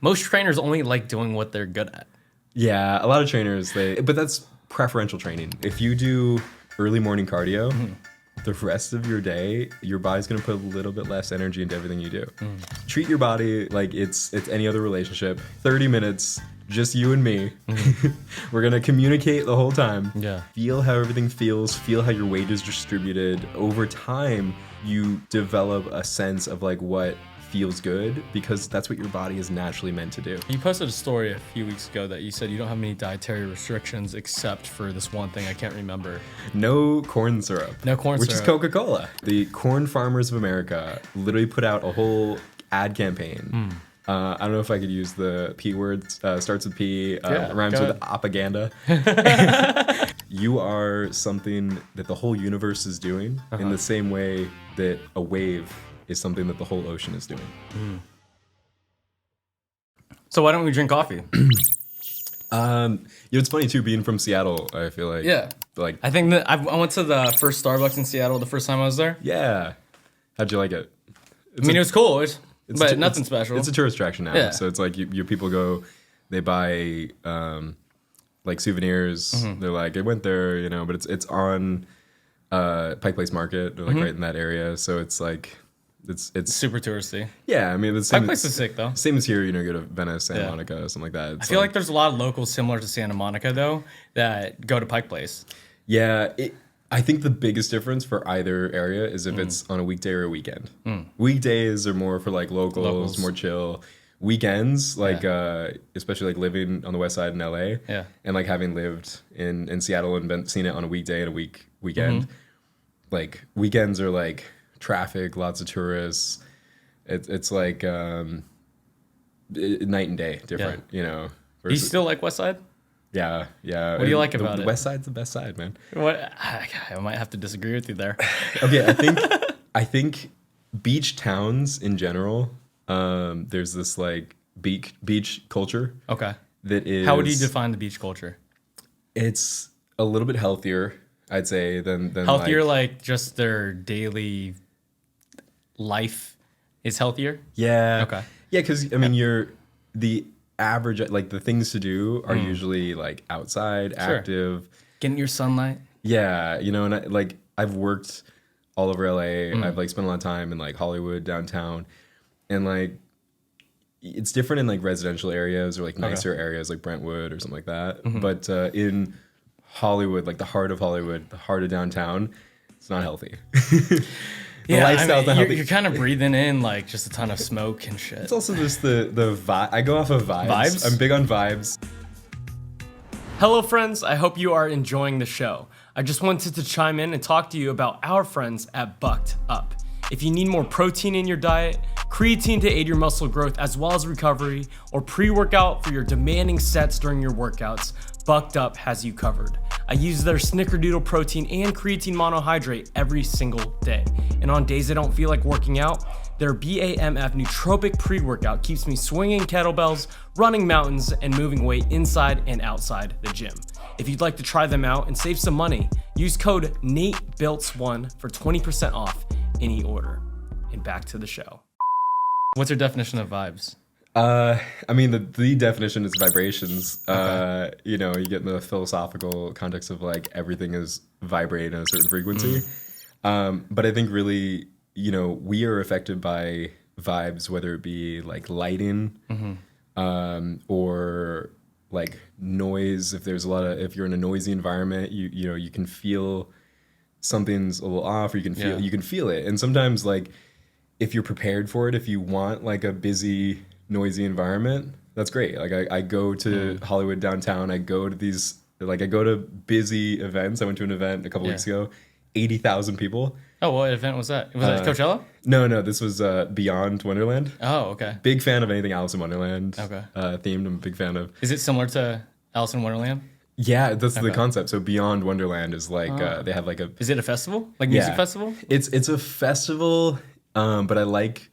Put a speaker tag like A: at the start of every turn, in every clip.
A: Most trainers only like doing what they're good at.
B: Yeah, a lot of trainers, but that's preferential training. If you do early morning cardio, the rest of your day, your body's gonna put a little bit less energy into everything you do. Treat your body like it's any other relationship. 30 minutes, just you and me. We're gonna communicate the whole time.
A: Yeah.
B: Feel how everything feels, feel how your weight is distributed. Over time, you develop a sense of like what feels good, because that's what your body is naturally meant to do.
A: You posted a story a few weeks ago that you said you don't have any dietary restrictions except for this one thing I can't remember.
B: No corn syrup.
A: No corn syrup.
B: Which is Coca-Cola. The Corn Farmers of America literally put out a whole ad campaign. I don't know if I could use the P word. Starts with P, rhymes with propaganda. You are something that the whole universe is doing in the same way that a wave is something that the whole ocean is doing.
A: So why don't we drink coffee?
B: It's funny too, being from Seattle, I feel like.
A: Yeah.
B: Like,
A: I think that I went to the first Starbucks in Seattle the first time I was there.
B: yeah. How'd you like it?
A: It was cool, but nothing special.
B: It's a tourist attraction now.
A: Yeah.
B: So it's like your people go, they buy like souvenirs. They're like, I went there, but it's on Pike Place Market, like right in that area. So it's like, it's
A: super touristy.
B: Yeah, I mean, the same.
A: Pike Place is sick though.
B: Same as here, go to Venice, Santa Monica, something like that.
A: I feel like there's a lot of locals similar to Santa Monica though that go to Pike Place.
B: Yeah, I think the biggest difference for either area is if it's on a weekday or a weekend. Weekdays are more for like locals, more chill. Weekends, like especially like living on the west side in LA, and like having lived in Seattle and seen it on a weekday and a weekend, like weekends are like traffic, lots of tourists. It's like night and day different,
A: Do you still like West Side?
B: Yeah.
A: What do you like about it?
B: The West Side's the best side, man.
A: What? I might have to disagree with you there.
B: Okay, I think beach towns in general, there's this like beach culture.
A: Okay.
B: That is.
A: How would you define the beach culture?
B: It's a little bit healthier, I'd say, than
A: healthier, like just their daily life is healthier.
B: Yeah.
A: Okay.
B: Yeah, because I mean, the average, like the things to do are usually like outside, active,
A: getting your sunlight.
B: Yeah, and I've worked all over LA. I've like spent a lot of time in like Hollywood downtown, and like it's different in like residential areas or like nicer areas like Brentwood or something like that. But in Hollywood, like the heart of Hollywood, the heart of downtown, it's not healthy.
A: Lifestyle's not healthy. You're kind of breathing in like just a ton of smoke and shit.
B: It's also just the vibe. I go off of vibes. I'm big on vibes.
A: Hello friends, I hope you are enjoying the show. I just wanted to chime in and talk to you about our friends at Bucked Up. If you need more protein in your diet, creatine to aid your muscle growth as well as recovery, or pre-workout for your demanding sets during your workouts, Bucked Up has you covered. I use their snickerdoodle protein and creatine monohydrate every single day. And on days I don't feel like working out, their BAMF nootropic pre-workout keeps me swinging kettlebells, running mountains, and moving weight inside and outside the gym. If you'd like to try them out and save some money, use code NateBiltz1 for 20% off any order. And back to the show. What's your definition of vibes?
B: I mean, the definition is vibrations. You get in the philosophical context of like everything is vibrating at a certain frequency. But I think really, we are affected by vibes, whether it be like lighting, or like noise. If you're in a noisy environment, you can feel something's a little off, or you can feel it. And sometimes like if you're prepared for it, if you want like a busy, noisy environment, that's great. Like I go to Hollywood downtown. I go to busy events. I went to an event a couple weeks ago, 80,000 people.
A: Oh, what event was that? Was that Coachella?
B: No, this was Beyond Wonderland.
A: Oh, okay.
B: Big fan of anything Alice in Wonderland themed. I'm a big fan of.
A: Is it similar to Alice in Wonderland?
B: Yeah, that's the concept. So Beyond Wonderland is like they have like a.
A: Is it a festival? Like music festival?
B: It's a festival, but I like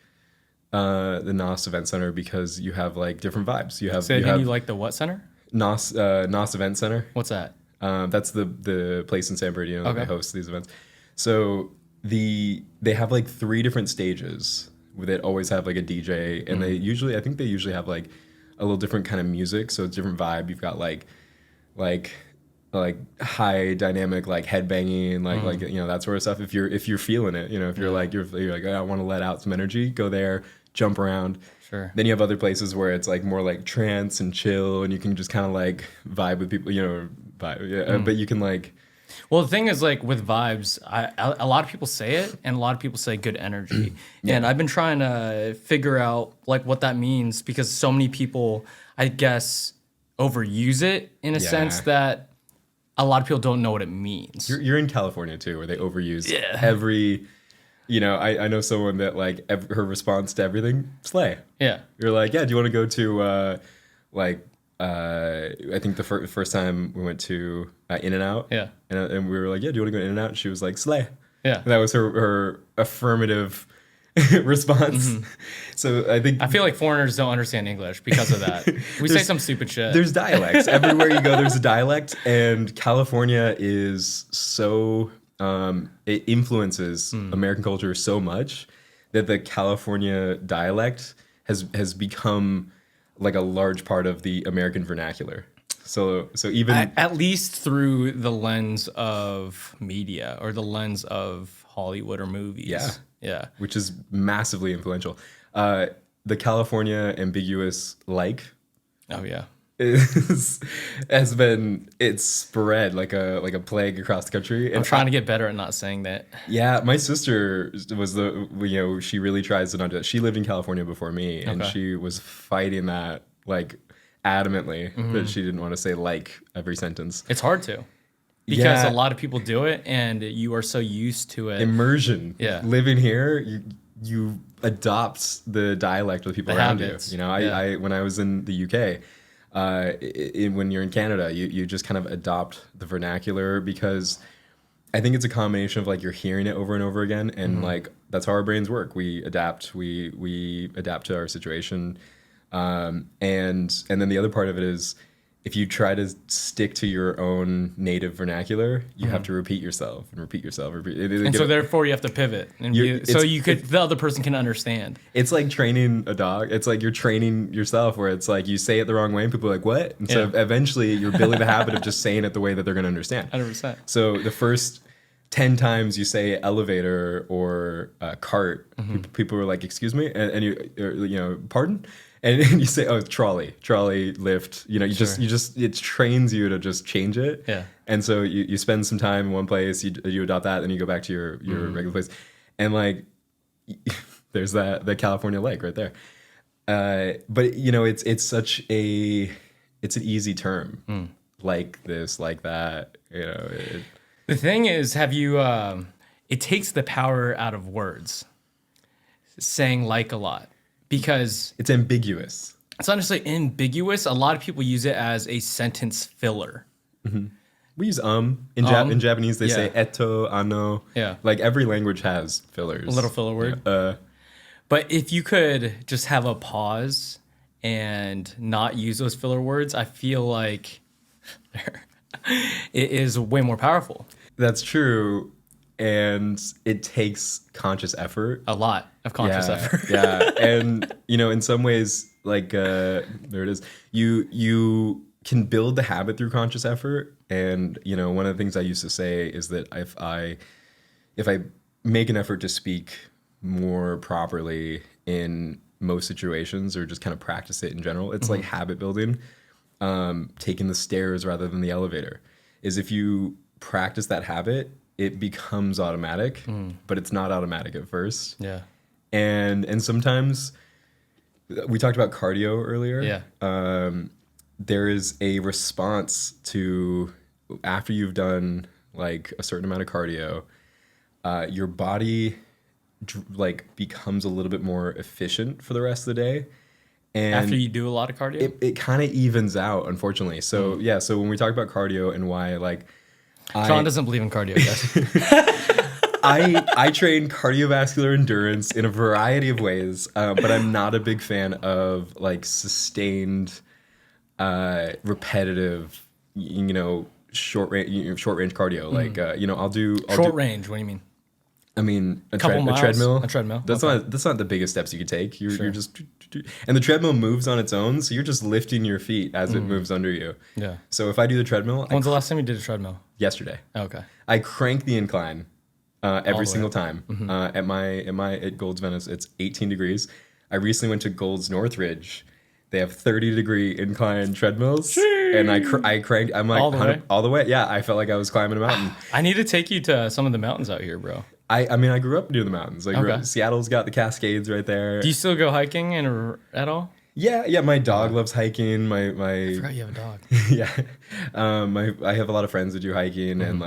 B: the NOS Event Center because you have like different vibes. You
A: like the what center?
B: NOS Event Center.
A: What's that?
B: That's the place in San Bernardino that hosts these events. So they have like 3 different stages where they always have like a DJ, and I think they usually have like a little different kind of music, so it's a different vibe. You've got like high dynamic, like headbanging, like you know, that sort of stuff. If you're feeling it, you know, if you're like I want to let out some energy, go there, jump around.
A: Sure.
B: Then you have other places where it's like more like trance and chill, and you can just kind of like vibe with people, you know, vibe. Yeah, but you can like.
A: Well, the thing is, like with vibes, a lot of people say it, and a lot of people say good energy. And I've been trying to figure out like what that means, because so many people, I guess, overuse it in a sense that a lot of people don't know what it means.
B: You're in California too, where they overuse every. You know, I know someone that like her response to everything, slay. Yeah. You're like, yeah, do you want to go to I think the first time we went to In-N-Out. Yeah. And we were like, yeah, do you want to go to In-N-Out? And she was like, slay. Yeah. And that was her affirmative response. Mm-hmm. So I
A: feel like foreigners don't understand English because of that. We say some stupid shit.
B: There's dialects. Everywhere you go, there's a dialect. And California is so... it influences American culture so much that the California dialect has become like a large part of the American vernacular. So even
A: at least through the lens of media or the lens of Hollywood or movies. Yeah.
B: Which is massively influential. The California ambiguous like.
A: Oh yeah.
B: It's spread like a plague across the country.
A: I'm trying to get better at not saying that.
B: Yeah, my sister was she really tries to not do that. She lived in California before me, and she was fighting that like adamantly that she didn't want to say like every sentence.
A: It's hard to. Because a lot of people do it, and you are so used to it.
B: Immersion. Yeah. Living here, you adopt the dialect of the people around you. You know, I when I was in the UK, when you're in Canada, you just kind of adopt the vernacular, because I think it's a combination of like you're hearing it over and over again, and like that's how our brains work. We adapt. We adapt to our situation, and then the other part of it is, if you try to stick to your own native vernacular, you have to repeat yourself. And
A: so therefore you have to pivot, and the other person can understand.
B: It's like training a dog. It's like you're training yourself, where it's like you say it the wrong way and people are like, what? And so eventually you're building the habit of just saying it the way that they're going to understand.
A: 100%.
B: So the first 10 times you say elevator or cart, people are like, excuse me? And you pardon? And you say, oh, trolley, lift, you just, it trains you to just change it. Yeah. And so you spend some time in one place, you adopt that, then you go back to your regular place. And like, there's the California lake right there. But it's such it's an easy term, like this, like that,
A: The thing is, it takes the power out of words, saying like a lot. Because
B: it's ambiguous.
A: It's honestly ambiguous. A lot of people use it as a sentence filler.
B: Mm-hmm. We use in Japanese. They say eto, ano. Yeah. Like every language has fillers.
A: A little filler word. But if you could just have a pause and not use those filler words, I feel like it is way more powerful.
B: That's true. And it takes conscious effort.
A: A lot of conscious effort.
B: Yeah. And, in some ways, like, there it is. You can build the habit through conscious effort. And, one of the things I used to say is that if I make an effort to speak more properly in most situations, or just kind of practice it in general, it's like habit building, taking the stairs rather than the elevator. Is if you practice that habit, it becomes automatic, but it's not automatic at first. Yeah. And sometimes, we talked about cardio earlier. Yeah. There is a response to, after you've done like a certain amount of cardio, your body like becomes a little bit more efficient for the rest of the day. And
A: after you do a lot of cardio?
B: It kind of evens out, unfortunately. So so when we talk about cardio and why like,
A: Sean doesn't believe in cardio, guys.
B: I train cardiovascular endurance in a variety of ways, but I'm not a big fan of like sustained, repetitive, short range cardio. Like I'll do
A: short range. What do you mean?
B: I mean, a treadmill. A treadmill. That's not the biggest steps you could take. You're just and the treadmill moves on its own, so you're just lifting your feet as it moves under you.
A: Yeah.
B: So if I do the treadmill,
A: When's the last time you did a treadmill?
B: Yesterday.
A: Okay.
B: I crank the incline every single time.
A: Mm-hmm.
B: At Gold's Venice, it's 18 degrees. I recently went to Gold's Northridge. They have 30-degree incline treadmills, and I cranked. I'm like all the way. Yeah, I felt like I was climbing a mountain.
A: I need to take you to some of the mountains out here, bro.
B: I mean, I grew up near the mountains. Seattle's got the Cascades right there.
A: Do you still go hiking at all?
B: Yeah. My dog loves hiking. I
A: forgot you have a dog.
B: Yeah. I have a lot of friends that do hiking, and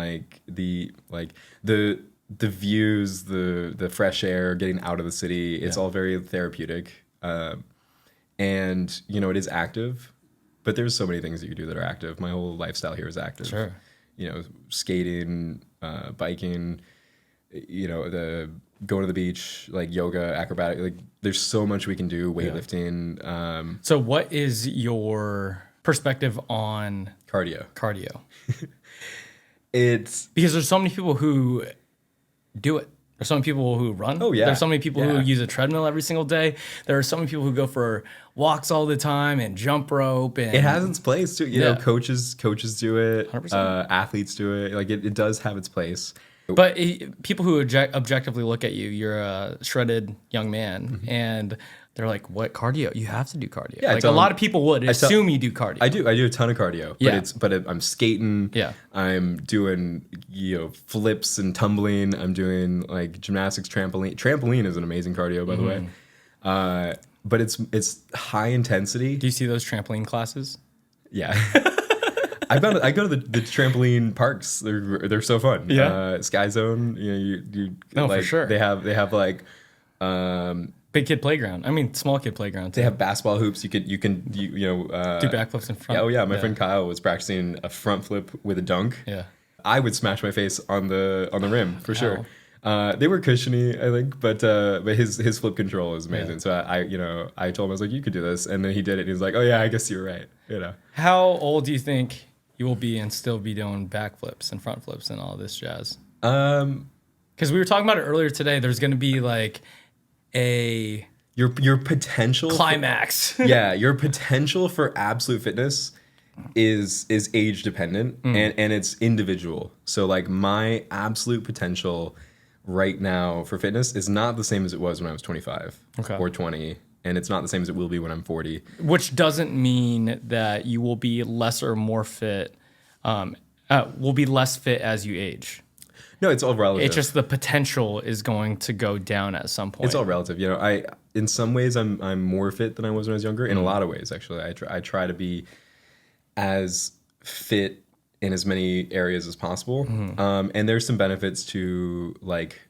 B: the views, the fresh air, getting out of the city. It's all very therapeutic. And it is active, but there's so many things that you do that are active. My whole lifestyle here is active.
A: Sure.
B: Skating, biking. The going to the beach, like yoga, acrobatic, like there's so much we can do, weightlifting.
A: So what is your perspective on
B: Cardio?
A: It's because there's so many people who do it. There's so many people who run.
B: Oh, yeah.
A: There's so many people who use a treadmill every single day. There are so many people who go for walks all the time and jump rope. And
B: it has its place too. You know, coaches do it. 100%. Athletes do it. Like it does have its place.
A: But people who objectively look at you, you're a shredded young man, and they're like, "What cardio? You have to do cardio." Yeah, like a lot of people would assume you do cardio.
B: I do a ton of cardio. But I'm skating.
A: Yeah,
B: I'm doing flips and tumbling. I'm doing like gymnastics, trampoline. Trampoline is an amazing cardio, by the way. But it's high intensity.
A: Do you see those trampoline classes?
B: Yeah. I go to the trampoline parks. They're so fun.
A: Yeah.
B: Sky Zone. You
A: for sure.
B: They have like
A: big kid playground. I mean, small kid playground too.
B: They have basketball hoops. You can do
A: backflips in front.
B: My friend Kyle was practicing a front flip with a dunk.
A: Yeah.
B: I would smash my face on the rim for sure. They were cushiony, I think, but his flip control is amazing. So I told him, I was like, you could do this, and then he did it. And he was like, oh yeah, I guess you're right.
A: How old do you think you will be and still be doing backflips and front flips and all this jazz? Because we were talking about it earlier today. There's going to be like
B: your potential
A: climax.
B: Your potential for absolute fitness is age dependent and it's individual. So like my absolute potential right now for fitness is not the same as it was when I was 25 or 20. And it's not the same as it will be when I'm 40.
A: Which doesn't mean that you will be less or more fit, will be less fit as you age.
B: No, it's all relative.
A: It's just the potential is going to go down at some point.
B: It's all relative. In some ways I'm more fit than I was when I was younger. In a lot of ways, actually. I try to be as fit in as many areas as possible. And there's some benefits to like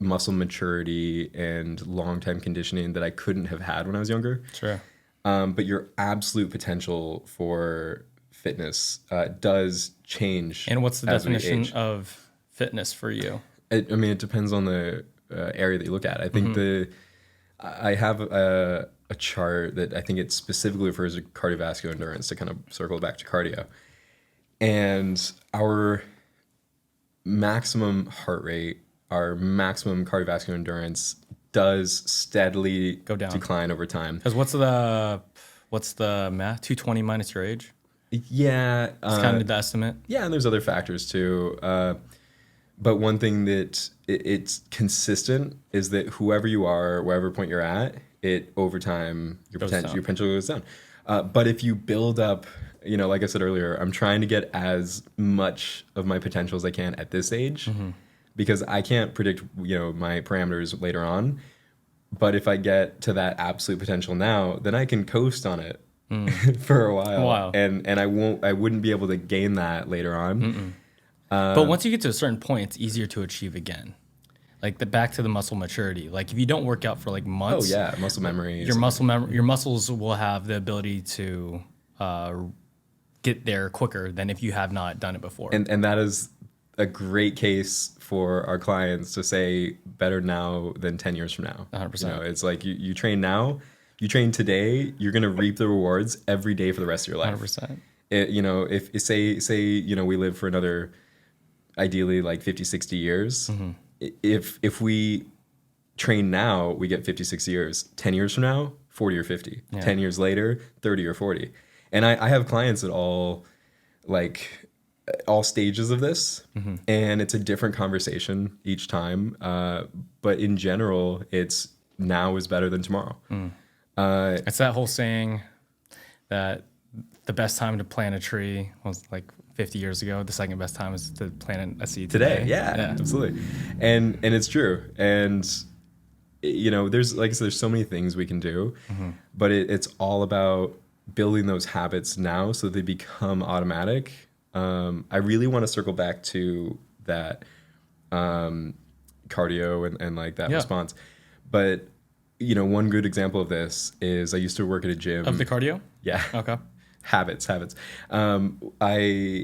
B: muscle maturity and long-time conditioning that I couldn't have had when I was younger.
A: Sure.
B: But your absolute potential for fitness does change.
A: And what's the definition of fitness for you?
B: It depends on the area that you look at. I think I have a chart that I think it specifically refers to cardiovascular endurance, to kind of circle back to cardio. And our maximum heart rate, our maximum cardiovascular endurance does steadily
A: go down,
B: decline over time.
A: Because what's the math? 220 minus your age?
B: Yeah.
A: It's kind of the estimate.
B: Yeah, and there's other factors too. But one thing that it's consistent is that whoever you are, wherever point you're at, it over time, your potential goes down. But if you build up, like I said earlier, I'm trying to get as much of my potential as I can at this age. Because I can't predict, my parameters later on. But if I get to that absolute potential now, then I can coast on it for a while. And I wouldn't be able to gain that later on.
A: But once you get to a certain point, it's easier to achieve again. Like back to the muscle maturity. Like if you don't work out for like months.
B: Oh yeah, muscle memory.
A: Your muscles will have the ability to get there quicker than if you have not done it before.
B: And that is a great case for our clients to say better now than 10 years from now.
A: 100%.
B: It's like you train now, you train today, you're going to reap the rewards every day for the rest of your life.
A: 100%.
B: If say we live for another, ideally like 50, 60 years, if we train now, we get 50, 60 years. 10 years from now, 40 or 50. 10 years later, 30 or 40. And I have clients at all stages of this, and it's a different conversation each time. But in general, it's now is better than tomorrow.
A: It's that whole saying that the best time to plant a tree was like 50 years ago. The second best time is to plant a seed today.
B: Yeah, absolutely. And it's true. And there's, like I said, there's so many things we can do, but it's all about building those habits now so they become automatic. I really want to circle back to that cardio and like that response. But, one good example of this is I used to work at a gym.
A: Of the cardio?
B: Yeah.
A: Okay.
B: Habits. I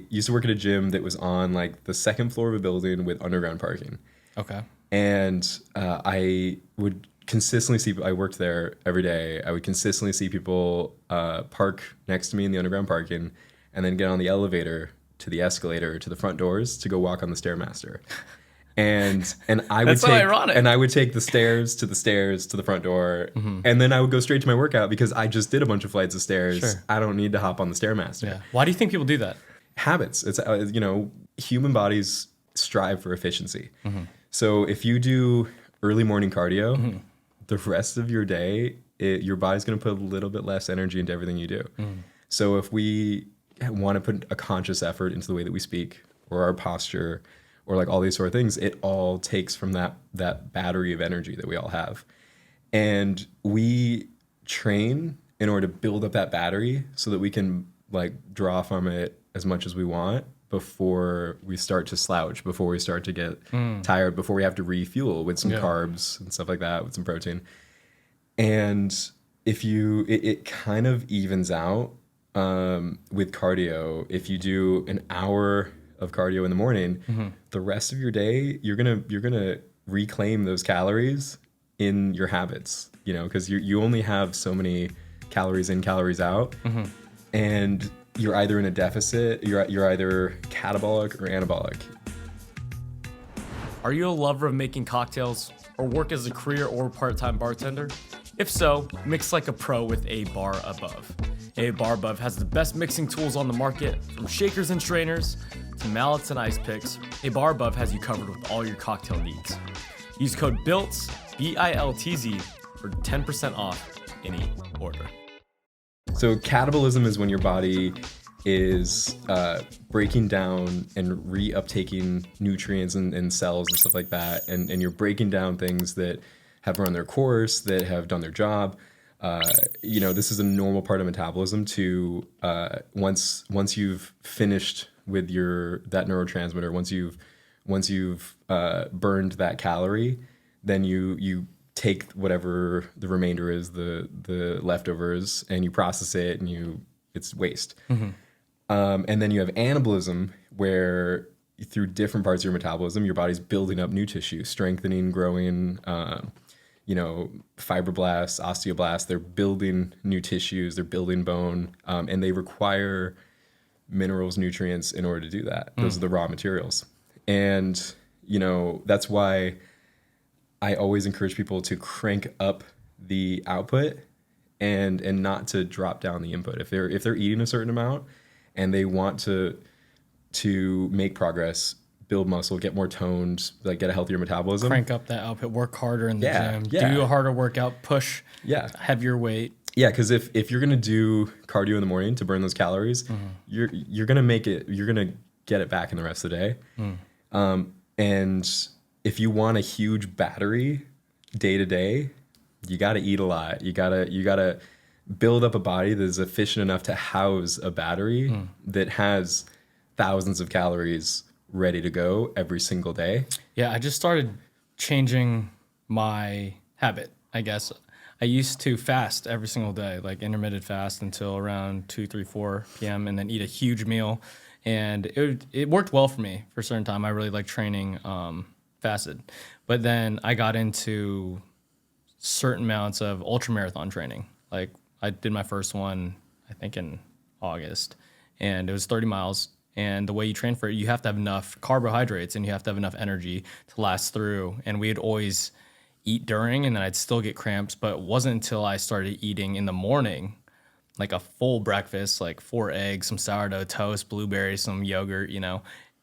B: used to work at a gym that was on like the second floor of a building with underground parking.
A: Okay.
B: And I would consistently see, I worked there every day. I would consistently see people park next to me in the underground parking and then get on the elevator to the escalator to the front doors to go walk on the Stairmaster. And I would I would take the stairs to the front door, and then I would go straight to my workout because I just did a bunch of flights of stairs.
A: Sure.
B: I don't need to hop on the Stairmaster.
A: Yeah. Why do you think people do that?
B: Habits. It's human bodies strive for efficiency. So if you do early morning cardio, the rest of your day, your body's going to put a little bit less energy into everything you do. So if we want to put a conscious effort into the way that we speak or our posture or like all these sort of things, it all takes from that battery of energy that we all have. And we train in order to build up that battery so that we can like draw from it as much as we want before we start to slouch, before we start to get tired, before we have to refuel with some carbs and stuff like that, with some protein. And if it kind of evens out with cardio. If you do an hour of cardio in the morning, the rest of your day, you're gonna reclaim those calories in your habits, because you only have so many calories in, calories out, and you're either in a deficit, you're either catabolic or anabolic.
A: Are you a lover of making cocktails or work as a career or part-time bartender? If so, mix like a pro with A Bar Above. A Bar Above has the best mixing tools on the market, from shakers and strainers to mallets and ice picks. A Bar Above has you covered with all your cocktail needs. Use code BILTZ, BILTZ, for 10% off any order.
B: So catabolism is when your body is breaking down and reuptaking nutrients and cells and stuff like that, and you're breaking down things that have run their course, that have done their job. This is a normal part of metabolism to once you've finished with that neurotransmitter, once you've burned that calorie, then you take whatever the remainder is, the leftovers, and you process it, and it's waste. And then you have anabolism, where through different parts of your metabolism, your body's building up new tissue, strengthening, growing, fibroblasts, osteoblasts. They're building new tissues, they're building bone, and they require minerals, nutrients in order to do that. Those are the raw materials. And, that's why I always encourage people to crank up the output and not to drop down the input. If they're eating a certain amount and they want to make progress, build muscle, get more toned, like get a healthier metabolism,
A: crank up that output, work harder in the gym, do a harder workout, push heavier weight. Yeah,
B: because if you're gonna do cardio in the morning to burn those calories, you're gonna get it back in the rest of the day. And if you want a huge battery day to day, you got to eat a lot. You gotta build up a body that is efficient enough to house a battery that has thousands of calories ready to go every single day.
A: Yeah, I just started changing my habit, I guess. I used to fast every single day, like intermittent fast until around 2, 3, 4 p.m. and then eat a huge meal. And it worked well for me for a certain time. I really like training fasted. But then I got into certain amounts of ultramarathon training. Like I did my first one, I think in August, and it was 30 miles. And the way you train for it, you have to have enough carbohydrates and you have to have enough energy to last through. And we'd always eat during and then I'd still get cramps, but it wasn't until I started eating in the morning, like a full breakfast, like 4 eggs, some sourdough toast, blueberries, some yogurt,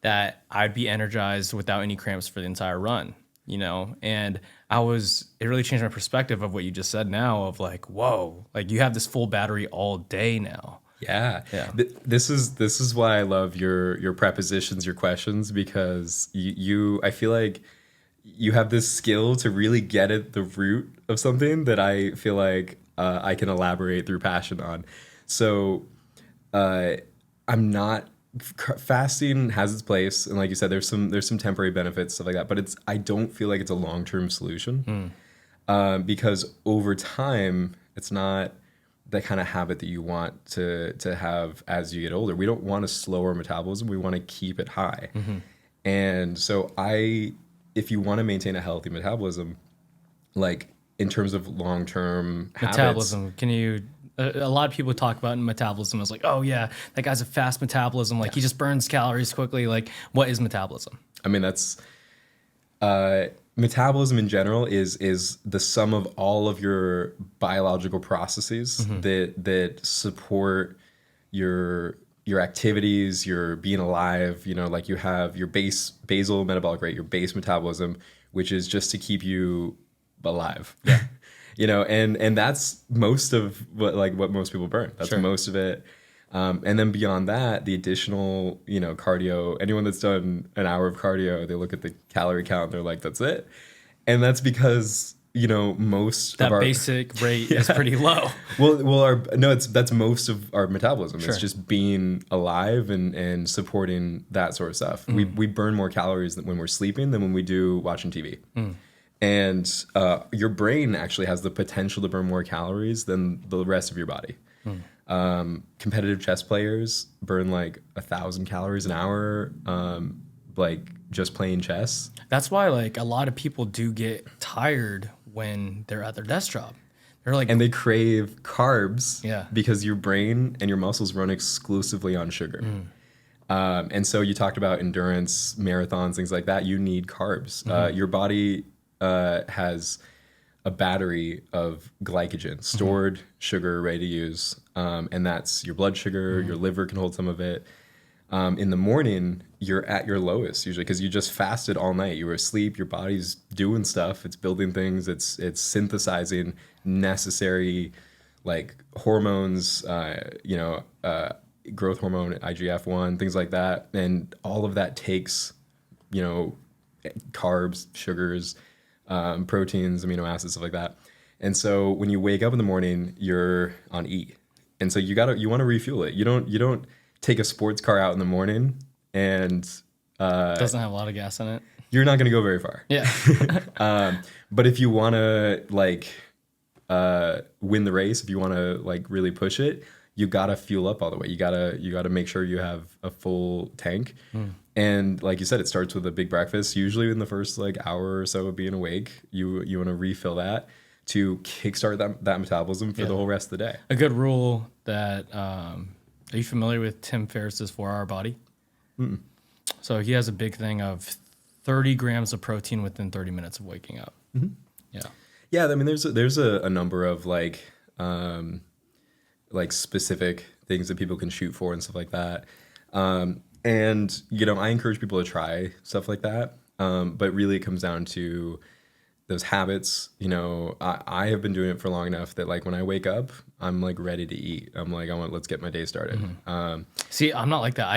A: that I'd be energized without any cramps for the entire run, and it really changed my perspective of what you just said now of like, whoa, like you have this full battery all day now.
B: Yeah. This is why I love your prepositions, your questions, because I feel like you have this skill to really get at the root of something that I feel like I can elaborate through passion on. So fasting has its place, and like you said, there's some temporary benefits, stuff like that, but I don't feel like it's a long-term solution because over time it's not the kind of habit that you want to have as you get older. We don't want a slower metabolism. We want to keep it high. And so if you want to maintain a healthy metabolism, like in terms of long-term
A: metabolism, a lot of people talk about metabolism as like, oh yeah, that guy's a fast metabolism. Like he just burns calories quickly. Like what is metabolism?
B: I mean, that's metabolism in general is the sum of all of your biological processes that support your activities, your being alive. Like you have your basal metabolic rate, your base metabolism, which is just to keep you alive.
A: Yeah.
B: And that's most of what most people burn. That's most of it. And then beyond that, the additional, cardio, anyone that's done an hour of cardio, they look at the calorie count and they're like, that's it. And that's because, most of our
A: basic rate is pretty low.
B: That's most of our metabolism. It's just being alive and supporting that sort of stuff. We burn more calories when we're sleeping than when we do watching TV. And your brain actually has the potential to burn more calories than the rest of your body. Competitive chess players burn like 1,000 calories an hour, like just playing chess.
A: That's why like a lot of people do get tired when they're at their desk job. They're like,
B: and they crave carbs because your brain and your muscles run exclusively on sugar. And so you talked about endurance, marathons, things like that. You need carbs. Your body has a battery of glycogen, stored sugar ready to use. And that's your blood sugar, your liver can hold some of it. In the morning, you're at your lowest usually because you just fasted all night. You were asleep, your body's doing stuff, it's building things, it's synthesizing necessary like hormones, growth hormone, IGF-1, things like that. And all of that takes, carbs, sugars, proteins, amino acids, stuff like that. And so when you wake up in the morning, you're on E. And so you want to refuel it. You don't take a sports car out in the morning and
A: doesn't have a lot of gas in it.
B: You're not going to go very far.
A: Yeah.
B: But if you want to win the race, if you want to really push it, you got to fuel up all the way. You got to make sure you have a full tank. And like you said, it starts with a big breakfast. Usually in the first hour or so of being awake, you want to refill that to kickstart that metabolism for the whole rest of the day.
A: A good rule that, are you familiar with Tim Ferriss's 4-Hour Body?
B: Mm-mm.
A: So he has a big thing of 30 grams of protein within 30 minutes of waking up.
B: Mm-hmm.
A: Yeah.
B: Yeah. I mean, there's a number of specific things that people can shoot for and stuff like that. And, I encourage people to try stuff like that. But really it comes down to those habits. I have been doing it for long enough that when I wake up, I'm ready to eat. I'm let's get my day started.
A: See, I'm not like that.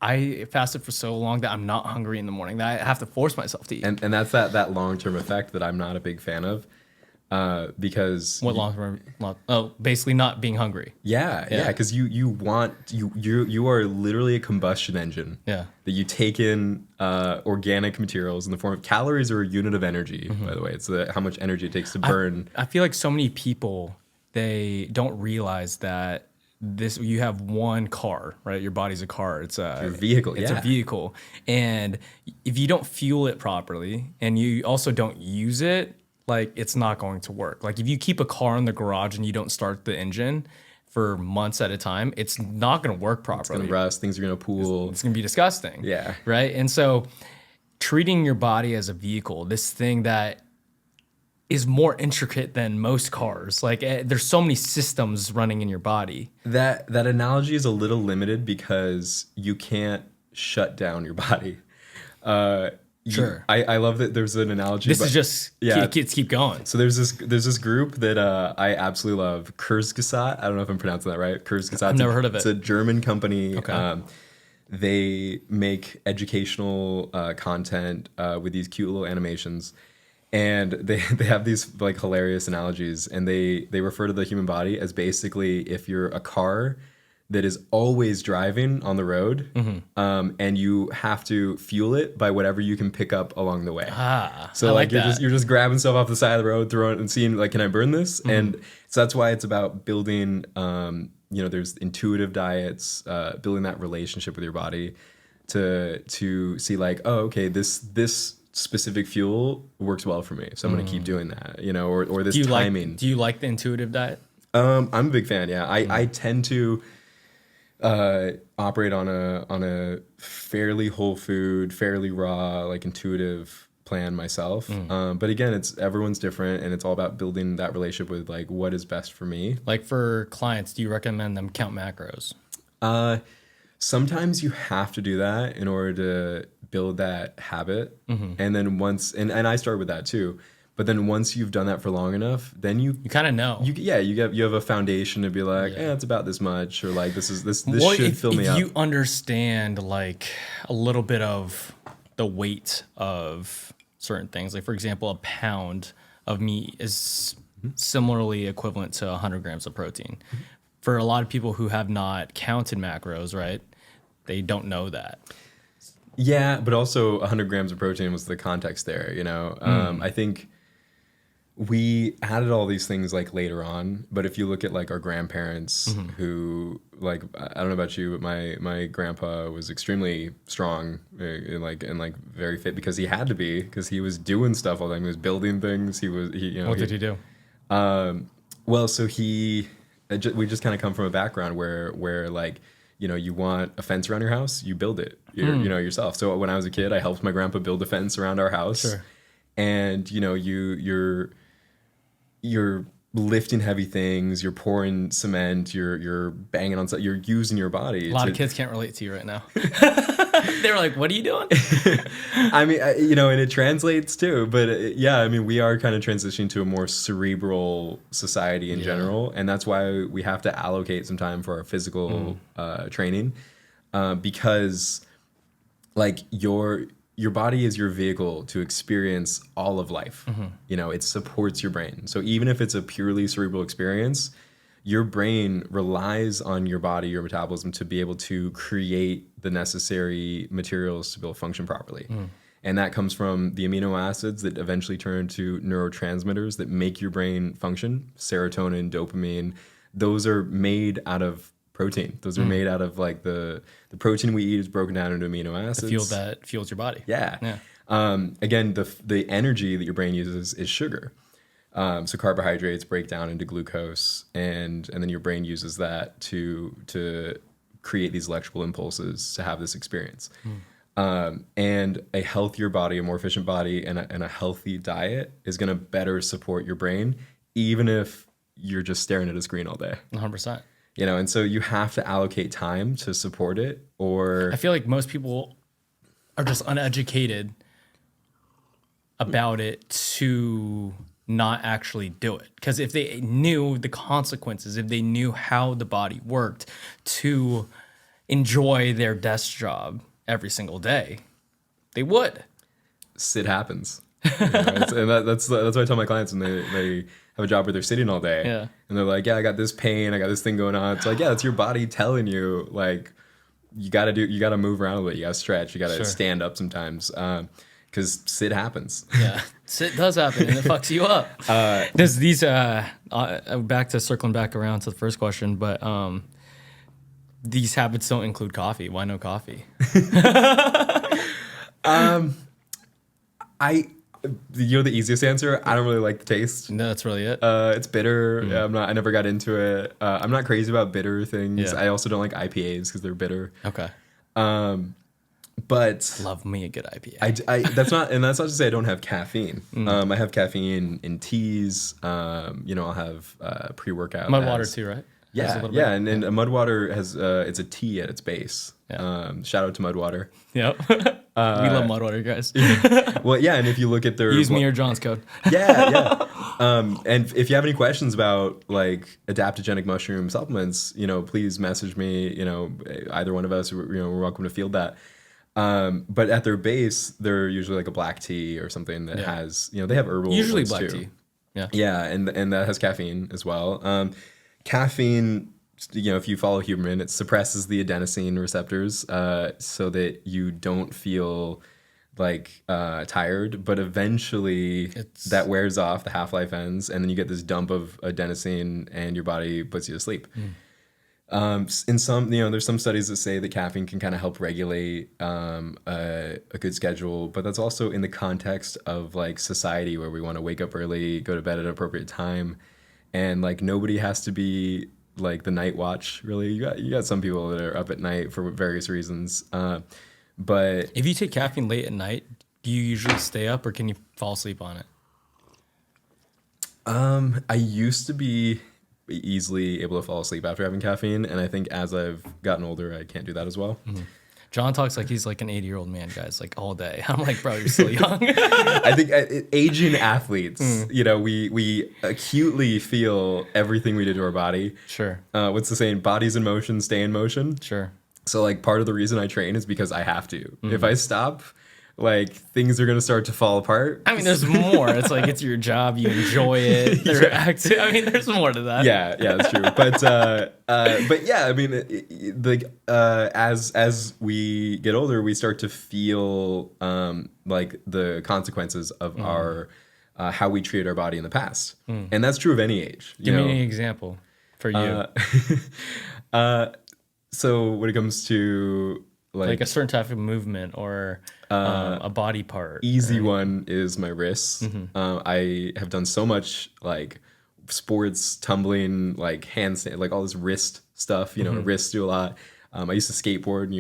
A: I fasted for so long that I'm not hungry in the morning, that I have to force myself to eat.
B: And that's that long-term effect that I'm not a big fan of. Because
A: what long-term? Basically not being hungry.
B: Yeah. Because you are literally a combustion engine.
A: Yeah.
B: That you take in organic materials in the form of calories or a unit of energy. By the way, it's how much energy it takes to burn.
A: I feel like so many people, they don't realize that you have one car, right? Your body's a car. It's a
B: vehicle.
A: It's a vehicle, and if you don't fuel it properly, and you also don't use it, it's not going to work. If you keep a car in the garage and you don't start the engine for months at a time, it's not going to work properly. It's
B: going to rust. Things are going to pool.
A: It's going to be disgusting.
B: Yeah.
A: Right. And so treating your body as a vehicle, this thing that is more intricate than most cars. Like there's so many systems running in your body.
B: That analogy is a little limited because you can't shut down your body.
A: Sure.
B: I love that there's an analogy.
A: This is just kids keep going.
B: So there's this group that I absolutely love, Kurzgesagt. I don't know if I'm pronouncing that right. Kurzgesagt.
A: I've never heard of it.
B: It's a German company.
A: Okay.
B: They make educational content with these cute little animations, and they have these like hilarious analogies, and they refer to the human body as basically if you're a car that is always driving on the road, and you have to fuel it by whatever you can pick up along the way. So
A: I
B: like
A: that.
B: you're just grabbing stuff off the side of the road, throwing it and seeing like, can I burn this? And so that's why it's about building. There's intuitive diets, building that relationship with your body, to see like, oh, okay, this specific fuel works well for me, so I'm gonna keep doing that. Or this timing.
A: Do you like the intuitive diet?
B: I'm a big fan. Yeah, I tend to operate on a fairly whole food, fairly raw, like intuitive plan myself. But again, everyone's different, and it's all about building that relationship with like what is best for me.
A: Like for clients, do you recommend them count macros?
B: Sometimes you have to do that in order to build that habit. And then once, and I started with that too. But then once you've done that for long enough, then you
A: kind of know.
B: You have a foundation to be like, it's about this much, or like this should fill me up.
A: If you understand like a little bit of the weight of certain things, like for example, a pound of meat is similarly equivalent to 100 grams of protein. For a lot of people who have not counted macros, right, they don't know that.
B: Yeah, but also 100 grams of protein was the context there, I think we added all these things like later on, but if you look at like our grandparents who, like, I don't know about you, but my grandpa was extremely strong and very fit because he had to be, because he was doing stuff all the time. He was building things. What
A: did he do?
B: Well, so we just kind of come from a background where like, you want a fence around your house, you build it, yourself. So when I was a kid, I helped my grandpa build a fence around our house.
A: Sure.
B: And you're lifting heavy things, you're pouring cement, you're banging on stuff, you're using your body.
A: A lot of kids can't relate to you right now. They were like, what are you doing?
B: I mean, and it translates too, but we are kind of transitioning to a more cerebral society in general. And that's why we have to allocate some time for our physical training, because like your body is your vehicle to experience all of life. It supports your brain. So even if it's a purely cerebral experience, your brain relies on your body, your metabolism, to be able to create the necessary materials to be able to function properly. And that comes from the amino acids that eventually turn into neurotransmitters that make your brain function. Serotonin, dopamine, those are made out of protein. Those are made out of like the protein we eat is broken down into amino acids.
A: The fuel that fuels your body.
B: Yeah. Again, the energy that your brain uses is sugar. So carbohydrates break down into glucose, and then your brain uses that to create these electrical impulses to have this experience. And a healthier body, a more efficient body, and a healthy diet is going to better support your brain, even if you're just staring at a screen all day.
A: 100%.
B: And so you have to allocate time to support it, or
A: I feel like most people are just uneducated about it to not actually do it. Because if they knew the consequences, if they knew how the body worked to enjoy their desk job every single day, they would.
B: Sit happens. And that's what I tell my clients when they have a job where they're sitting all day.
A: Yeah.
B: And they're like, I got this pain, I got this thing going on. It's like, it's your body telling you, like, you gotta move around a bit, you gotta stretch, you gotta stand up sometimes. Because sit happens.
A: Yeah, sit does happen, and it fucks you up. There's these, back to circling back around to the first question, but these habits don't include coffee. Why no coffee?
B: The easiest answer, I don't really like the taste.
A: No, that's really it.
B: It's bitter. I never got into it. I'm not crazy about bitter things.
A: Yeah.
B: I also don't like IPAs because they're bitter.
A: Okay.
B: But
A: love me a good IPA.
B: that's not to say I don't have caffeine. I have caffeine in teas. I'll have pre-workout.
A: Mud water too, right?
B: Yeah, yeah, and mud water has it's a tea at its base. Yeah. Shout out to mud water.
A: Yep. We love mud water, guys.
B: Well, yeah, and if you look at their
A: use me or John's code.
B: Yeah. And if you have any questions about like adaptogenic mushroom supplements, please message me. Either one of us, we're welcome to field that. But at their base, they're usually like a black tea or something that has, they have herbal.
A: Usually black
B: too.
A: tea. Yeah.
B: Yeah, and that has caffeine as well. Caffeine, if you follow Huberman, it suppresses the adenosine receptors so that you don't feel like tired, but eventually that wears off, the half-life ends, and then you get this dump of adenosine and your body puts you to sleep. In some, there's some studies that say that caffeine can kind of help regulate a good schedule, but that's also in the context of like society where we want to wake up early, go to bed at an appropriate time. And like nobody has to be like the night watch. Really, you got some people that are up at night for various reasons. But
A: if you take caffeine late at night, do you usually stay up or can you fall asleep on it?
B: I used to be easily able to fall asleep after having caffeine, and I think as I've gotten older, I can't do that as well.
A: Mm-hmm. John talks like he's like an 80-year-old man, guys, like all day. I'm like, bro, you're still young.
B: I think aging athletes, we acutely feel everything we do to our body.
A: Sure.
B: What's the saying? Bodies in motion, stay in motion.
A: Sure.
B: So like part of the reason I train is because I have to. If I stop, like things are gonna start to fall apart.
A: I mean, there's more. It's like it's your job, you enjoy it. They're active. I mean, there's more to that.
B: Yeah, that's true. But yeah, I mean, as we get older, we start to feel like the consequences of our how we treated our body in the past, and that's true of any age.
A: Give me an example for you.
B: So when it comes to
A: like a certain type of movement or a body part.
B: Easy one is my wrists. I have done so much like sports, tumbling, like handstand, like all this wrist stuff. Wrists do a lot. I used to skateboard.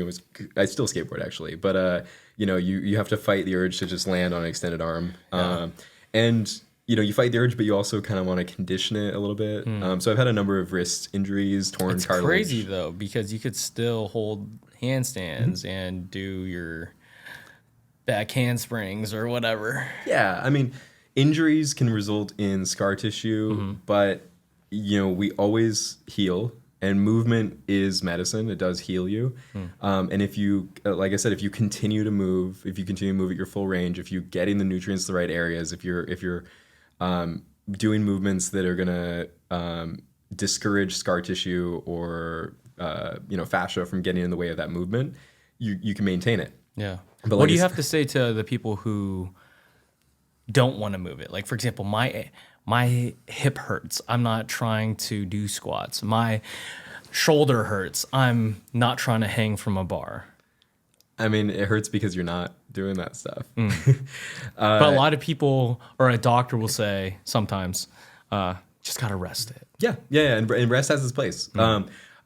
B: I still skateboard actually, but you have to fight the urge to just land on an extended arm. And you fight the urge, but you also kind of want to condition it a little bit. So I've had a number of wrist injuries, torn cartilage.
A: It's crazy though, because you could still hold handstands and do your back handsprings or whatever.
B: Yeah, I mean, injuries can result in scar tissue, but we always heal, and movement is medicine. It does heal you. And if you, like I said, if you continue to move, if you continue to move at your full range, if you're getting the nutrients to the right areas, if you're doing movements that are gonna discourage scar tissue or fascia from getting in the way of that movement, you can maintain it.
A: Yeah. But what do you have to say to the people who don't want to move it? Like, for example, my hip hurts. I'm not trying to do squats. My shoulder hurts. I'm not trying to hang from a bar.
B: I mean, it hurts because you're not doing that stuff.
A: But a lot of people or a doctor will say sometimes, just got to rest it.
B: Yeah. And rest has its place.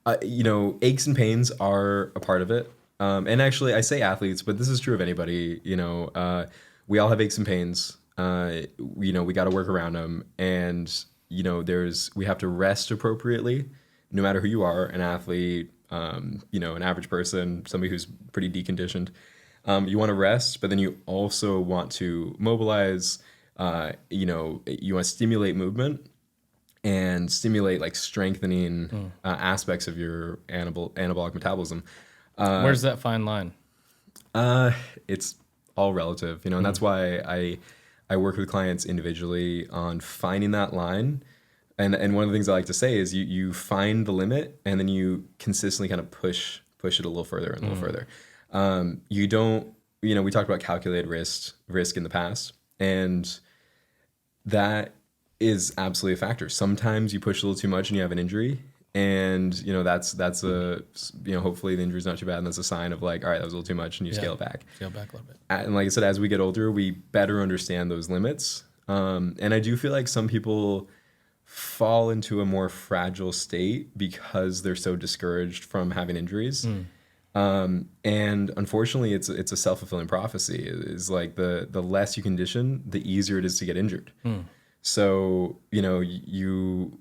B: Aches and pains are a part of it. And actually, I say athletes, but this is true of anybody. We all have aches and pains. We got to work around them, and we have to rest appropriately, no matter who you are, an athlete, an average person, somebody who's pretty deconditioned. You want to rest, but then you also want to mobilize. You want to stimulate movement and stimulate like strengthening aspects of your anabolic metabolism.
A: Where's that fine line?
B: It's all relative, and that's why I work with clients individually on finding that line. And one of the things I like to say is you find the limit and then you consistently kind of push it a little further and a little further. You don't, we talked about calculated risk in the past, and that is absolutely a factor. Sometimes you push a little too much and you have an injury. And, that's a, hopefully the injury's not too bad. And that's a sign of like, all right, that was a little too much, and you scale it back.
A: Scale back a little bit.
B: And like I said, as we get older, we better understand those limits. And I do feel like some people fall into a more fragile state because they're so discouraged from having injuries. And unfortunately, it's a self-fulfilling prophecy. It's like the less you condition, the easier it is to get injured. So, you know, you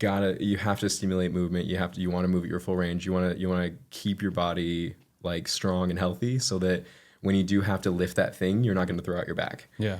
B: have to stimulate movement. You want to move at your full range. You want to keep your body like strong and healthy so that when you do have to lift that thing, you're not going to throw out your back.
A: Yeah.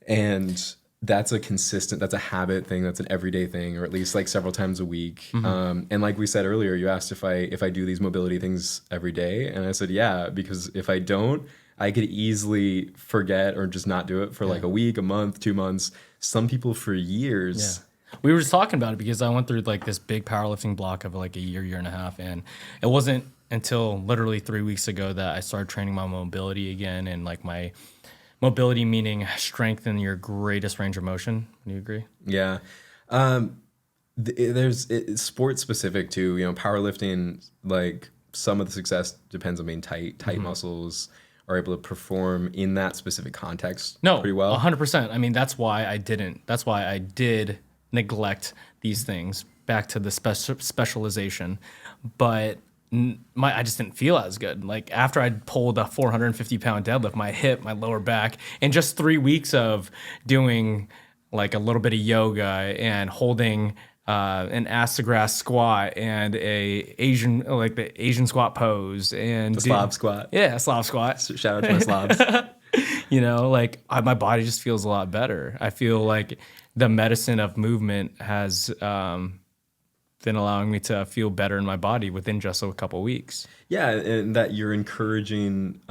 B: And that's a habit thing. That's an everyday thing, or at least like several times a week. And like we said earlier, you asked if I do these mobility things every day. And I said, yeah, because if I don't, I could easily forget or just not do it for like a week, a month, 2 months. Some people for years.
A: Yeah. We were just talking about it because I went through like this big powerlifting block of like a year and a half. And it wasn't until literally 3 weeks ago that I started training my mobility again, and like my mobility meaning strength in your greatest range of motion. Do you agree?
B: Yeah. It's sport specific too. You know, powerlifting, like some of the success depends on being tight muscles are able to perform in that specific context pretty well.
A: 100%. I mean, that's why I did neglect these things, back to the specialization, but I just didn't feel as good. Like after I pulled a 450-pound deadlift, my hip, my lower back, and just 3 weeks of doing like a little bit of yoga and holding an ass to grass squat and the Asian squat pose and
B: the Slav squat.
A: Yeah, Slav squat.
B: Shout out to my Slavs.
A: You know, like my body just feels a lot better. I feel like the medicine of movement has been allowing me to feel better in my body within just a couple weeks.
B: Yeah, and that you're encouraging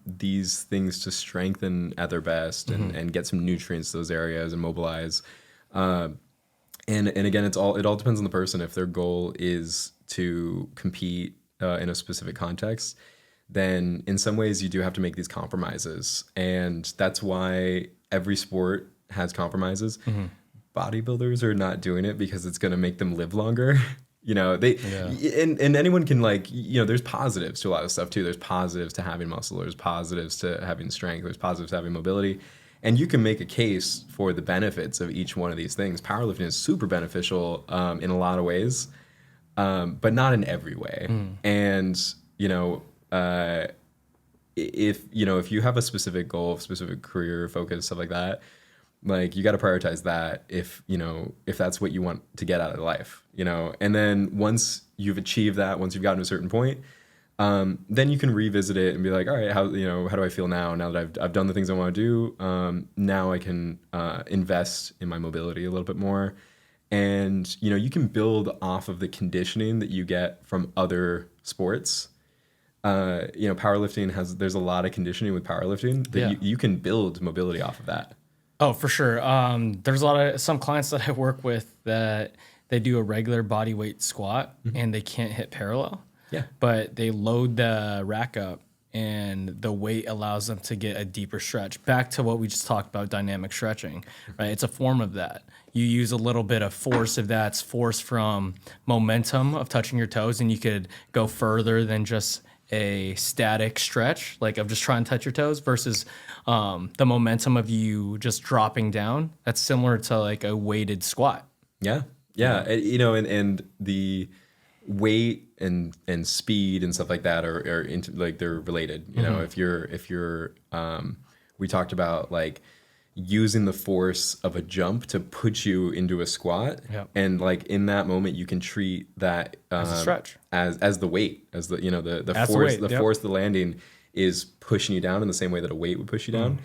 B: these things to strengthen at their best and get some nutrients to those areas and mobilize. And again, it all depends on the person. If their goal is to compete in a specific context, then in some ways you do have to make these compromises. And that's why every sport has compromises. Bodybuilders are not doing it because it's going to make them live longer. You know, and anyone can, like, you know, there's positives to a lot of stuff too. There's positives to having muscle. There's positives to having strength. There's positives to having mobility. And you can make a case for the benefits of each one of these things. Powerlifting is super beneficial in a lot of ways, but not in every way. And, you know, if you have a specific goal, specific career focus, stuff like that, like you got to prioritize that if that's what you want to get out of life, you know. And then once you've achieved that, once you've gotten to a certain point, then you can revisit it and be like, all right, how do I feel now that I've done the things I want to do? Now I can invest in my mobility a little bit more. And, you know, you can build off of the conditioning that you get from other sports. You know, powerlifting there's a lot of conditioning with powerlifting that you can build mobility off of that.
A: Oh, for sure. There's some clients that I work with that they do a regular body weight squat and they can't hit parallel.
B: Yeah.
A: But they load the rack up and the weight allows them to get a deeper stretch. Back to what we just talked about, dynamic stretching, right? It's a form of that. You use a little bit of force, if that's force from momentum of touching your toes, and you could go further than just a static stretch, like of just trying to touch your toes, versus the momentum of you just dropping down. That's similar to like a weighted squat.
B: Yeah. You know, and the weight and speed and stuff like that are like they're related. You know, if you're we talked about like using the force of a jump to put you into a squat, and like in that moment you can treat that
A: as a stretch,
B: as the weight, as the, you know, the force, force of the landing is pushing you down in the same way that a weight would push you down.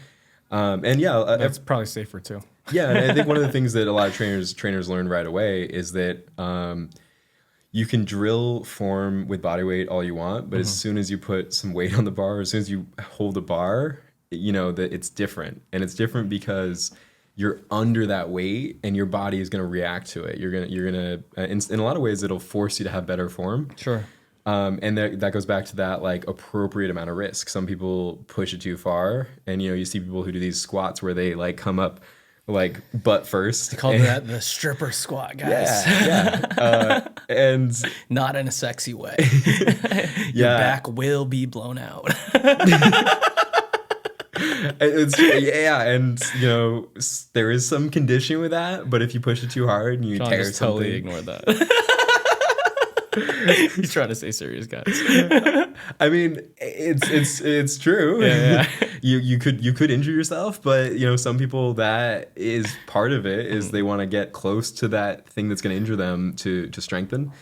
B: And
A: that's probably safer too.
B: Yeah, and I think one of the things that a lot of trainers learn right away is that you can drill form with body weight all you want, but as soon as you put some weight on the bar, as soon as you hold the bar, you know that it's different. And it's different because you're under that weight and your body is going to react to it. You're gonna in a lot of ways it'll force you to have better form.
A: Sure.
B: And that goes back to that like appropriate amount of risk. Some people push it too far, and you know, you see people who do these squats where they like come up like butt first.
A: They call that the stripper squat, guys.
B: And
A: not in a sexy way. Your back will be blown out.
B: And you know, there is some conditioning with that, but if you push it too hard and you tear something,
A: totally ignore that. He's trying to stay serious, guys.
B: I mean, it's true.
A: Yeah.
B: You could injure yourself, but you know, some people, that is part of it, is they want to get close to that thing that's going to injure them to strengthen.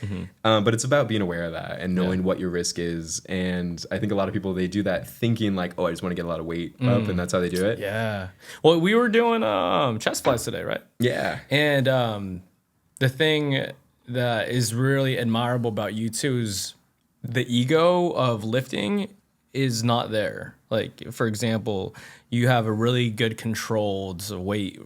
B: But it's about being aware of that and knowing what your risk is. And I think a lot of people, they do that thinking like, oh, I just want to get a lot of weight up, and that's how they do it.
A: Yeah. Well, we were doing chest flies today, right?
B: Yeah.
A: And the thing that is really admirable about you too is the ego of lifting is not there. Like, for example, you have a really good controlled weight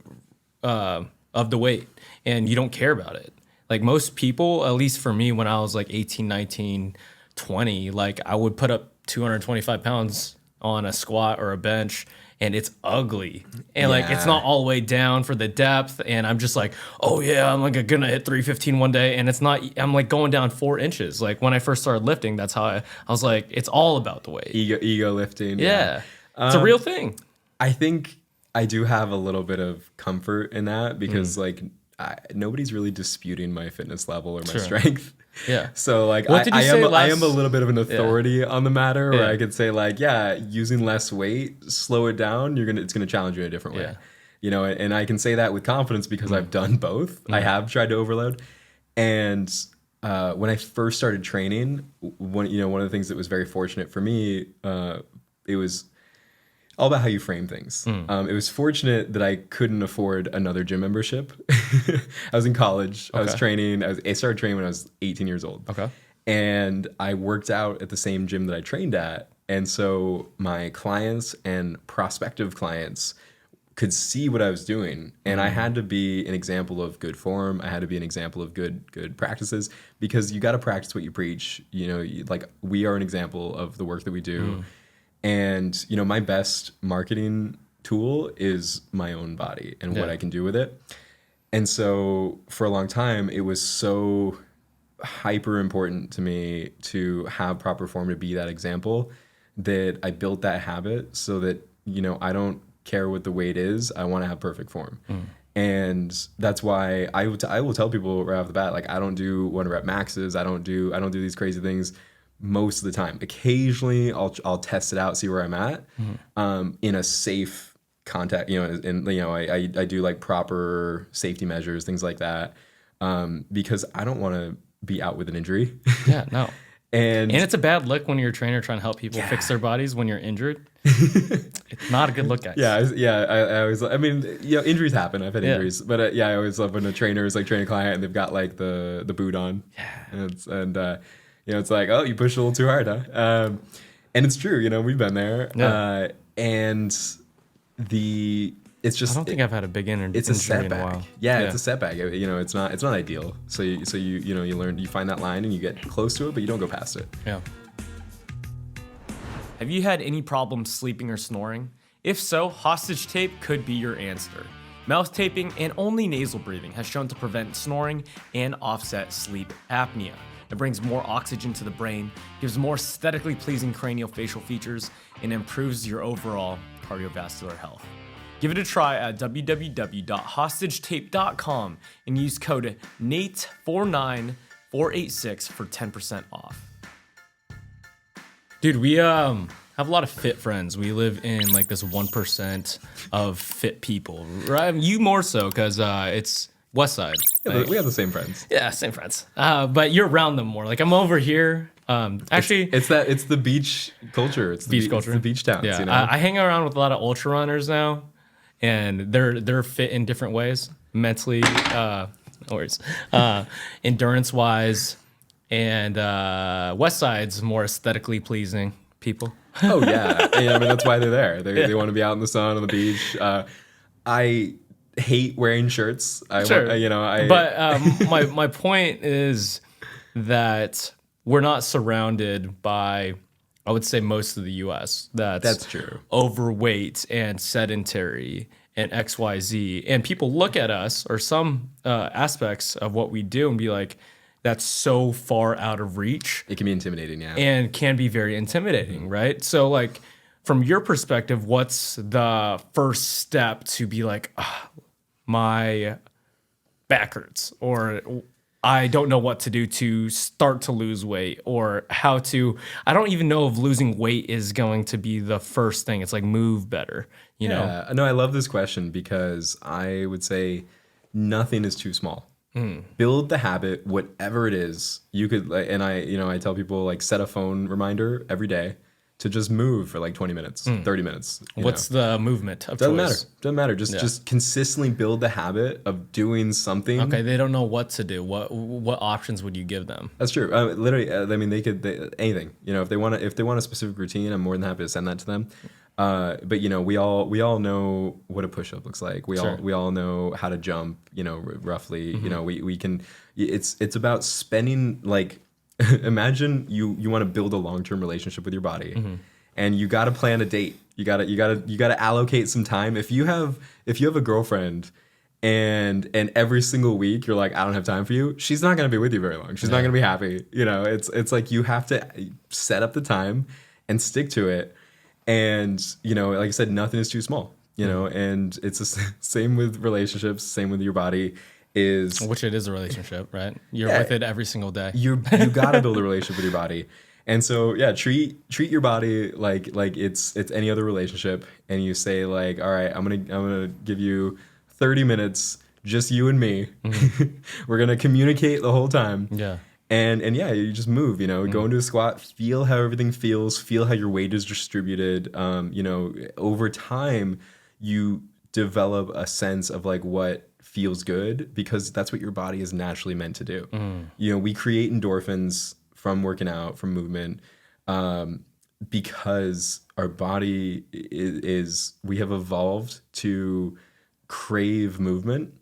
A: of the weight, and you don't care about it. Like most people, at least for me, when I was like 18, 19, 20, like I would put up 225 pounds on a squat or a bench, and it's ugly. And like, it's not all the way down for the depth. And I'm just like, oh yeah, I'm like gonna hit 315 one day. And it's not, I'm like going down 4 inches. Like when I first started lifting, that's how I was like, it's all about the weight.
B: Ego lifting.
A: Yeah. It's a real thing.
B: I think I do have a little bit of comfort in that because like nobody's really disputing my fitness level or my strength.
A: Yeah.
B: So like
A: What did you say
B: I am a little bit of an authority on the matter where
A: Yeah.
B: I could say like, using less weight, slow it down, it's gonna challenge you in a different way.
A: Yeah.
B: You know, and I can say that with confidence because I've done both. I have tried to overload. And when I first started training, one of the things that was very fortunate for me, it was all about how you frame things. It was fortunate that I couldn't afford another gym membership. I was in college. I was training. I started training when I was 18 years old.
A: Okay.
B: And I worked out at the same gym that I trained at. And so my clients and prospective clients could see what I was doing. And I had to be an example of good form. I had to be an example of good practices, because you got to practice what you preach. You know, like we are an example of the work that we do. And, you know, my best marketing tool is my own body and what I can do with it. And so for a long time, it was so hyper important to me to have proper form, to be that example, that I built that habit so that, you know, I don't care what the weight is. I want to have perfect form. And that's why I will tell people right off the bat, like, I don't do 1 rep maxes. I don't do these crazy things most of the time. Occasionally I'll test it out, see where I'm at, in a safe contact, you know, and you know, I do like proper safety measures, things like that, because I don't want to be out with an injury.
A: Yeah, no.
B: And
A: it's a bad look when you're a trainer trying to help people fix their bodies when you're injured. It's not a good look, guys.
B: I always, I mean, you know, injuries happen. I've had injuries, but I always love when a trainer is like training a client and they've got like the boot on. Yeah. You know, it's like, oh, you pushed a little too hard, huh? And it's true, you know, we've been there.
A: Yeah.
B: And it's just,
A: I don't think I've had a big injury
B: it's a setback.
A: in a while.
B: Yeah, it's a setback. You know, it's not ideal. So you learn, you find that line and you get close to it, but you don't go past it.
A: Yeah. Have you had any problems sleeping or snoring? If so, hostage tape could be your answer. Mouth taping and only nasal breathing has shown to prevent snoring and offset sleep apnea. It brings more oxygen to the brain, gives more aesthetically pleasing craniofacial features, and improves your overall cardiovascular health. Give it a try at www.hostagetape.com and use code NATE49486 for 10% off. Dude, we have a lot of fit friends. We live in like this 1% of fit people, right? You more so because it's West Side.
B: Yeah,
A: like,
B: we have the same friends.
A: Yeah, same friends. But you're around them more. Like I'm over here. Actually,
B: it's the beach culture. It's the beach culture. It's the beach towns.
A: Yeah,
B: you know?
A: I hang around with a lot of ultra runners now, and they're fit in different ways, mentally, endurance wise, and West Side's more aesthetically pleasing people.
B: Oh yeah, I mean that's why they're there. They want to be out in the sun on the beach. I hate wearing shirts. But
A: my point is that we're not surrounded by, I would say, most of the U.S. that's
B: true.
A: Overweight and sedentary and XYZ, and people look at us or some aspects of what we do and be like, that's so far out of reach.
B: It can be intimidating, yeah.
A: And can be very intimidating, right? So like from your perspective, what's the first step to be like, my back hurts, or I don't know what to do to start to lose weight, or how to, I don't even know if losing weight is going to be the first thing. It's like move better, you know?
B: No, I love this question because I would say nothing is too small. Build the habit, whatever it is. You could, and I tell people like set a phone reminder every day to just move for like 20 minutes, 30 minutes.
A: What's the movement of
B: Doesn't
A: choice?
B: Doesn't matter. Just consistently build the habit of doing something.
A: Okay, they don't know what to do. What options would you give them?
B: That's true. Literally, I mean, they could anything. You know, if they want a specific routine, I'm more than happy to send that to them. But you know, we all know what a push-up looks like. We all know how to jump. You know, roughly. You know, we can. It's about spending like. Imagine you want to build a long-term relationship with your body, and you got to plan a date. You got to allocate some time. If you have a girlfriend, and every single week you're like, I don't have time for you, she's not gonna be with you very long. She's not gonna be happy. You know, it's like you have to set up the time and stick to it. And you know, like I said, nothing is too small. You know, and it's the same with relationships, same with your body. Which it is a relationship, right? You're with it every single day. You got to build a relationship with your body. And so, yeah, treat your body like it's any other relationship, and you say like, all right, I'm going to give you 30 minutes, just you and me. We're going to communicate the whole time.
A: Yeah.
B: And yeah, you just move, you know, go into a squat, feel how everything feels, feel how your weight is distributed. You know, over time, you develop a sense of like what feels good, because that's what your body is naturally meant to do. You know, we create endorphins from working out, from movement, because our body is we have evolved to crave movement,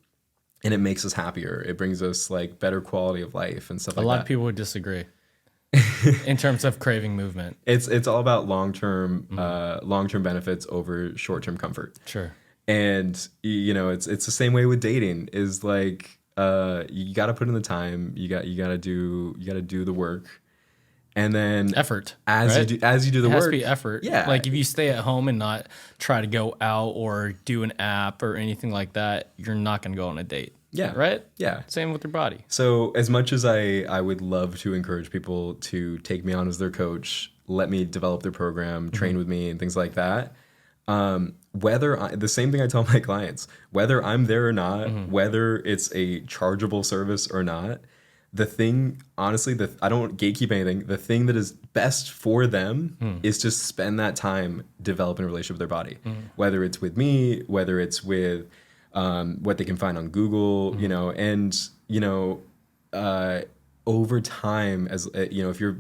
B: and it makes us happier. It brings us like better quality of life and stuff like that.
A: A lot of people would disagree in terms of craving movement.
B: It's all about long-term benefits over short-term comfort.
A: Sure.
B: And you know, it's the same way with dating. Is like you got to put in the time. You got to do the work, and then
A: effort.
B: As you do the work,
A: it has to be effort.
B: Yeah.
A: Like if you stay at home and not try to go out or do an app or anything like that, you're not going to go on a date.
B: Yeah.
A: Right.
B: Yeah.
A: Same with your body.
B: So as much as I would love to encourage people to take me on as their coach, let me develop their program, train with me, and things like that. The same thing I tell my clients, whether I'm there or not, whether it's a chargeable service or not, the thing, honestly, I don't gatekeep anything. The thing that is best for them is to spend that time developing a relationship with their body, whether it's with me, whether it's with what they can find on Google, you know, and, you know, over time, as you know, if you're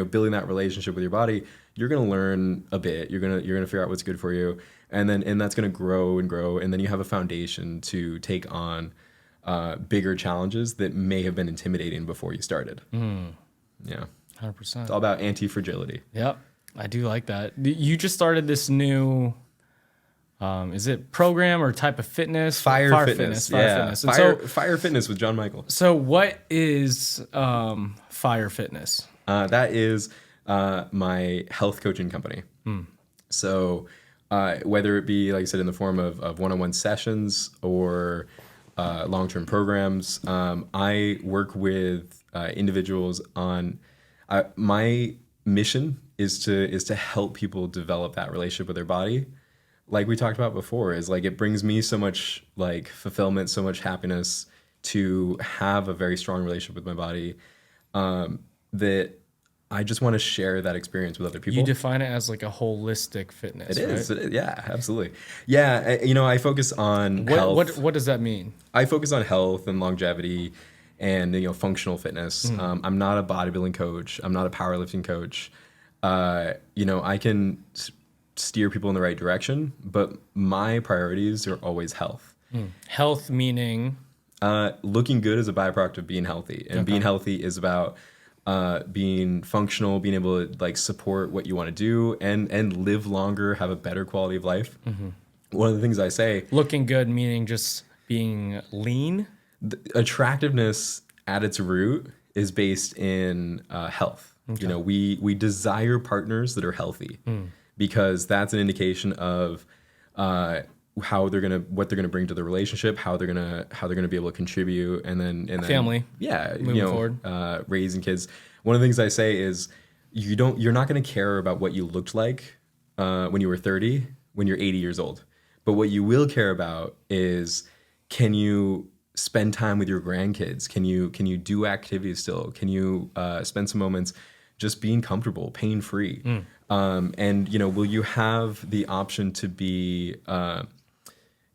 B: building that relationship with your body, you're gonna learn a bit. You're gonna figure out what's good for you, and that's gonna grow, and then you have a foundation to take on bigger challenges that may have been intimidating before you started. Yeah,
A: 100%.
B: It's all about anti-fragility.
A: Yep, I do like that. You just started this new. Is it program or type of fitness?
B: Fire fitness. Fire Fitness with John Michael.
A: So what is Fire Fitness?
B: That is my health coaching company. So whether it be, like I said, in the form of one-on-one sessions or long-term programs, I work with individuals on my mission is to help people develop that relationship with their body. Like we talked about before, is like it brings me so much like fulfillment, so much happiness to have a very strong relationship with my body, that I just want to share that experience with other people.
A: You define it as like a holistic fitness.
B: It is.
A: Right?
B: It is. Yeah, absolutely. Yeah, you know, I focus on health.
A: What does that mean?
B: I focus on health and longevity and, you know, functional fitness. I'm not a bodybuilding coach. I'm not a powerlifting coach. You know, I can steer people in the right direction, but my priorities are always health.
A: Health meaning?
B: Looking good is a byproduct of being healthy, and being healthy is about being functional, being able to like support what you want to do and live longer, have a better quality of life. One of the things I say,
A: looking good meaning just being lean.
B: Attractiveness at its root is based in health. You know, we desire partners that are healthy. Because that's an indication of what they're gonna bring to the relationship, how they're gonna be able to contribute, and then
A: family.
B: Yeah,
A: moving forward.
B: Raising kids. One of the things I say is you're not gonna care about what you looked like when you were 30, when you're 80 years old. But what you will care about is, can you spend time with your grandkids? Can you do activities still? Can you spend some moments just being comfortable, pain-free? And will you have the option to be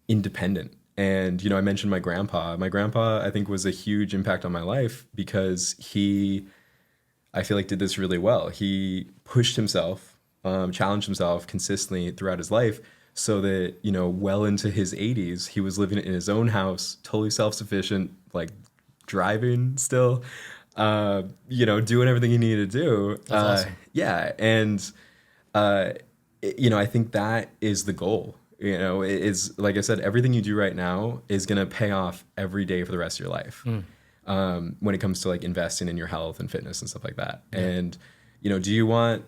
B: independent? And I mentioned my grandpa. My grandpa, I think, was a huge impact on my life because I feel like did this really well. He pushed himself, challenged himself consistently throughout his life, so that well into his 80s, he was living in his own house, totally self-sufficient, like driving still, doing everything he needed to do.
A: That's awesome.
B: Yeah, and I think that is the goal. It's like I said, everything you do right now is gonna pay off every day for the rest of your life. When it comes to like investing in your health and fitness and stuff like that. Yeah. And do you want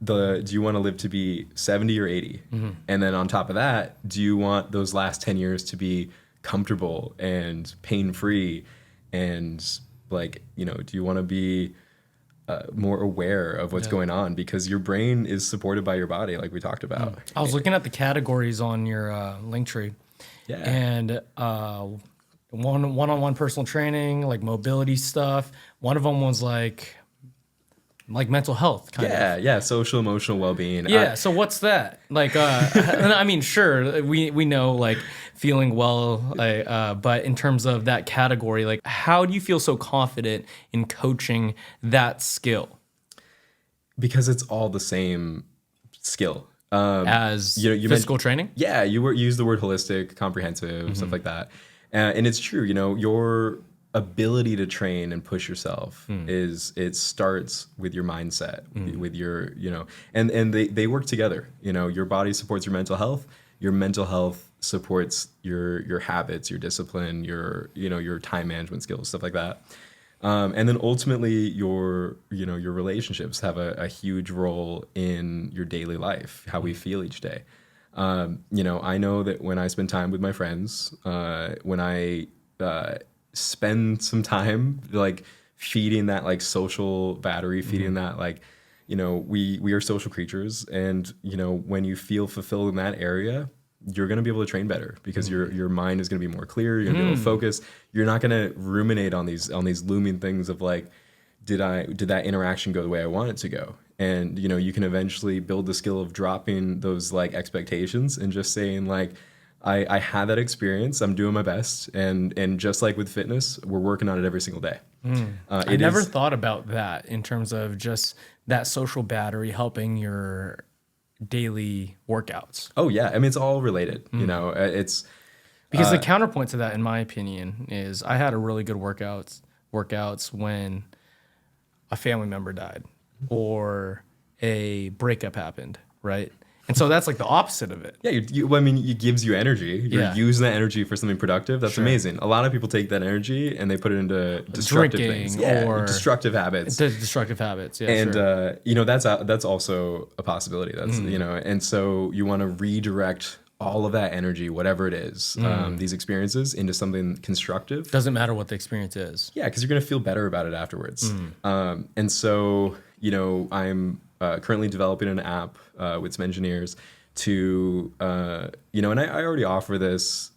B: to live to be 70 or 80? And then on top of that, do you want those last 10 years to be comfortable and pain-free? And do you want to be more aware of what's going on? Because your brain is supported by your body, like we talked about.
A: I was looking at the categories on your Linktree. Yeah. And one-on-one personal training, like mobility stuff. One of them was like mental health kind of.
B: Yeah, social, emotional well-being.
A: Yeah, so what's that? Like, I mean, sure, we know like feeling well, but in terms of that category, like how do you feel so confident in coaching that skill?
B: Because it's all the same skill.
A: As you physical training?
B: Yeah, you use the word holistic, comprehensive, stuff like that. And it's true, your ability to train and push yourself it starts with your mindset, with your, and they work together. Your body supports your mental health supports your habits, your discipline, your time management skills, stuff like that. And then ultimately your relationships have a huge role in your daily life, how we feel each day. I know that when I spend time with my friends, when I spend some time like feeding that like social battery, feeding that like, we are social creatures, and when you feel fulfilled in that area, you're going to be able to train better because your mind is going to be more clear. You're going to be able to focus. You're not going to ruminate on these looming things of like, did that interaction go the way I want it to go? And you can eventually build the skill of dropping those like expectations and just saying like, I had that experience, I'm doing my best, and just like with fitness, we're working on it every single day.
A: I never thought about that in terms of just that social battery helping your daily workouts.
B: Oh yeah, I mean it's all related. It's
A: because the counterpoint to that, in my opinion, is I had a really good workouts when a family member died or a breakup happened, right? And so that's like the opposite of it.
B: Yeah, it gives you energy. You're using that energy for something productive. That's amazing. A lot of people take that energy and they put it into destructive things. Or destructive habits.
A: Destructive habits, yeah.
B: And that's also a possibility. That's and so you want to redirect all of that energy, whatever it is, these experiences, into something constructive.
A: Doesn't matter what the experience is.
B: Yeah, because you're gonna feel better about it afterwards. And so I'm currently developing an app with some engineers to, and I already offer this.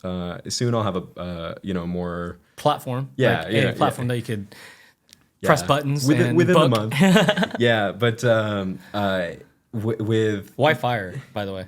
B: Soon I'll have a more
A: platform.
B: Yeah,
A: like a platform that you could press buttons within
B: the month. Yeah, but with
A: why fire, by the way?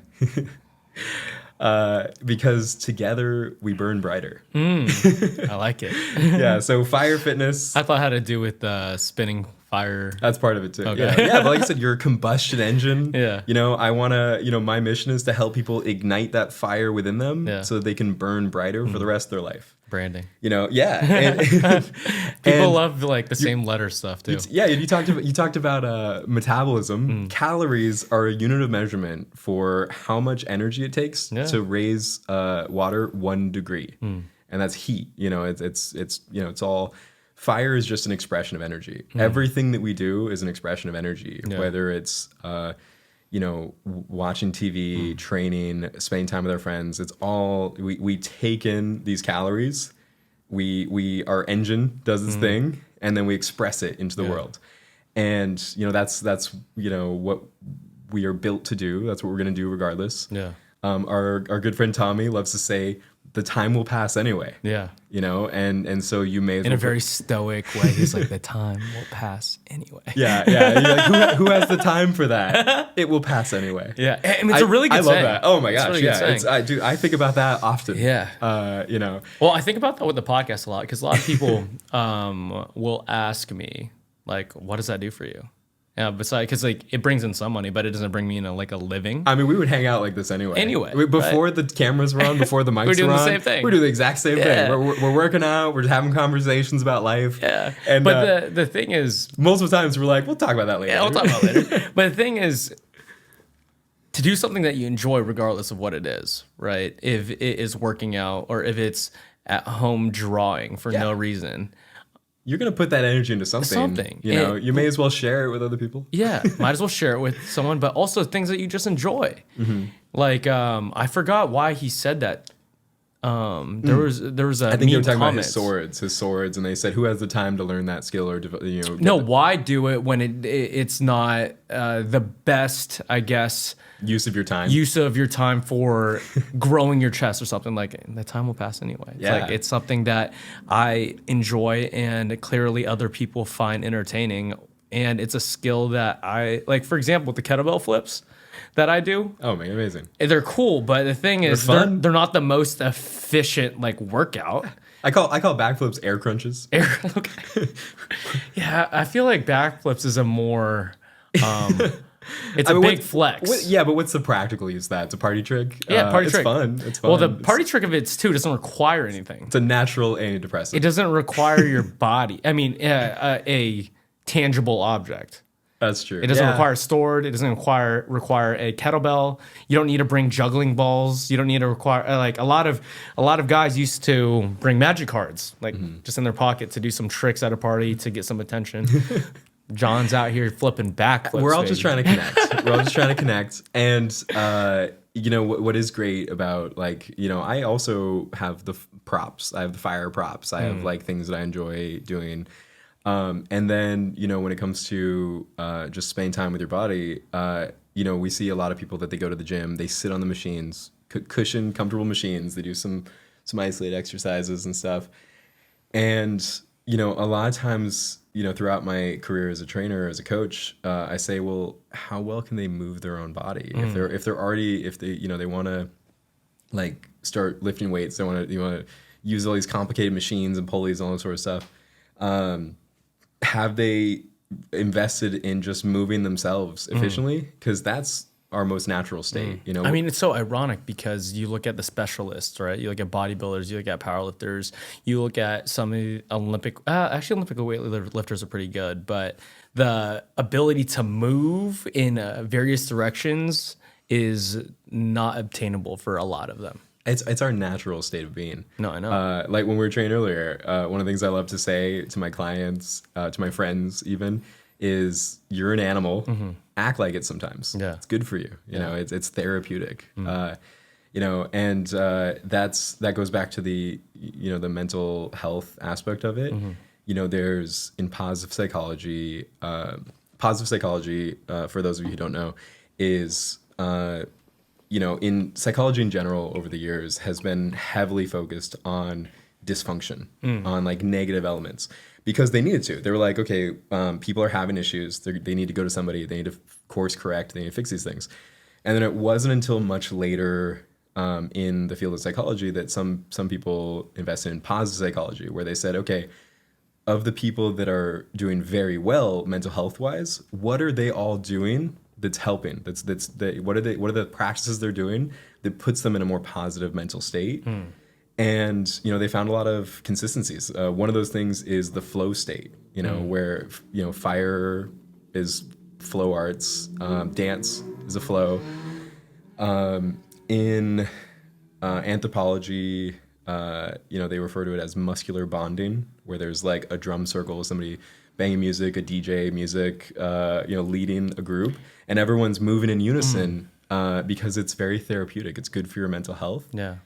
B: Because together we burn brighter.
A: I like it.
B: Yeah, so fire fitness.
A: I thought it had to do with spinning fire.
B: That's part of it too.
A: Okay.
B: Yeah, but like I said, you're a combustion engine.
A: Yeah.
B: I want to, my mission is to help people ignite that fire within them so that they can burn brighter for the rest of their life.
A: Branding.
B: Yeah.
A: People love like the same letter stuff too.
B: You talked about metabolism. Calories are a unit of measurement for how much energy it takes to raise water 1 degree, and that's heat. It's all. Fire is just an expression of energy. Everything that we do is an expression of energy, whether it's watching TV, training, spending time with our friends. It's all we take in these calories. Our engine does its thing, and then we express it into the world. And that's what we are built to do. That's what we're gonna do regardless.
A: Yeah.
B: Our good friend Tommy loves to say, the time will pass anyway.
A: Yeah.
B: And so you may as
A: in
B: well
A: a very stoic way. He's like, the time will pass anyway.
B: Yeah. You're like, who has the time for that? It will pass anyway.
A: Yeah. I mean, it's a really good saying.
B: I love that. Oh my gosh.
A: Really
B: I think about that often.
A: Yeah.
B: Well,
A: I think about that with the podcast a lot because a lot of people will ask me, like, what does that do for you? Yeah, besides, because like it brings in some money, but it doesn't bring me in a living.
B: I mean, we would hang out like this anyway. Before
A: right?
B: the cameras were on, before the mics
A: we're doing
B: were on,
A: the same thing.
B: We're doing the exact same thing. We're working out. We're having conversations about life.
A: Yeah.
B: And
A: but the thing is,
B: multiple times we're like, we'll talk about that later.
A: Yeah, we'll talk about it later. But the thing is, to do something that you enjoy, regardless of what it is, right? If it is working out or if it's at home drawing for no reason.
B: You're going to put that energy into something. You may as well share it with other people.
A: Yeah, might as well share it with someone, but also things that you just enjoy.
B: Mm-hmm.
A: Like, I forgot why he said that. There was a
B: I think they were talking
A: comments.
B: about his swords, and they said, who has the time to learn that skill or,
A: why do it when it's not the best, I guess,
B: use of your time
A: for growing your chest or something. Like, the time will pass anyway.
B: Yeah.
A: It's something that I enjoy and clearly other people find entertaining, and it's a skill that I like. For example, with the kettlebell flips that I do.
B: Oh man, amazing.
A: They're cool, but the thing is they're not the most efficient workout.
B: I call backflips air crunches.
A: Okay. Yeah, I feel like backflips is a more it's a big flex.
B: But what's the practical use of that? It's a party trick?
A: Yeah, party trick.
B: It's fun.
A: Well, the party trick of it too doesn't require anything.
B: It's a natural antidepressant.
A: It doesn't require your body. I mean, a tangible object.
B: That's true.
A: It doesn't require stored. It doesn't require a kettlebell. You don't need to bring juggling balls. You don't need to require a lot of guys used to bring magic cards just in their pocket to do some tricks at a party to get some attention. John's out here flipping backflips.
B: We're all just trying to connect. And what is great about I also have the props. I have the fire props. I have things that I enjoy doing. And then, when it comes to just spending time with your body, we see a lot of people that they go to the gym, they sit on the machines, comfortable machines, they do some isolated exercises and stuff. And, a lot of times, throughout my career as a trainer, as a coach, I say, well, how well can they move their own body? If they want to start lifting weights, they want to use all these complicated machines and pulleys and all that sort of stuff. Have they invested in just moving themselves efficiently? Because that's our most natural state.
A: I mean, it's so ironic because you look at the specialists, right? You look at bodybuilders, you look at powerlifters, you look at some of the Olympic weightlifters are pretty good, but the ability to move in various directions is not obtainable for a lot of them.
B: It's our natural state of being.
A: No, I know.
B: Like when we were training earlier, one of the things I love to say to my clients, to my friends even, is you're an animal. Act like it sometimes. Yeah. It's good for you. You know, it's therapeutic. That goes back to the the mental health aspect of it. There's in positive psychology. Positive psychology, for those of you who don't know, is in psychology in general over the years has been heavily focused on dysfunction, on negative elements, because they needed to. They were like, okay, people are having issues. They need to go to somebody. They need to course correct. They need to fix these things. And then it wasn't until much later in the field of psychology that some people invested in positive psychology, where they said, okay, of the people that are doing very well mental health wise, what are they all doing that's helping? What are the practices they're doing that puts them in a more positive mental state? And they found a lot of consistencies. One of those things is the flow state, where fire is flow arts, dance is a flow. In anthropology, they refer to it as muscular bonding, where there's a drum circle, somebody banging music, a DJ music, leading a group, and everyone's moving in unison because it's very therapeutic. It's good for your mental health.
A: Yeah.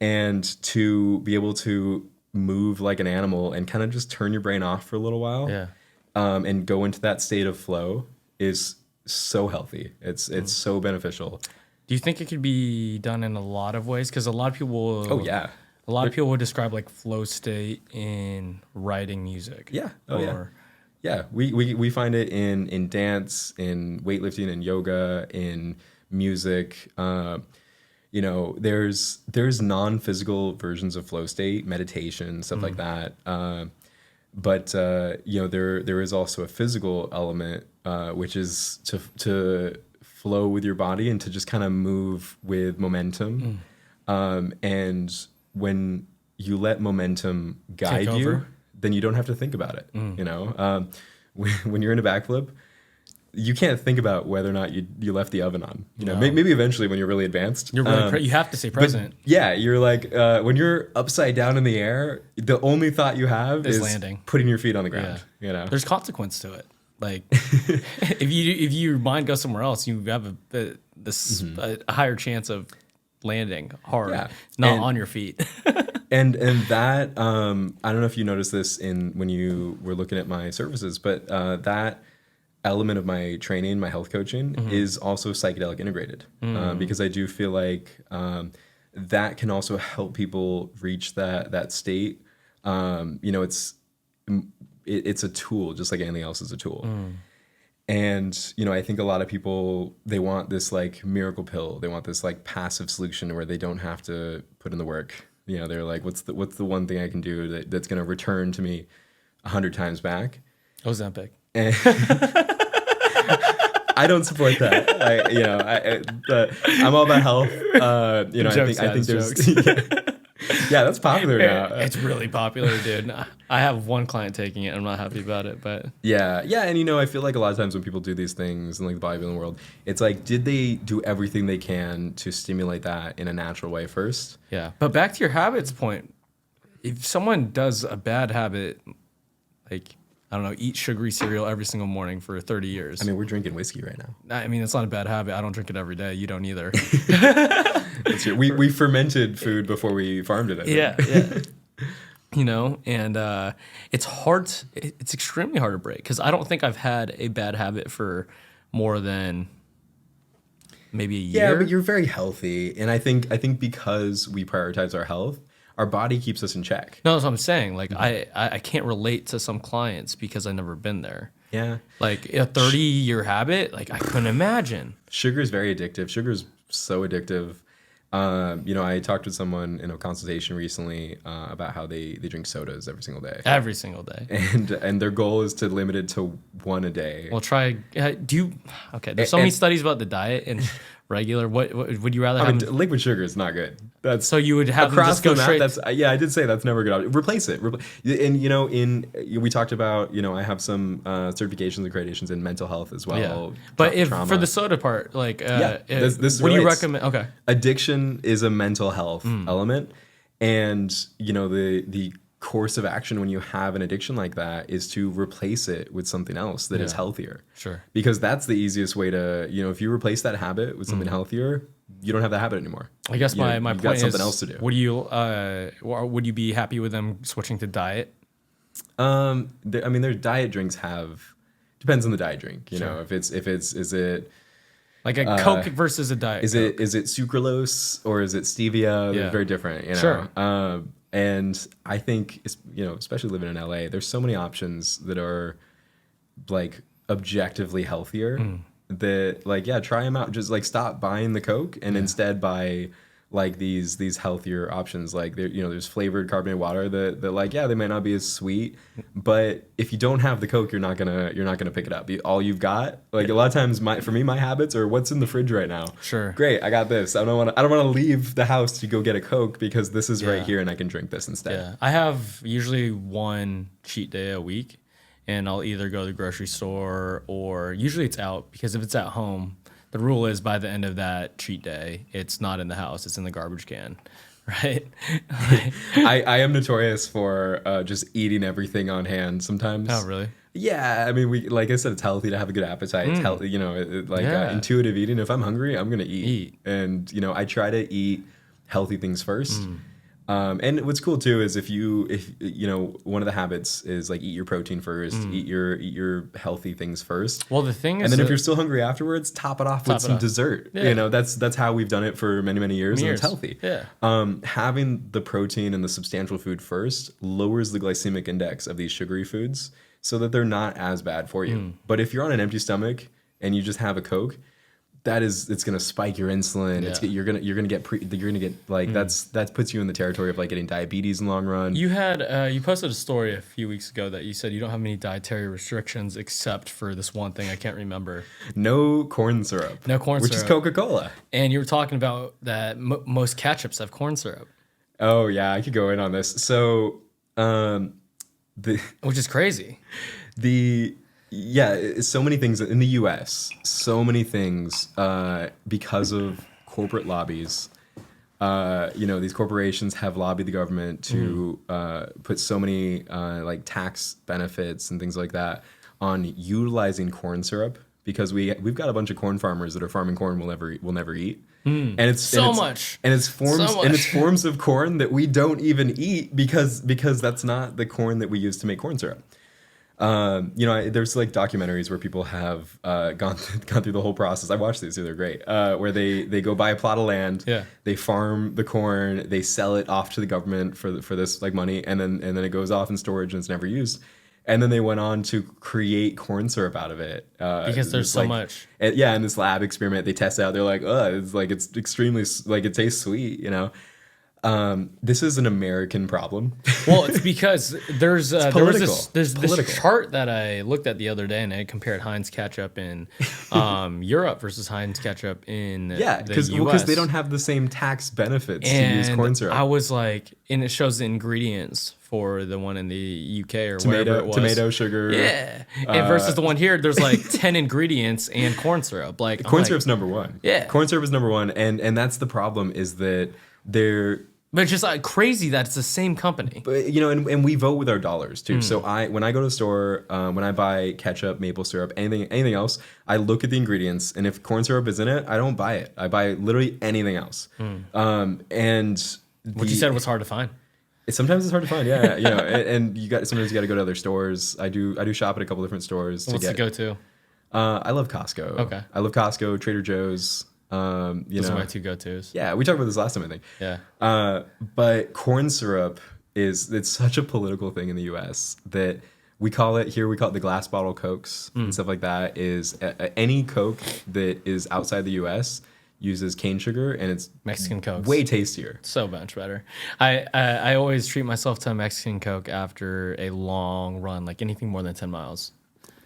B: And to be able to move like an animal and kind of just turn your brain off for a little while, and go into that state of flow is so healthy. It's so beneficial.
A: Do you think it could be done in a lot of ways? Because a lot of people will, a lot of people would describe like flow state in writing music.
B: Yeah. Yeah. We find it in dance, in weightlifting, in yoga, in music. There's non-physical versions of flow state, meditation, stuff like that. But there is also a physical element, which is to flow with your body and to just kind of move with momentum. And when you let momentum guide you, then you don't have to think about it. When you're in a backflip, you can't think about whether or not you left the oven on. Maybe eventually when you're really advanced.
A: You're really you have to stay present.
B: You're like when you're upside down in the air, the only thought you have is landing, putting your feet on the ground.
A: There's consequence to it. Like if your mind goes somewhere else, you have a higher chance of landing hard, not on your feet.
B: and that I don't know if you noticed this when you were looking at my services, but that element of my training, my health coaching, is also psychedelic integrated, because I do feel like that can also help people reach that state. It's a tool, just like anything else is a tool. And I think a lot of people, they want this like miracle pill. They want this like passive solution where they don't have to put in the work. They're like, what's the one thing I can do that's going to return to me 100 times back?
A: Ozempic.
B: I don't support that. I'm all about health. I think there's that's popular now.
A: It's really popular, dude. I have one client taking it. I'm not happy about it, but
B: and I feel like a lot of times when people do these things in like the bodybuilding world, it's like, did they do everything they can to stimulate that in a natural way first?
A: Yeah, but back to your habits point. If someone does a bad habit, like, I don't know, eat sugary cereal every single morning for 30 years.
B: I mean, we're drinking whiskey right now.
A: I mean, it's not a bad habit. I don't drink it every day. You don't either.
B: We fermented food before we farmed it.
A: Yeah. And it's hard. It's extremely hard to break because I don't think I've had a bad habit for more than maybe a year.
B: Yeah, but you're very healthy, and I think because we prioritize our health, our body keeps us in check.
A: No, that's what I'm saying. Like I can't relate to some clients because I've never been there.
B: Yeah.
A: Like a 30-year habit, like I couldn't imagine.
B: Sugar is very addictive. Sugar is so addictive. I talked with someone in a consultation recently about how they drink sodas every single day.
A: Every single day.
B: And their goal is to limit it to one a day.
A: Well, try. There's so many studies about the diet and regular. What would you rather have?
B: Liquid sugar is not good. That's
A: so you would have them just go straight.
B: I did say that's never a good option. Replace it. And we talked about I have some certifications and accreditations in mental health as well. Yeah.
A: But for the soda part, like
B: this
A: what do you recommend? Okay.
B: Addiction is a mental health element, and the course of action when you have an addiction like that is to replace it with something else that is healthier.
A: Sure.
B: Because that's the easiest way to, if you replace that habit with something healthier, you don't have that habit anymore.
A: I guess my point
B: got something else to do.
A: Would you be happy with them switching to diet?
B: Their diet drinks depends on the diet drink. You know, is it
A: like a Coke versus a diet?
B: Is it sucralose or is it stevia? They're very different.
A: Sure.
B: And I think, especially living in LA, there's so many options that are like objectively healthier that try them out. Just like stop buying the Coke and instead buy like these healthier options. Like there's flavored carbonated water that they might not be as sweet, but if you don't have the Coke, you're not gonna pick it up. All you've got, like a lot of times, my habits are what's in the fridge right now.
A: Sure.
B: Great, I got this. I don't want to leave the house to go get a Coke because this is right here and I can drink this instead.
A: Yeah, I have usually one cheat day a week, and I'll either go to the grocery store or usually it's out because if it's at home. The rule is by the end of that cheat day, it's not in the house, it's in the garbage can, right?
B: I am notorious for just eating everything on hand sometimes.
A: Oh, really?
B: Yeah, I mean, like I said, it's healthy to have a good appetite. It's healthy, intuitive eating. If I'm hungry, I'm gonna eat. And I try to eat healthy things first. And what's cool too is if one of the habits is like eat your protein first, eat your healthy things first.
A: Well, the thing is,
B: and then if you're still hungry afterwards, top it off with some dessert. Yeah. That's how we've done it for many, many years, and it's healthy.
A: Yeah.
B: Having the protein and the substantial food first lowers the glycemic index of these sugary foods so that they're not as bad for you. But if you're on an empty stomach and you just have a Coke, it's gonna spike your insulin. Yeah. You're gonna get that puts you in the territory of like getting diabetes in the long run.
A: You had you posted a story a few weeks ago that you said you don't have any dietary restrictions except for this one thing I can't remember.
B: No corn syrup.
A: Which
B: is Coca-Cola.
A: And you were talking about that most ketchups have corn syrup.
B: Oh yeah, I could go in on this. So
A: which is crazy.
B: Yeah, so many things in the U.S. So many things because of corporate lobbies. These corporations have lobbied the government to put so many like tax benefits and things like that on utilizing corn syrup because we've got a bunch of corn farmers that are farming corn we'll never eat. And it's forms of corn that we don't even eat because that's not the corn that we use to make corn syrup. There's like documentaries where people have gone through the whole process. I watched these; they're great. Where they go buy a plot of land, they farm the corn, they sell it off to the government for this like money, and then it goes off in storage and it's never used. And then they went on to create corn syrup out of it
A: because there's so much.
B: In this lab experiment, they test it out. They're like, it's extremely like it tastes sweet, This is an American problem.
A: Well, it's because there's this chart that I looked at the other day, and I compared Heinz ketchup in Europe versus Heinz ketchup in the US.
B: Because they don't have the same tax benefits to use corn syrup.
A: I was like, and it shows the ingredients for the one in the UK or whatever it was.
B: Tomato, sugar.
A: Yeah. And versus the one here, there's like 10 ingredients and corn syrup. Like
B: corn syrup's number one.
A: Yeah.
B: Corn syrup is number one, and that's the problem is that they're.
A: But it's just like crazy that it's the same company.
B: But and we vote with our dollars too. So when I go to the store, when I buy ketchup, maple syrup, anything else, I look at the ingredients, and if corn syrup is in it, I don't buy it. I buy literally anything else. And
A: what you said was hard to find.
B: Sometimes it's hard to find, yeah. And sometimes you got to go to other stores. I do shop at a couple different stores.
A: What's the go-to?
B: I love Costco.
A: Okay.
B: I love Costco, Trader Joe's.
A: Those are my two go-tos.
B: Yeah, we talked about this last time, I think.
A: Yeah.
B: But corn syrup it's such a political thing in the U.S. that we call it the glass bottle Cokes and stuff like that. Is any Coke that is outside the U.S. uses cane sugar, and it's
A: Mexican Coke
B: way tastier.
A: So much better. I always treat myself to a Mexican Coke after a long run, like anything more than 10 miles.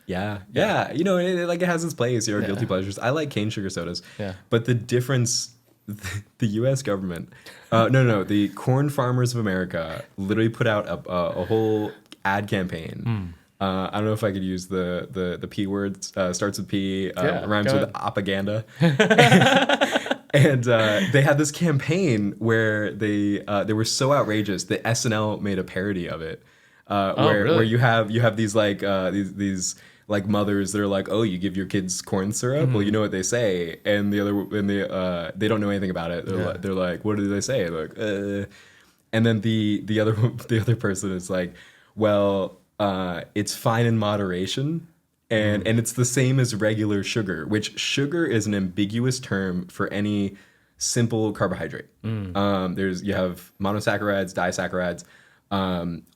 B: Yeah. It has its place. Guilty pleasures. I like cane sugar sodas.
A: Yeah.
B: But the difference, the U.S. government, the Corn Farmers of America literally put out a whole ad campaign. I don't know if I could use the P word. Starts with P. Rhymes with propaganda. And they had this campaign where they were so outrageous that SNL made a parody of it. Where you have these like these like mothers that are like, oh, you give your kids corn syrup? Well, you know what they say, and they don't know anything about it. They're like, what do they say? They're like, and then the other person is like, well, it's fine in moderation, and it's the same as regular sugar, which sugar is an ambiguous term for any simple carbohydrate. You have monosaccharides, disaccharides.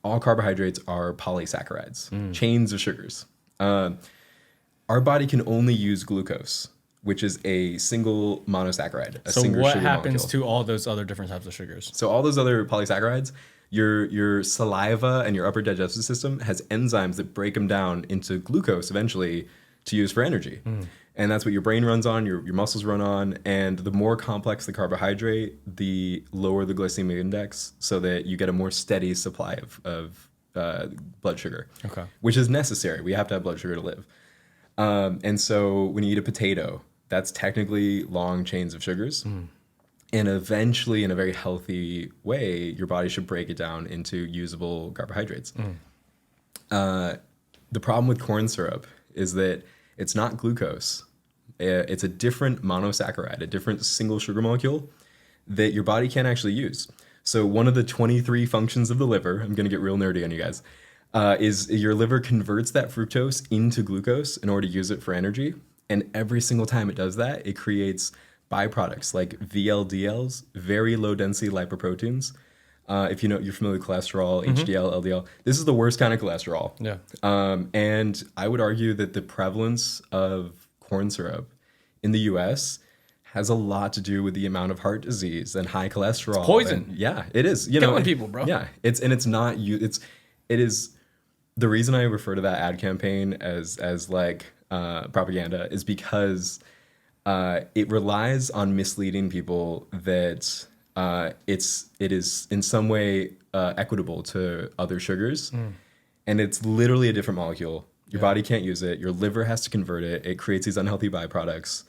B: All carbohydrates are polysaccharides, chains of sugars. Our body can only use glucose, which is a single monosaccharide.
A: So what happens to all those other different types of sugars?
B: So all those other polysaccharides, your saliva and your upper digestive system has enzymes that break them down into glucose eventually to use for energy. And that's what your brain runs on, your muscles run on. And the more complex the carbohydrate, the lower the glycemic index, so that you get a more steady supply of blood sugar, which is necessary. We have to have blood sugar to live. And so when you eat a potato, that's technically long chains of sugars. And eventually, in a very healthy way, your body should break it down into usable carbohydrates. The problem with corn syrup is that it's not glucose. It's a different monosaccharide, a different single sugar molecule that your body can't actually use. So one of the 23 functions of the liver, I'm going to get real nerdy on you guys, is your liver converts that fructose into glucose in order to use it for energy. And every single time it does that, it creates byproducts like VLDLs, very low density lipoproteins. If you're familiar with cholesterol, HDL, LDL, this is the worst kind of cholesterol.
A: Yeah.
B: And I would argue that the prevalence of corn syrup in the US has a lot to do with the amount of heart disease and high cholesterol.
A: It's poison.
B: And yeah, it is.
A: Killing people, bro.
B: Yeah. It is the reason I refer to that ad campaign as like propaganda is because it relies on misleading people that it is in some way equitable to other sugars, and it's literally a different molecule. Your body can't use it. Your liver has to convert it. It creates these unhealthy byproducts,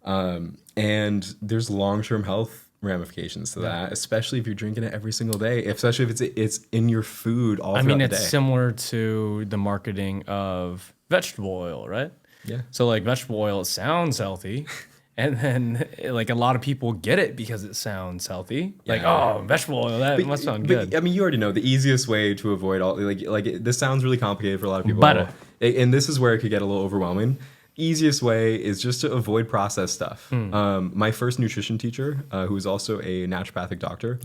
B: and there's long-term health ramifications to that, especially if you're drinking it every single day. Especially if it's in your food all throughout the day.
A: It's similar to the marketing of vegetable oil, right?
B: Yeah.
A: So like vegetable oil, it sounds healthy. And then, like, a lot of people get it because it sounds healthy. Like, oh, vegetable oil, that must sound good.
B: I mean, you already know the easiest way to avoid all this sounds really complicated for a lot of people.
A: Butter.
B: And this is where it could get a little overwhelming. Easiest way is just to avoid processed stuff. My first nutrition teacher, who was also a naturopathic doctor,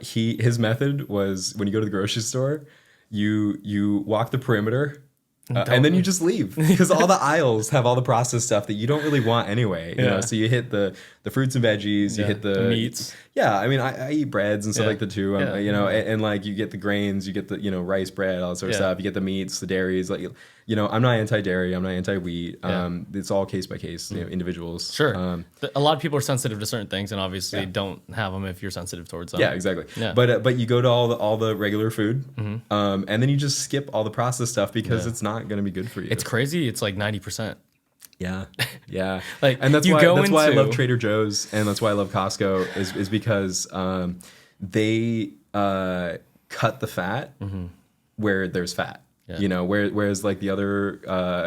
B: his method was when you go to the grocery store, you walk the perimeter. And then you just leave because all the aisles have all the processed stuff that you don't really want anyway. You know, so you hit the fruits and veggies, you hit the
A: meats.
B: Yeah, I mean, I eat breads and stuff like that too. And like you get the grains, you get the rice bread, all that sort of stuff. You get the meats, the dairies. Like I'm not anti-dairy, I'm not anti-wheat. It's all case by case, individuals.
A: Sure. A lot of people are sensitive to certain things, and obviously don't have them if you're sensitive towards them.
B: Yeah, exactly. Yeah. But you go to all the regular food, and then you just skip all the processed stuff because it's not going to be good for you.
A: It's crazy. It's like 90%.
B: Yeah.
A: And
B: that's why I love Trader Joe's, and that's why I love Costco is because they cut the fat where there's fat. Yeah. Whereas like the other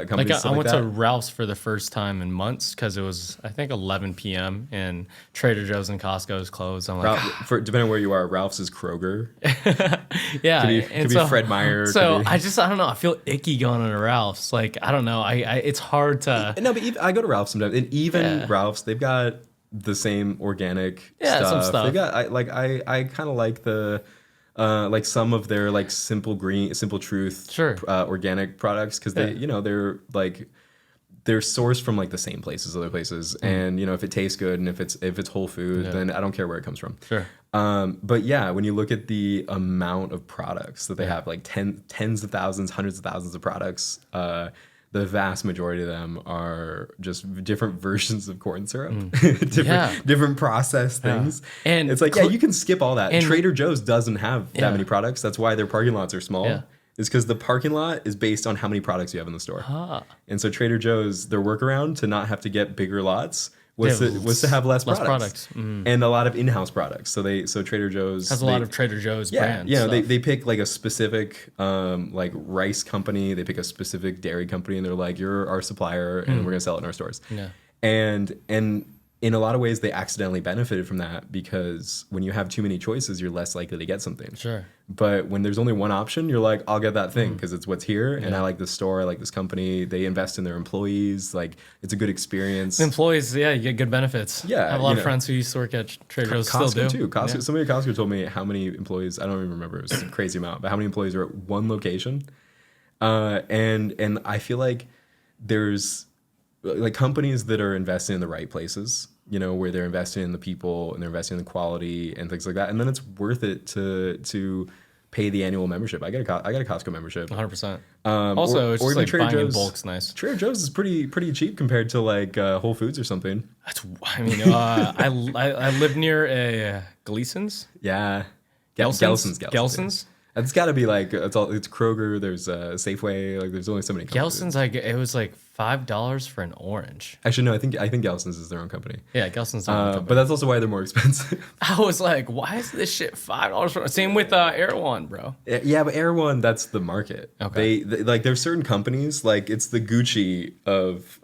B: companies.
A: I went to Ralph's for the first time in months because it was, I think, 11 p.m. and Trader Joe's and Costco's closed. I'm like,
B: depending on where you are, Ralph's is Kroger.
A: Yeah,
B: could be Fred Meyer.
A: So I don't know. I feel icky going to Ralph's. Like, I don't know. It's hard to.
B: No, but I go to Ralph's sometimes, and even Ralph's, they've got the same organic stuff.
A: Some stuff.
B: They got I kind of like the. Like some of their like Simple Truth organic products because they they're sourced from like the same places, other places, and if it tastes good and if it's whole food, then I don't care where it comes from.
A: Sure.
B: But yeah, when you look at the amount of products that they have, like tens of thousands, hundreds of thousands of products, the vast majority of them are just different versions of corn syrup, different processed things. And it's like, you can skip all that. And Trader Joe's doesn't have that many products. That's why their parking lots are small. Yeah. It's because the parking lot is based on how many products you have in the store. And so Trader Joe's, their workaround to not have to get bigger lots was to have less products. And a lot of in-house products. So Trader Joe's
A: has a lot of Trader Joe's brands.
B: Yeah, they pick like a specific like rice company. They pick a specific dairy company, and they're like, "You're our supplier, and we're gonna sell it in our stores." Yeah. And in a lot of ways, they accidentally benefited from that because when you have too many choices, you're less likely to get something.
A: Sure.
B: But when there's only one option, you're like, I'll get that thing because it's what's here, and I like this store, I like this company. They invest in their employees. Like, it's a good experience.
A: Employees, you get good benefits.
B: Yeah.
A: I have a lot of friends who used to work at Trader Joe's, still do.
B: Too. Costco, somebody at Costco told me how many employees, I don't even remember, it was a crazy amount, but how many employees are at one location. And I feel like there's like companies that are investing in the right places, where they're investing in the people and they're investing in the quality and things like that. And then it's worth it to pay the annual membership. I got a Costco membership.
A: 100%. Also, it's just like buying in bulk's nice.
B: Trader Joe's is pretty cheap compared to like Whole Foods or something.
A: I live near a Gleason's.
B: Yeah.
A: Gelson's.
B: It's got to be like it's Kroger. There's Safeway. Like there's only so many companies.
A: Gelson's it was like $5 for an orange.
B: Actually, no. I think Gelson's is their own company.
A: Yeah, Gelson's their own company.
B: But that's also why they're more expensive.
A: I was like, why is this shit $5 for? Same with Erewhon, bro.
B: Yeah, but Erewhon, that's the market.
A: Okay.
B: They like there's certain companies like it's the Gucci of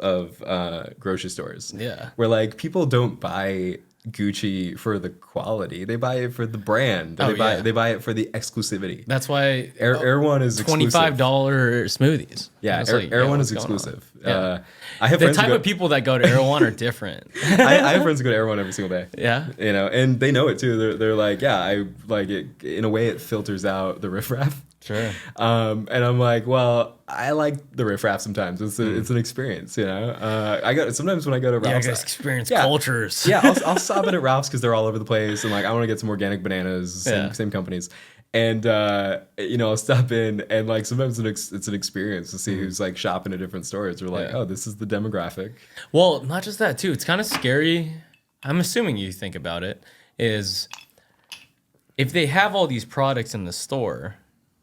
B: grocery stores.
A: Yeah.
B: Where like people don't buy Gucci for the quality. They buy it for the brand. They buy it for the exclusivity.
A: That's why
B: Erewhon is
A: $25 smoothies.
B: Yeah, Erewhon is exclusive.
A: Yeah.
B: I have
A: the type of people that go to Erewhon are different.
B: I have friends who go to Erewhon every single day.
A: Yeah.
B: You know, and they know it too. They're like, yeah, I like it. In a way, it filters out the riffraff.
A: Sure.
B: And I'm like, well, I like the riffraff sometimes. It's an experience, you know. Sometimes when I go to Ralph's,
A: I experience cultures.
B: Yeah, I'll stop in at Ralph's because they're all over the place, and like I want to get some organic bananas. Same companies, and you know, I'll stop in, and like sometimes it's an experience to see who's like shopping at different stores. We're like, oh, this is the demographic.
A: Well, not just that too. It's kind of scary. I'm assuming you think about it is if they have all these products in the store.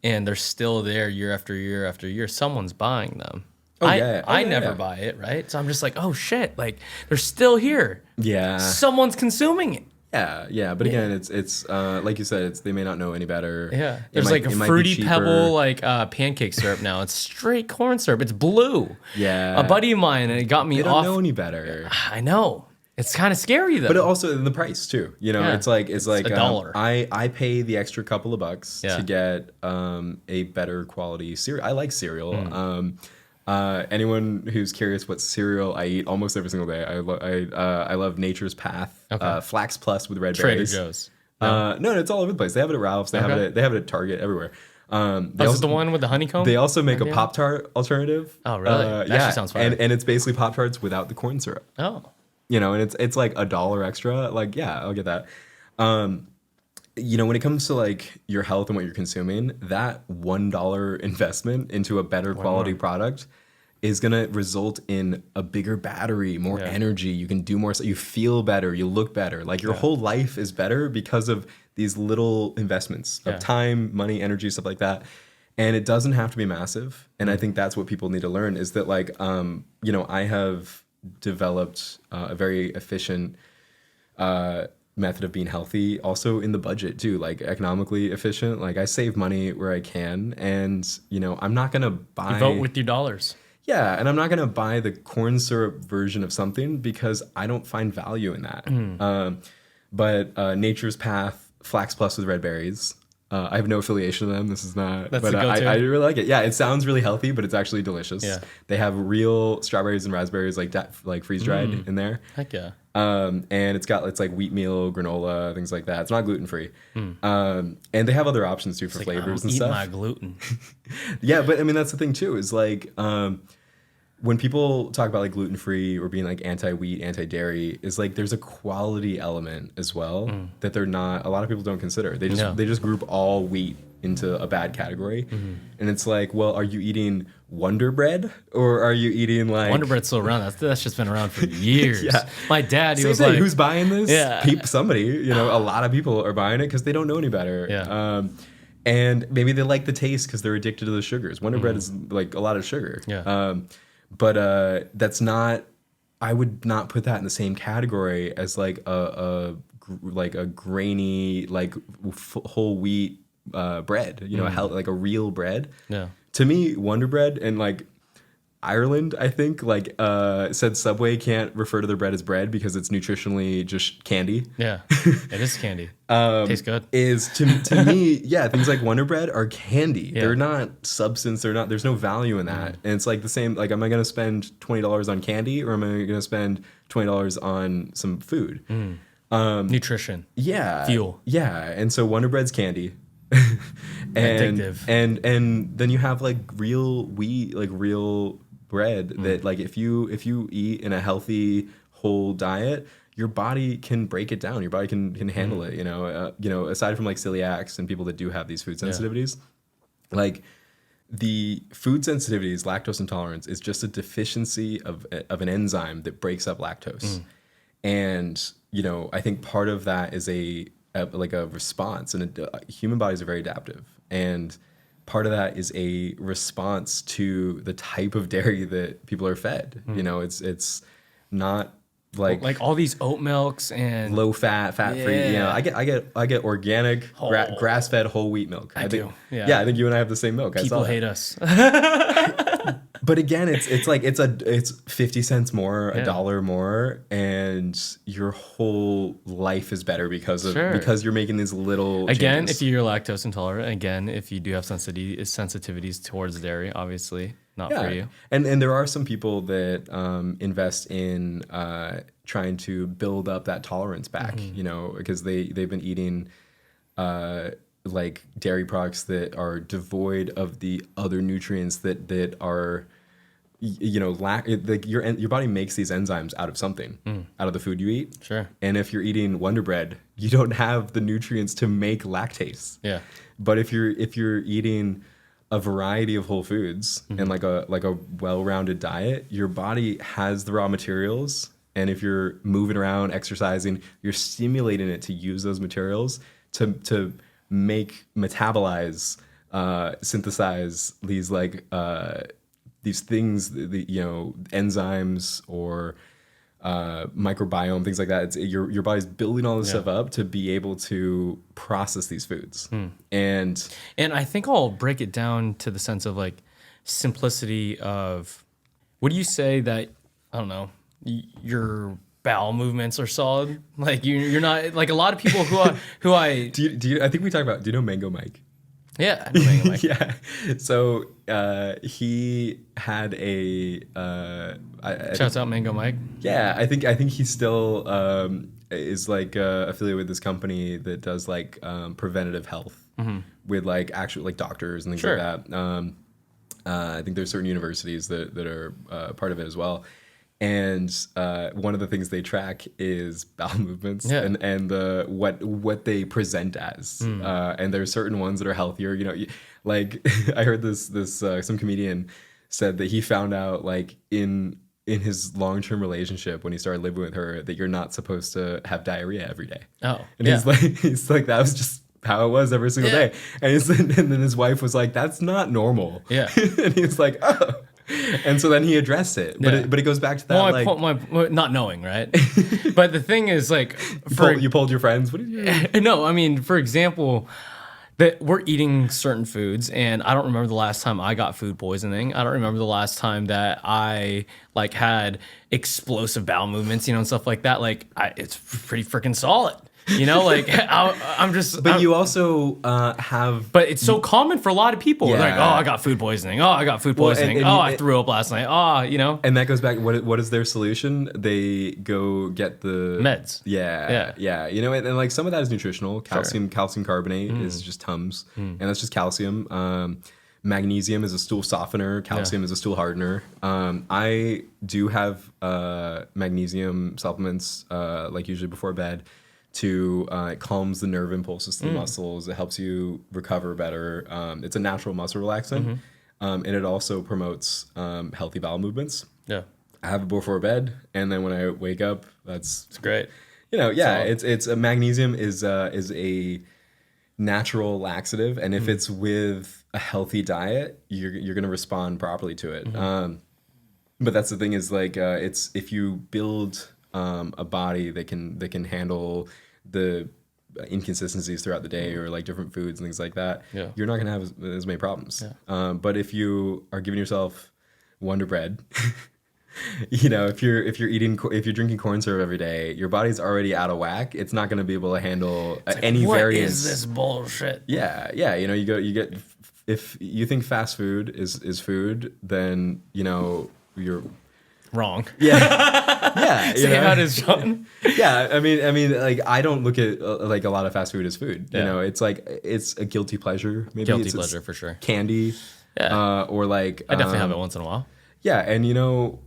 A: And they're still there year after year after year. Someone's buying them. I never buy it, right? So I'm just like, oh shit, like they're still here.
B: Yeah.
A: Someone's consuming it.
B: Yeah. But again, it's like you said, they may not know any better.
A: Yeah. There's like a Fruity Pebble like pancake syrup now. It's straight corn syrup. It's blue.
B: Yeah.
A: A buddy of mine, and it got me
B: off. They
A: don't
B: know any better.
A: I know. It's kind of scary though.
B: But also the price too. You know, it's like
A: $1.
B: I pay the extra couple of bucks to get a better quality cereal. I like cereal. Anyone who's curious what cereal I eat almost every single day, I love Nature's Path, Flax Plus with red berries.
A: Trader Joe's.
B: No, it's all over the place. They have it at Ralph's. They have it at Target, everywhere.
A: Is the one with the honeycomb?
B: They also make a Pop-Tart alternative.
A: Oh, really? That actually sounds fun.
B: And it's basically Pop-Tarts without the corn syrup.
A: Oh.
B: You know, and it's like $1 extra. Like, yeah, I'll get that. You know, when it comes to like your health and what you're consuming, that $1 investment into a better quality product is gonna result in a bigger battery, more energy. You can do more. So you feel better. You look better. Like your whole life is better because of these little investments of time, money, energy, stuff like that. And it doesn't have to be massive. And I think that's what people need to learn is that like, you know, I have developed a very efficient method of being healthy, also in the budget too, like economically efficient. Like I save money where I can, and you know, I'm not gonna buy.
A: You vote with your dollars.
B: Yeah, and I'm not gonna buy the corn syrup version of something because I don't find value in that. But Nature's Path, Flax Plus with red berries. I have no affiliation with them. This is not,
A: but
B: I really like it. Yeah, it sounds really healthy, but it's actually delicious. Yeah. They have real strawberries and raspberries like freeze dried in there.
A: Heck yeah.
B: And it's like wheatmeal, granola, things like that. It's not gluten free. And they have other options too for flavors and stuff.
A: My gluten.
B: Yeah, but I mean that's the thing too. Is like when people talk about like gluten free or being like anti-wheat, anti-dairy, is like there's a quality element as well that a lot of people don't consider. They just group all wheat into a bad category, and it's like, well, are you eating Wonder Bread or are you eating like
A: Wonder Bread's still around? That's just been around for years. My dad, he
B: Same
A: was
B: thing.
A: like,
B: who's buying this?
A: Yeah,
B: somebody. You know, a lot of people are buying it because they don't know any better.
A: Yeah.
B: And maybe they like the taste because they're addicted to the sugars. Wonder Bread is like a lot of sugar.
A: Yeah.
B: But that's not. I would not put that in the same category as like a grainy like whole wheat bread. You know, like a real bread.
A: Yeah.
B: To me, Wonder Bread and like Ireland, I think, like said Subway can't refer to their bread as bread because it's nutritionally just candy.
A: Yeah, it is candy. Tastes good.
B: Is to me, yeah, things like Wonder Bread are candy. Yeah. They're not substance. There's no value in that. And it's like the same. Like, am I going to spend $20 on candy or am I going to spend $20 on some food?
A: Nutrition.
B: Yeah.
A: Fuel.
B: Yeah, and so Wonder Bread's candy.
A: Addictive.
B: And then you have like real wheat, like real bread that like if you eat in a healthy whole diet, your body can break it down. Your body can handle it. You know, aside from like celiacs and people that do have these food sensitivities, like the food sensitivities, lactose intolerance is just a deficiency of an enzyme that breaks up lactose. And you know, I think part of that is a a response, and human bodies are very adaptive, and part of that is a response to the type of dairy that people are fed. You know, it's not like
A: all these oat milks and
B: low fat, fat free. You know, I get organic grass fed whole wheat milk. I think, yeah, I think you and I have the same milk.
A: People hate us.
B: But again, it's 50 cents more, $1 more, and your whole life is better because you're making these little
A: again
B: changes.
A: If you're lactose intolerant, again if you do have sensitivities towards dairy, obviously not for you.
B: And there are some people that invest in trying to build up that tolerance back, you know, because they've been eating like dairy products that are devoid of the other nutrients that are, you know, your body makes these enzymes out of something, out of the food you eat.
A: Sure.
B: And if you're eating Wonder Bread, you don't have the nutrients to make lactase.
A: Yeah.
B: But if you're eating a variety of whole foods and like a well-rounded diet, your body has the raw materials. And if you're moving around, exercising, you're stimulating it to use those materials to metabolize, synthesize these these things, you know, enzymes or microbiome, things like that. It's your body's building all this stuff up to be able to process these foods. And
A: I think I'll break it down to the sense of like simplicity of, would you say that, I don't know, your bowel movements are solid? Like you're not, like a lot of people who I
B: do you I think we talked about, do you know Mango Mike?
A: Yeah, I know Mango Mike.
B: Yeah. So he had a
A: shouts out Mango Mike.
B: Yeah, I think he still is like affiliated with this company that does like preventative health with like actual like doctors and things like that. I think there's certain universities that are part of it as well. And one of the things they track is bowel movements and what they present as. And there's certain ones that are healthier. You know, like I heard this some comedian said that he found out like in his long-term relationship when he started living with her that you're not supposed to have diarrhea every day.
A: Oh,
B: and he's like that was just how it was every single day. And then his wife was like, that's not normal. Yeah. And he's like, oh. And so then he addressed it, but it goes back to that.
A: My not knowing, right? But the thing is, like,
B: you pulled your friends. What did you?
A: No, I mean, for example, that we're eating certain foods, and I don't remember the last time I got food poisoning. I don't remember the last time that I like had explosive bowel movements, you know, and stuff like that. Like, it's pretty freaking solid. You know, like I'm just.
B: But you also have.
A: But it's so common for a lot of people. Yeah. They're like, oh, I got food poisoning. Oh, I got food poisoning. And I threw up last night. Oh, you know.
B: And that goes back. What is their solution? They go get the
A: meds.
B: Yeah. You know, and like some of that is nutritional. Calcium carbonate is just Tums, and that's just calcium. Magnesium is a stool softener. Calcium is a stool hardener. I do have magnesium supplements, like usually before bed. It calms the nerve impulses to the muscles. It helps you recover better. It's a natural muscle relaxant, and it also promotes healthy bowel movements. Yeah, I have it before bed, and then when I wake up, it's
A: great.
B: You know, it's a magnesium is a natural laxative, and if it's with a healthy diet, you're going to respond properly to it. But that's the thing is like it's if you build a body that can handle the inconsistencies throughout the day or like different foods and things like that, you're not going to have as many problems. But if you are giving yourself Wonder Bread, you know, if you're drinking corn syrup every day, your body's already out of whack. It's not going to be able to handle any variance.
A: What is this bullshit?
B: Yeah. You know, you get if you think fast food is food, then you know you're
A: wrong.
B: Yeah.
A: Say how it is, John.
B: Yeah, I mean, like I don't look at like a lot of fast food as food. You know, it's like it's a guilty pleasure. Maybe
A: guilty pleasure for sure.
B: Candy. Yeah. Or like
A: I definitely have it once in a while.
B: Yeah, and you know,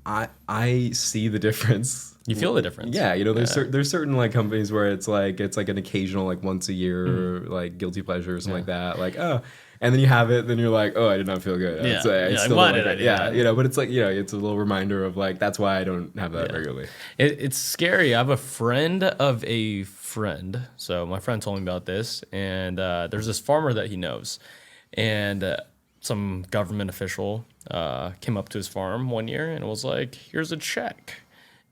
B: I see the difference
A: You feel the difference.
B: Yeah, there's certain like companies where it's like an occasional like once a year like guilty pleasure or something like that. Like, oh, and then you have it, then you're like, oh, I did not feel good.
A: Yeah.
B: I still
A: why
B: don't
A: did
B: like
A: I
B: it.
A: do
B: Yeah,
A: that?
B: but it's like, it's a little reminder of like, that's why I don't have that regularly.
A: It's scary. I have a friend of a friend. So my friend told me about this, and there's this farmer that he knows, and some government official came up to his farm one year and was like, here's a check,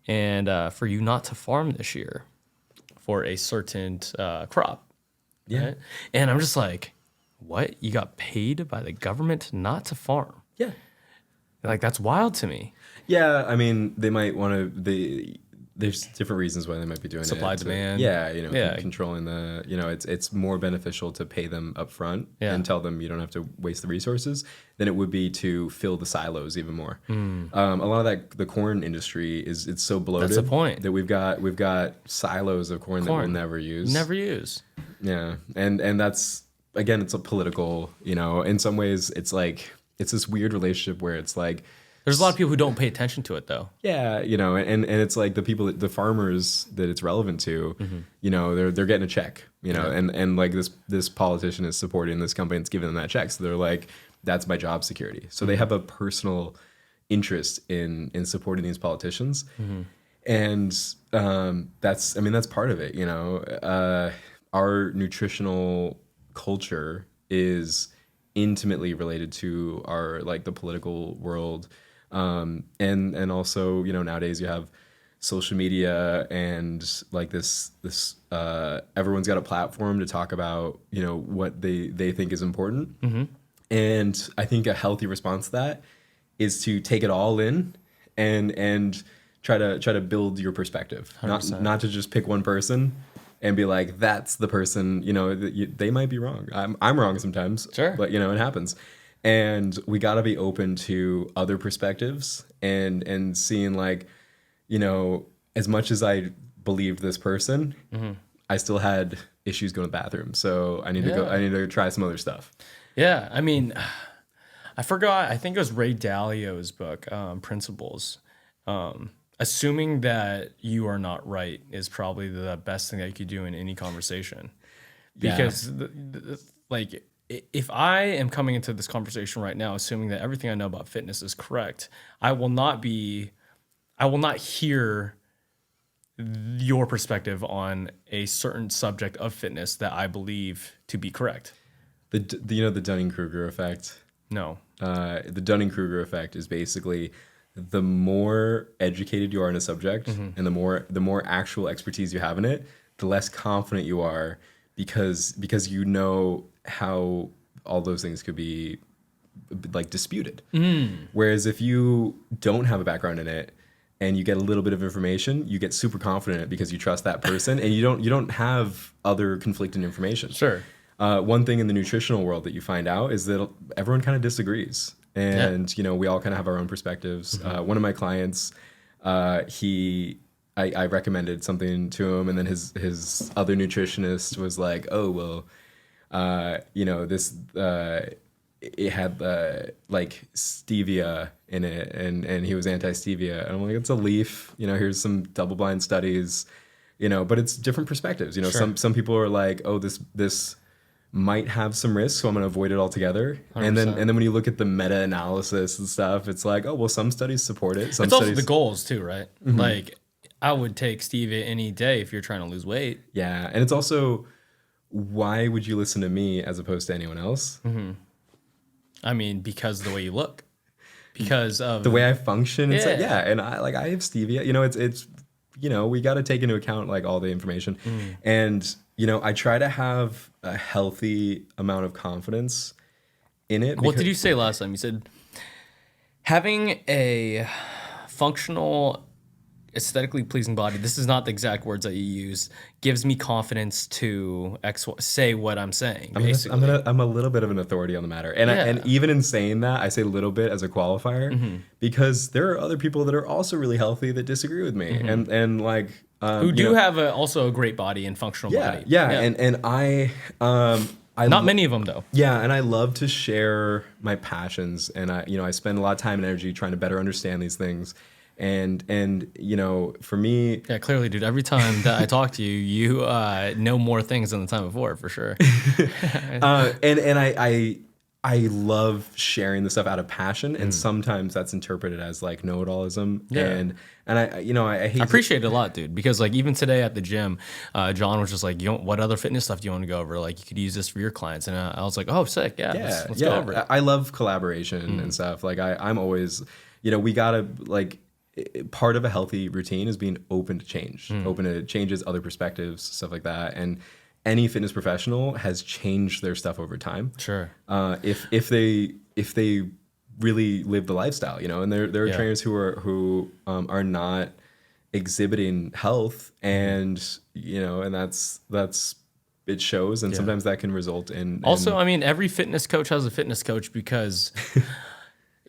A: and for you not to farm this year for a certain crop.
B: Yeah.
A: Right? And I'm just like, what? You got paid by the government not to farm?
B: Yeah.
A: Like, that's wild to me.
B: Yeah, I mean, they might want to. There's different reasons why they might be doing
A: Supply,
B: it.
A: demand.
B: Controlling the. It's more beneficial to pay them up front and tell them you don't have to waste the resources than it would be to fill the silos even more. A lot of the corn industry it's so bloated.
A: That's the point.
B: That we've got silos of corn that we'll never use.
A: Never use.
B: Yeah, and that's again, it's a political. In some ways, it's like it's this weird relationship where it's like.
A: There's a lot of people who don't pay attention to it, though.
B: Yeah, and it's like the farmers that it's relevant to, they're getting a check, and like this politician is supporting this company that's giving them that check, so they're like, that's my job security. So they have a personal interest in supporting these politicians, and that's part of it. Our nutritional culture is intimately related to our like the political world. And also, nowadays you have social media and like this everyone's got a platform to talk about, what they think is important. And I think a healthy response to that is to take it all in and try to build your perspective,
A: 100%.
B: not to just pick one person and be like, that's the person, they might be wrong. I'm wrong sometimes,
A: sure,
B: but it happens. And we got to be open to other perspectives and seeing like, as much as I believed this person, I still had issues going to the bathroom. So I need to try some other stuff.
A: Yeah. I mean, I forgot, I think it was Ray Dalio's book, Principles. Assuming that you are not right is probably the best thing that you could do in any conversation. Because like, if I am coming into this conversation right now, assuming that everything I know about fitness is correct, I will not hear your perspective on a certain subject of fitness that I believe to be correct.
B: The Dunning-Kruger Effect?
A: No.
B: The Dunning-Kruger Effect is basically the more educated you are in a subject and the more actual expertise you have in it, the less confident you are because you know how all those things could be like disputed. Whereas if you don't have a background in it and you get a little bit of information, you get super confident in it because you trust that person and you don't have other conflicting information.
A: Sure.
B: One thing in the nutritional world that you find out is that everyone kind of disagrees. And, we all kind of have our own perspectives. One of my clients, I recommended something to him and then his other nutritionist was like, oh, well, this, it had like stevia in it and he was anti-stevia. And I'm like, it's a leaf, here's some double-blind studies, but it's different perspectives.
A: Sure.
B: Some people are like, oh, this might have some risk, so I'm going to avoid it altogether.
A: 100%.
B: And then when you look at the meta-analysis and stuff, it's like, oh, well, some studies support it.
A: It's also the goals too, right? Like, I would take stevia any day if you're trying to lose weight.
B: Yeah, and it's also, why would you listen to me as opposed to anyone else?
A: I mean, because of the way you look, because of
B: the way I function. It's like, and I have stevia. It's we got to take into account like all the information, and I try to have a healthy amount of confidence in it.
A: What did you say last time? You said having a functional, aesthetically pleasing body, this is not the exact words that you use, gives me confidence to say what I'm saying. Basically,
B: I'm a little bit of an authority on the matter, and even in saying that, I say a little bit as a qualifier because there are other people that are also really healthy that disagree with me, and like
A: who do have also a great body and functional body.
B: And I
A: not many of them though.
B: Yeah, and I love to share my passions, and I spend a lot of time and energy trying to better understand these things. And you know, for me,
A: Yeah, clearly, dude. Every time that I talk to you, you know more things than the time before, for sure.
B: and I love sharing the stuff out of passion, and sometimes that's interpreted as like know-it-allism.
A: Yeah.
B: And I hate
A: I appreciate it a lot, dude, because like even today at the gym, John was just like, what other fitness stuff do you want to go over? Like, you could use this for your clients. And I was like, oh, sick. Yeah, let's go over it.
B: I love collaboration and stuff. Like I'm always, you know, we gotta like, part of a healthy routine is being open to change, open to changes, other perspectives, stuff like that. And any fitness professional has changed their stuff over time.
A: Sure.
B: If they really live the lifestyle, you know, and there are trainers who are not exhibiting health, and you know, and that's it shows, and sometimes that can result in.
A: Also, I mean, every fitness coach has a fitness coach because.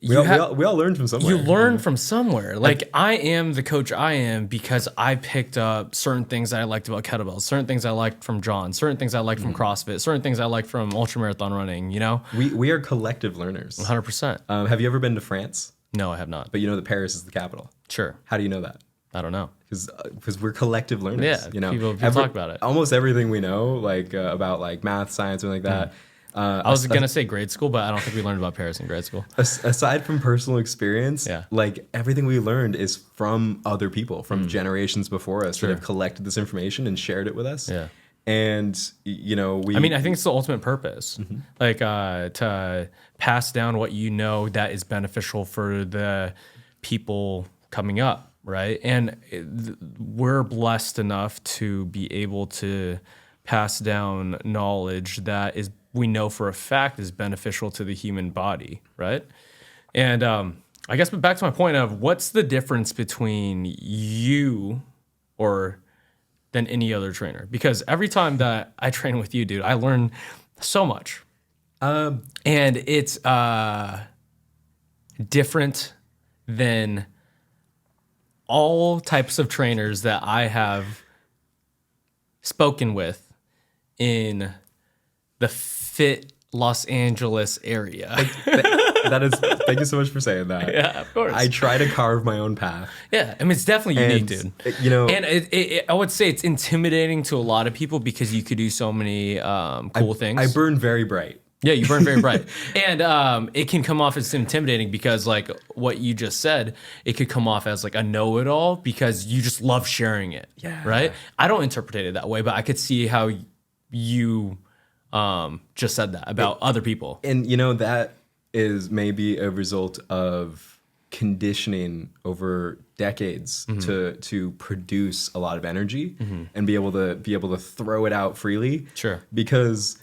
B: We all learn from somewhere.
A: You learn from somewhere. Like, I am the coach I am because I picked up certain things that I liked about kettlebells, certain things I liked from John, certain things I liked from CrossFit, certain things I liked from ultramarathon running, you know?
B: We are collective learners.
A: 100%.
B: Have you ever been to France?
A: No, I have not.
B: But you know that Paris is the capital.
A: Sure.
B: How do you know that?
A: I don't know.
B: Because we're collective learners.
A: Yeah,
B: you know,
A: people talk about it.
B: Almost everything we know, like about like math, science, or like that.
A: I was going to say grade school, but I don't think we learned about Paris in grade school.
B: Aside from personal experience, like everything we learned is from other people, from generations before us that have collected this information and shared it with us.
A: Yeah.
B: And, you know,
A: I mean, I think it's the ultimate purpose, like to pass down what you know that is beneficial for the people coming up, right? And we're blessed enough to be able to pass down knowledge that is we know for a fact is beneficial to the human body, right? And I guess, but back to my point of what's the difference between you than any other trainer? Because every time that I train with you, dude, I learn so much. And it's different than all types of trainers that I have spoken with in the fit Los Angeles area.
B: Thank you so much for saying that.
A: Yeah, of course.
B: I try to carve my own path.
A: Yeah, I mean, it's definitely unique, dude.
B: You know,
A: and I would say it's intimidating to a lot of people because you could do so many cool things.
B: I burn very bright.
A: Yeah, you burn very bright. And it can come off as intimidating because, like what you just said, it could come off as like a know-it-all because you just love sharing it.
B: Yeah.
A: Right? I don't interpret it that way, but I could see how you just said that about other people.
B: And, you know, that is maybe a result of conditioning over decades to produce a lot of energy and be able to throw it out freely.
A: Sure.
B: Because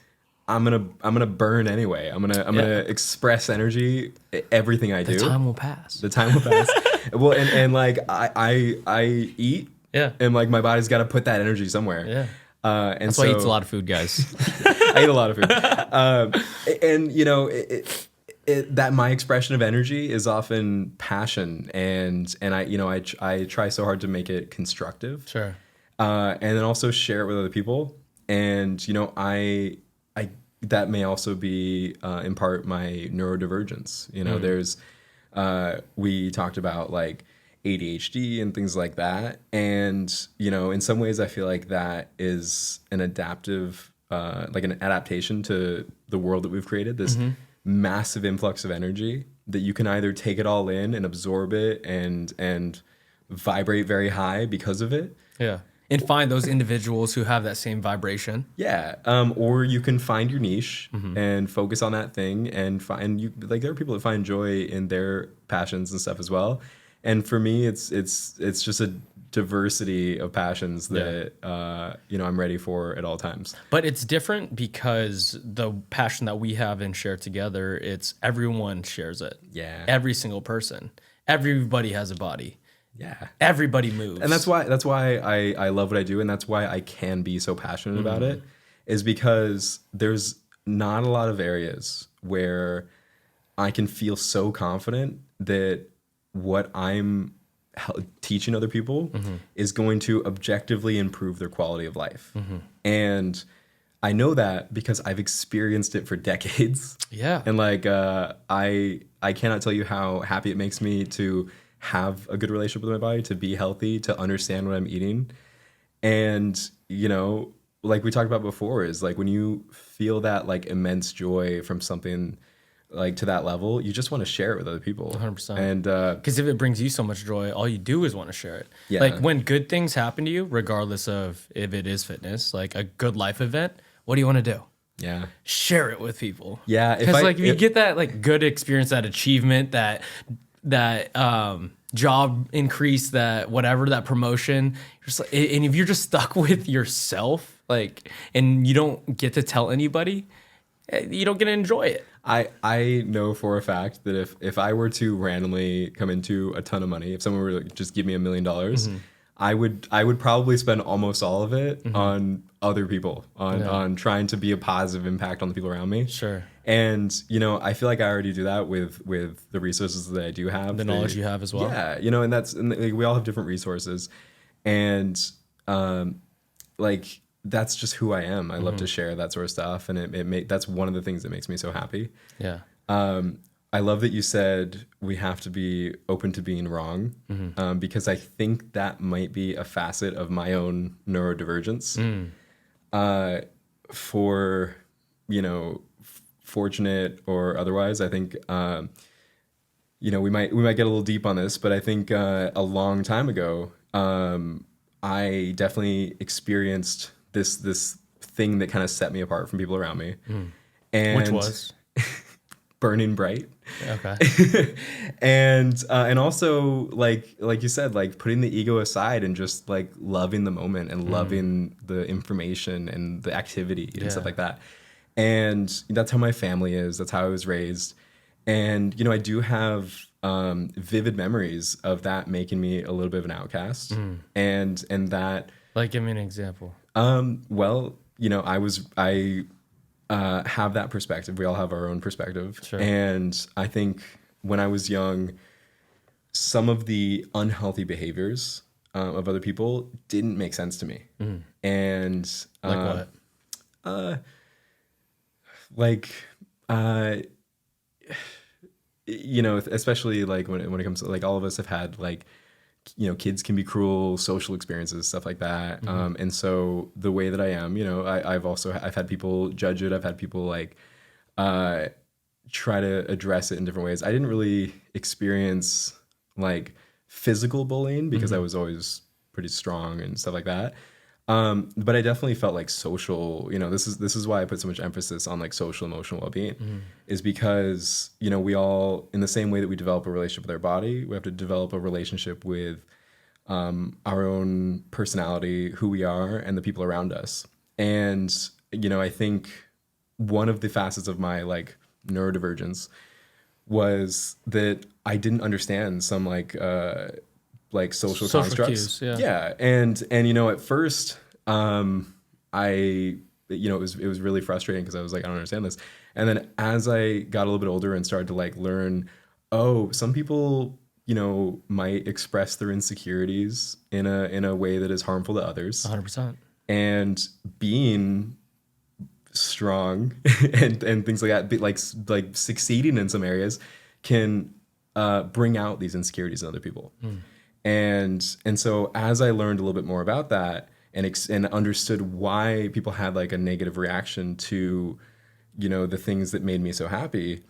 B: I'm gonna burn anyway. I'm gonna express energy. Everything I do.
A: The time will pass.
B: Well, and like I eat.
A: Yeah.
B: And like my body's got to put that energy somewhere.
A: Yeah.
B: And
A: that's why he eats a lot of food, guys.
B: I eat a lot of food. And you know, that my expression of energy is often passion, and I try so hard to make it constructive.
A: Sure.
B: And then also share it with other people. And you know, I that may also be in part my neurodivergence. You know, there's we talked about like ADHD and things like that, and you know, in some ways I feel like that is an adaptive like an adaptation to the world that we've created, this massive influx of energy that you can either take it all in and absorb it and vibrate very high because of it.
A: Yeah. And find those individuals who have that same vibration.
B: Yeah. Or you can find your niche and focus on that thing and find you like there are people that find joy in their passions and stuff as well. And for me, it's just a diversity of passions that you know, I'm ready for at all times.
A: But it's different because the passion that we have and share together, it's everyone shares it.
B: Yeah.
A: Every single person. Everybody has a body.
B: Yeah.
A: Everybody moves.
B: And that's why I love what I do, and that's why I can be so passionate about it, is because there's not a lot of areas where I can feel so confident that what I'm teaching other people is going to objectively improve their quality of life. And I know that because I've experienced it for decades.
A: Yeah.
B: And like I cannot tell you how happy it makes me to have a good relationship with my body, to be healthy, to understand what I'm eating. And, you know, like we talked about before, is like when you feel that like immense joy from something like to that level, you just want to share it with other people.
A: 100%.
B: And
A: because if it brings you so much joy, all you do is want to share it.
B: Yeah.
A: Like when good things happen to you, regardless of if it is fitness, like a good life event, what do you want to do?
B: yeah,
A: Share it with people.
B: Yeah,
A: Because like if you get that like good experience, that achievement, that job increase, that whatever, that promotion, you're just like, and if you're just stuck with yourself, like, and you don't get to tell anybody, you don't get to enjoy it.
B: I know for a fact that if I were to randomly come into a ton of money, if someone were to just give me $1 million, I would probably spend almost all of it on other people, on trying to be a positive impact on the people around me.
A: Sure.
B: And, you know, I feel like I already do that with the resources that I do have.
A: The knowledge you have as well.
B: Yeah, you know, and we all have different resources. And, like, that's just who I am. I love to share that sort of stuff. And that's one of the things that makes me so happy.
A: Yeah.
B: I love that you said we have to be open to being wrong, because I think that might be a facet of my own neurodivergence. For, you know, fortunate or otherwise, I think, you know, we might get a little deep on this, but I think a long time ago, I definitely experienced this thing that kind of set me apart from people around me. And
A: Which was?
B: Burning bright.
A: Okay.
B: And also like you said, like putting the ego aside and just like loving the moment and loving the information and the activity and stuff like that. And that's how my family is. That's how I was raised. And, you know, I do have vivid memories of that making me a little bit of an outcast. And that,
A: like, give me an example.
B: well, you know, I have that perspective. We all have our own perspective.
A: Sure.
B: And I think when I was young, some of the unhealthy behaviors of other people didn't make sense to me. And
A: Like what?
B: You know, especially like when it comes to like all of us have had like, you know, kids can be cruel, social experiences, stuff like that. And so the way that I am, you know, I've had people judge it. I've had people like try to address it in different ways. I didn't really experience like physical bullying because I was always pretty strong and stuff like that. But I definitely felt like social, you know, this is why I put so much emphasis on like social emotional well-being, is because, you know, we all, in the same way that we develop a relationship with our body, we have to develop a relationship with our own personality, who we are, and the people around us. And, you know, I think one of the facets of my like neurodivergence was that I didn't understand some like social constructs.
A: Cues,
B: yeah. And you know, at first, I, you know, it was really frustrating because I was like, I don't understand this. And then as I got a little bit older and started to like learn, oh, some people, you know, might express their insecurities in a way that is harmful to others.
A: 100%.
B: And being strong and things like that, like succeeding in some areas can bring out these insecurities in other people. And so as I learned a little bit more about that and understood why people had like a negative reaction to, you know, the things that made me so happy,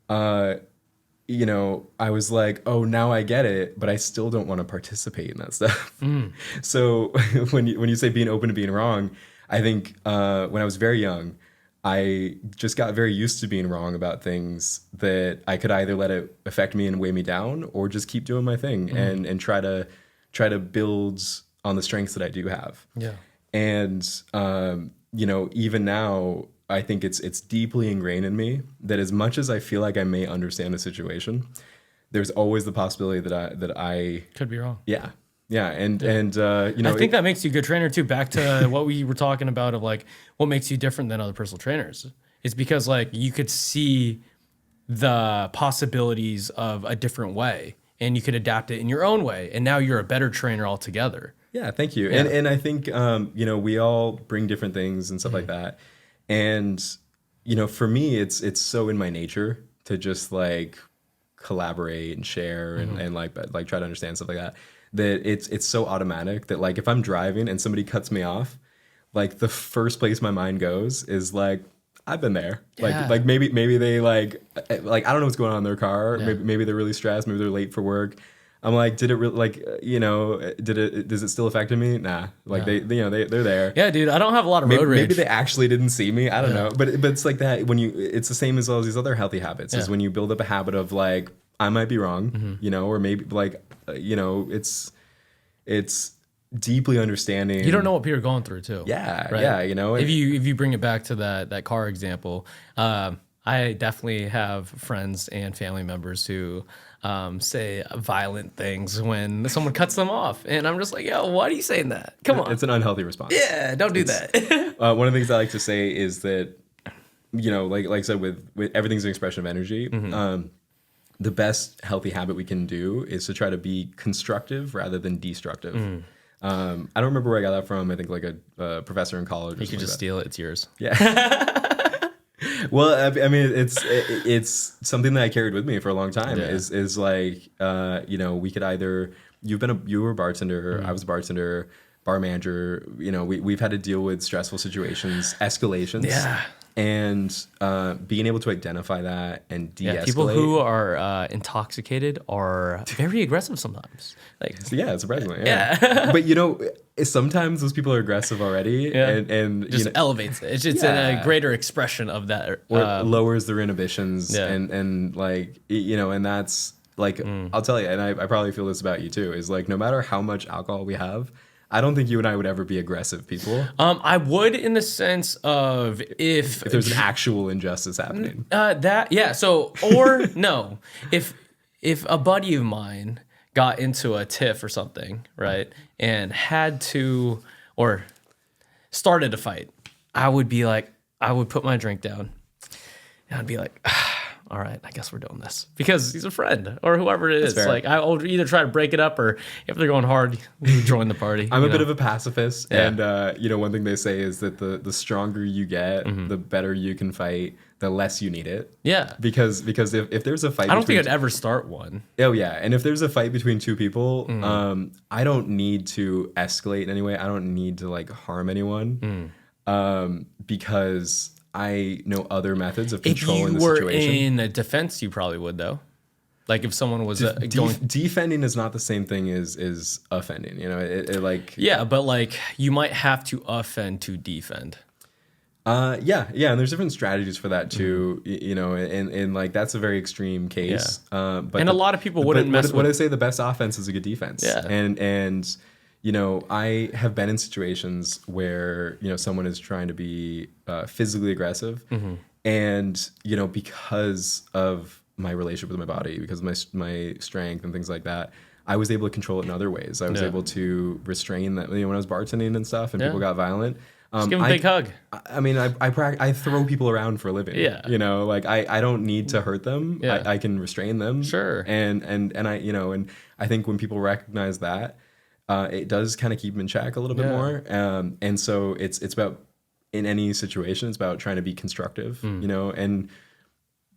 B: you know, I was like, oh, now I get it, but I still don't want to participate in that stuff. So when you say being open to being wrong, I think when I was very young, I just got very used to being wrong about things that I could either let it affect me and weigh me down or just keep doing my thing and try to build on the strengths that I do have.
A: Yeah.
B: And, you know, even now, I think it's deeply ingrained in me that as much as I feel like I may understand a situation, there's always the possibility that I
A: could be wrong.
B: Yeah. Yeah, and you know,
A: I think that makes you a good trainer too. Back to what we were talking about of like what makes you different than other personal trainers. It's because like you could see the possibilities of a different way, and you could adapt it in your own way, and now you're a better trainer altogether.
B: Yeah, thank you. Yeah. And I think you know, we all bring different things and stuff like that, and you know, for me, it's so in my nature to just like collaborate and share and like try to understand stuff like that, that it's so automatic that like if I'm driving and somebody cuts me off, like the first place my mind goes is like, I've been there. Like maybe they like I don't know what's going on in their car. Maybe they're really stressed. Maybe they're late for work. I'm like, did it really, like, does it still affect me? Nah. Like they're there.
A: Yeah, dude, I don't have a lot of road rage.
B: Maybe they actually didn't see me. I don't know. But it's like that when it's the same as all these other healthy habits is when you build up a habit of like, I might be wrong, or maybe like, it's deeply understanding.
A: You don't know what people are going through too.
B: Yeah.
A: Right?
B: Yeah.
A: If you bring it back to that car example, I definitely have friends and family members who say violent things when someone cuts them off. And I'm just like, yo, why are you saying that? Come on.
B: It's an unhealthy response.
A: Yeah, don't do that.
B: One of the things I like to say is that, like I said, with everything's an expression of energy. The best healthy habit we can do is to try to be constructive rather than destructive. I don't remember where I got that from. I think like a professor in college.
A: You could just steal it. It's yours.
B: Yeah. Well, I mean, it's something that I carried with me for a long time.
A: Yeah.
B: Is like, we could either you were a bartender, I was a bartender, bar manager. We've had to deal with stressful situations, escalations. Yeah. And being able to identify that and de-escalate. Yeah,
A: people who are intoxicated are very aggressive sometimes.
B: Surprisingly. Yeah. But sometimes those people are aggressive already, and
A: just elevates it. It's just a greater expression of that,
B: or lowers their inhibitions, and like and that's like I'll tell you, and I probably feel this about you too. Is like no matter how much alcohol we have, I don't think you and I would ever be aggressive people.
A: I would in the sense of if
B: there's an actual injustice happening.
A: So or no, if a buddy of mine got into a tiff or something, right, and had to or started a fight, I would put my drink down, and I'd be like, all right, I guess we're doing this because he's a friend or whoever it is. Like I'll either try to break it up or if they're going hard, join the party.
B: I'm a bit of a pacifist, and one thing they say is that the stronger you get, the better you can fight, the less you need it. Yeah, because if there's a fight,
A: I don't think I'd ever start one.
B: Oh yeah, and if there's a fight between two people, I don't need to escalate in any way. I don't need to like harm anyone, because I know other methods of controlling the situation.
A: If you were in a defense, you probably would, though. Like if someone was
B: defending is not the same thing as offending.
A: Yeah, but like you might have to offend to defend.
B: And there's different strategies for that too. And like that's a very extreme case.
A: Yeah. But a lot of people wouldn't mess with.
B: What I say, the best offense is a good defense. Yeah, and I have been in situations where, someone is trying to be physically aggressive, and, because of my relationship with my body, because of my strength and things like that, I was able to control it in other ways. I was able to restrain that. When I was bartending and stuff and people got violent,
A: just give them a big hug.
B: I mean, I throw people around for a living. Yeah. Like I don't need to hurt them. Yeah. I can restrain them. Sure. And I, and I think when people recognize that, it does kind of keep them in check a little bit more. And so it's about, in any situation, it's about trying to be constructive, and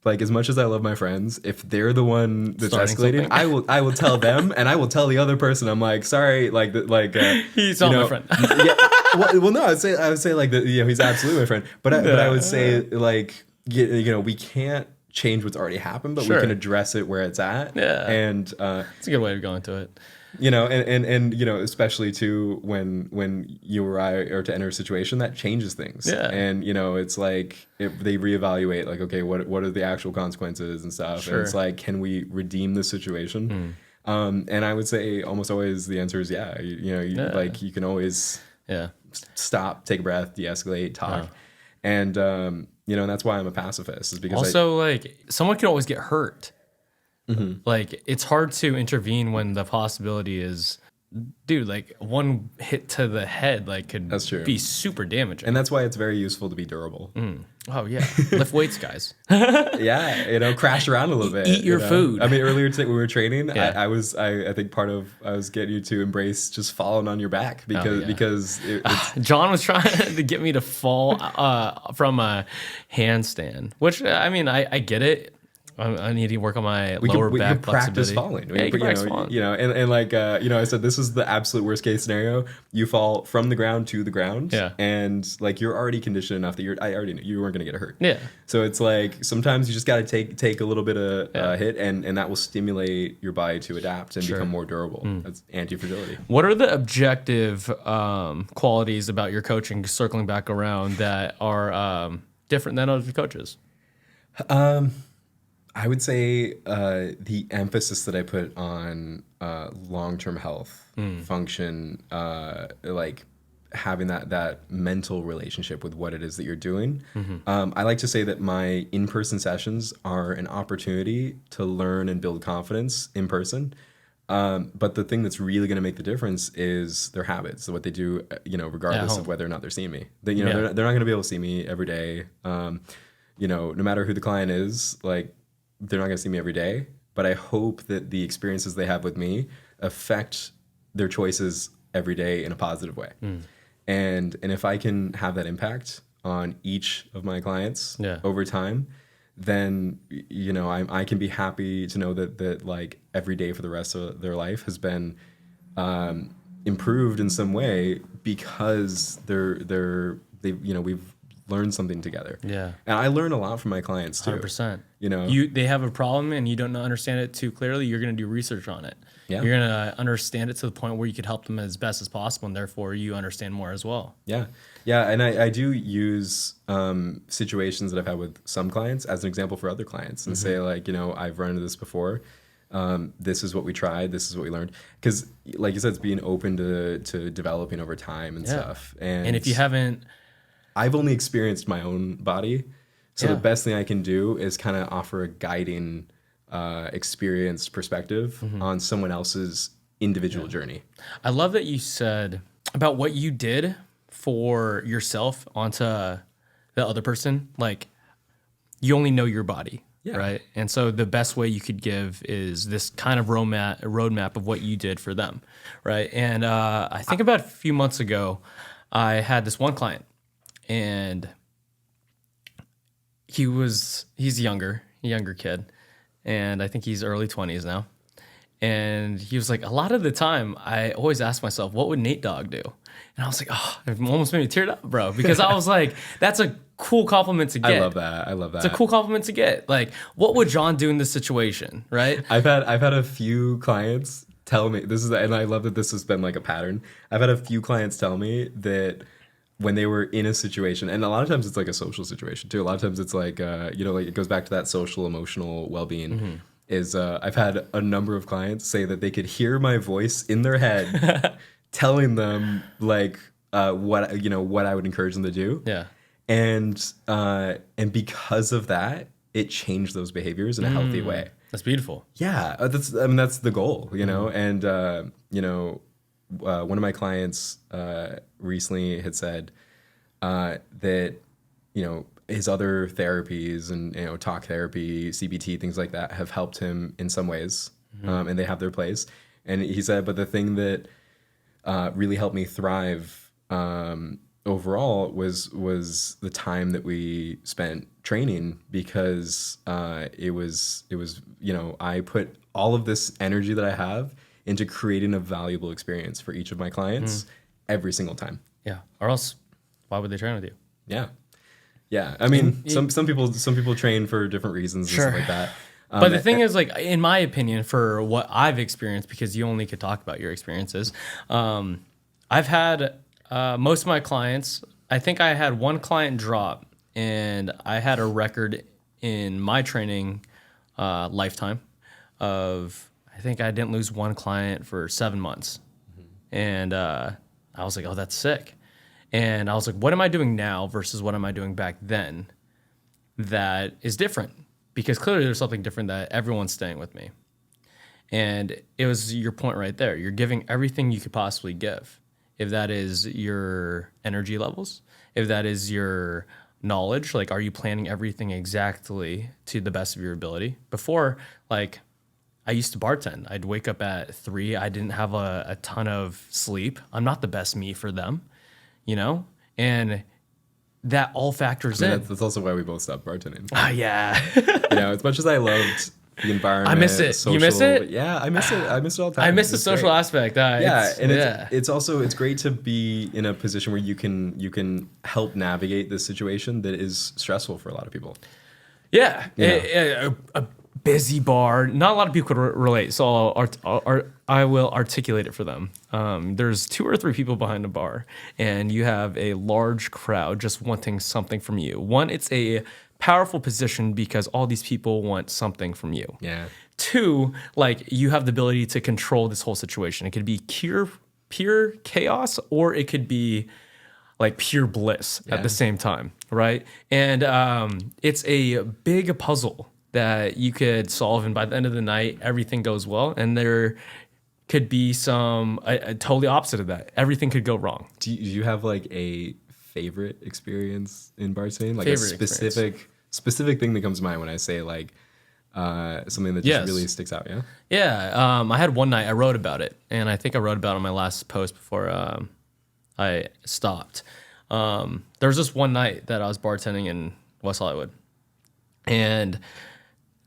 B: like as much as I love my friends, if they're the one that's escalating, I will tell them, and I will tell the other person, I'm like, sorry,
A: he's not my friend.
B: Well, no, I would say like that, he's absolutely my friend, but I would say like, we can't change what's already happened, but we can address it where it's at. Yeah. And
A: it's a good way of going to it.
B: And especially too when you or I are to enter a situation that changes things. Yeah. And it's like if they reevaluate, like, okay, what are the actual consequences and stuff. Sure. And it's like, can we redeem the situation? And I would say almost always the answer is yeah. Like you can always stop, take a breath, de-escalate, talk. And and that's why I'm a pacifist, is because
A: also like someone can always get hurt. Like it's hard to intervene when the possibility is, dude, like one hit to the head like could be super damaging.
B: And that's why it's very useful to be durable.
A: Oh yeah, lift weights, guys.
B: Yeah, crash around a little bit.
A: Eat your food.
B: I mean, earlier today when we were training, I think part of I was getting you to embrace just falling on your back because
A: John was trying to get me to fall from a handstand, which I mean I get it. I need to work on my lower
B: we
A: back
B: can practice
A: flexibility.
B: falling.
A: Yeah, you can practice falling.
B: And like I said, this is the absolute worst case scenario. You fall from the ground to the ground, and like you're already conditioned enough that I already knew you weren't gonna get hurt.
A: Yeah.
B: So it's like sometimes you just got to take a little bit of hit, and that will stimulate your body to adapt and become more durable. That's anti-fragility.
A: What are the objective qualities about your coaching, circling back around, that are different than other coaches?
B: I would say the emphasis that I put on long-term health, function, like having that mental relationship with what it is that you're doing. I like to say that my in-person sessions are an opportunity to learn and build confidence in person. But the thing that's really going to make the difference is their habits, what they do, regardless of whether or not they're seeing me. They're not going to be able to see me every day. No matter who the client is, like, they're not going to see me every day, but I hope that the experiences they have with me affect their choices every day in a positive way. And if I can have that impact on each of my clients over time, then I can be happy to know that like every day for the rest of their life has been improved in some way because we've learn something together. Yeah. And I learn a lot from my clients too.
A: 100%. They have a problem and you don't understand it too clearly, you're going to do research on it. Yeah. You're going to understand it to the point where you could help them as best as possible, and therefore you understand more as well.
B: Yeah. Yeah. And I do use situations that I've had with some clients as an example for other clients and say, like, I've run into this before. This is what we tried. This is what we learned. Because like you said, it's being open to developing over time and stuff.
A: And if you haven't...
B: I've only experienced my own body. So the best thing I can do is kind of offer a guiding, experienced perspective on someone else's individual journey.
A: I love that you said about what you did for yourself onto the other person. Like, you only know your body, right? And so the best way you could give is this kind of roadmap of what you did for them, right? And I think about a few months ago, I had this one client. And he's a younger kid, and I think he's early 20s now. And he was like, a lot of the time, I always ask myself, what would Nate Dogg do? And I was like, oh, it almost made me tear up, bro, because I was like, that's a cool compliment to get.
B: I love that.
A: It's a cool compliment to get. Like, what would John do in this situation, right?
B: I've had a few clients tell me and I love that this has been like a pattern. I've had a few clients tell me that when they were in a situation, and a lot of times it's like a social situation too. A lot of times it's like, like it goes back to that social, emotional well-being. I've had a number of clients say that they could hear my voice in their head telling them like what I would encourage them to do. Yeah. And because of that, it changed those behaviors in a healthy way.
A: That's beautiful.
B: Yeah. That's the goal, and one of my clients recently had said that his other therapies and talk therapy, CBT, things like that have helped him in some ways, and they have their place. And he said, but the thing that really helped me thrive overall was the time that we spent training, because it was I put all of this energy that I have into creating a valuable experience for each of my clients every single time.
A: Yeah. Or else, why would they train with you?
B: Yeah. Yeah. I mean, some people train for different reasons and stuff like that.
A: But the thing is, like, in my opinion, for what I've experienced, because you only could talk about your experiences, I've had most of my clients, I think I had one client drop, and I had a record in my training lifetime of, I think I didn't lose one client for 7 months. And I was like, oh, that's sick. And I was like, what am I doing now versus what am I doing back then that is different? Because clearly there's something different that everyone's staying with me. And it was your point right there. You're giving everything you could possibly give. If that is your energy levels, if that is your knowledge, like, are you planning everything exactly to the best of your ability? Before, like, I used to bartend. I'd wake up at 3. I didn't have a ton of sleep. I'm not the best me for them, And that all factors in.
B: That's also why we both stopped bartending.
A: Yeah.
B: As much as I loved the environment,
A: I miss it. You miss it?
B: Yeah, I miss it. I miss it all the time.
A: I miss the social aspect.
B: It's great to be in a position where you can help navigate this situation that is stressful for a lot of people.
A: Yeah. A busy bar. Not a lot of people could relate, so I will articulate it for them. There's 2 or 3 people behind a bar, and you have a large crowd just wanting something from you. One, it's a powerful position because all these people want something from you.
B: Yeah.
A: 2, like you have the ability to control this whole situation. It could be pure chaos, or it could be like pure bliss at the same time, right? And it's a big puzzle that you could solve, and by the end of the night, everything goes well. And there could be some totally opposite of that. Everything could go wrong.
B: Do you have like a favorite experience in bartending? Like a specific thing that comes to mind when I say like something that just really sticks out? Yeah.
A: Yeah. I had one night I wrote about it, and I think I wrote about it on my last post before I stopped. There was this one night that I was bartending in West Hollywood, and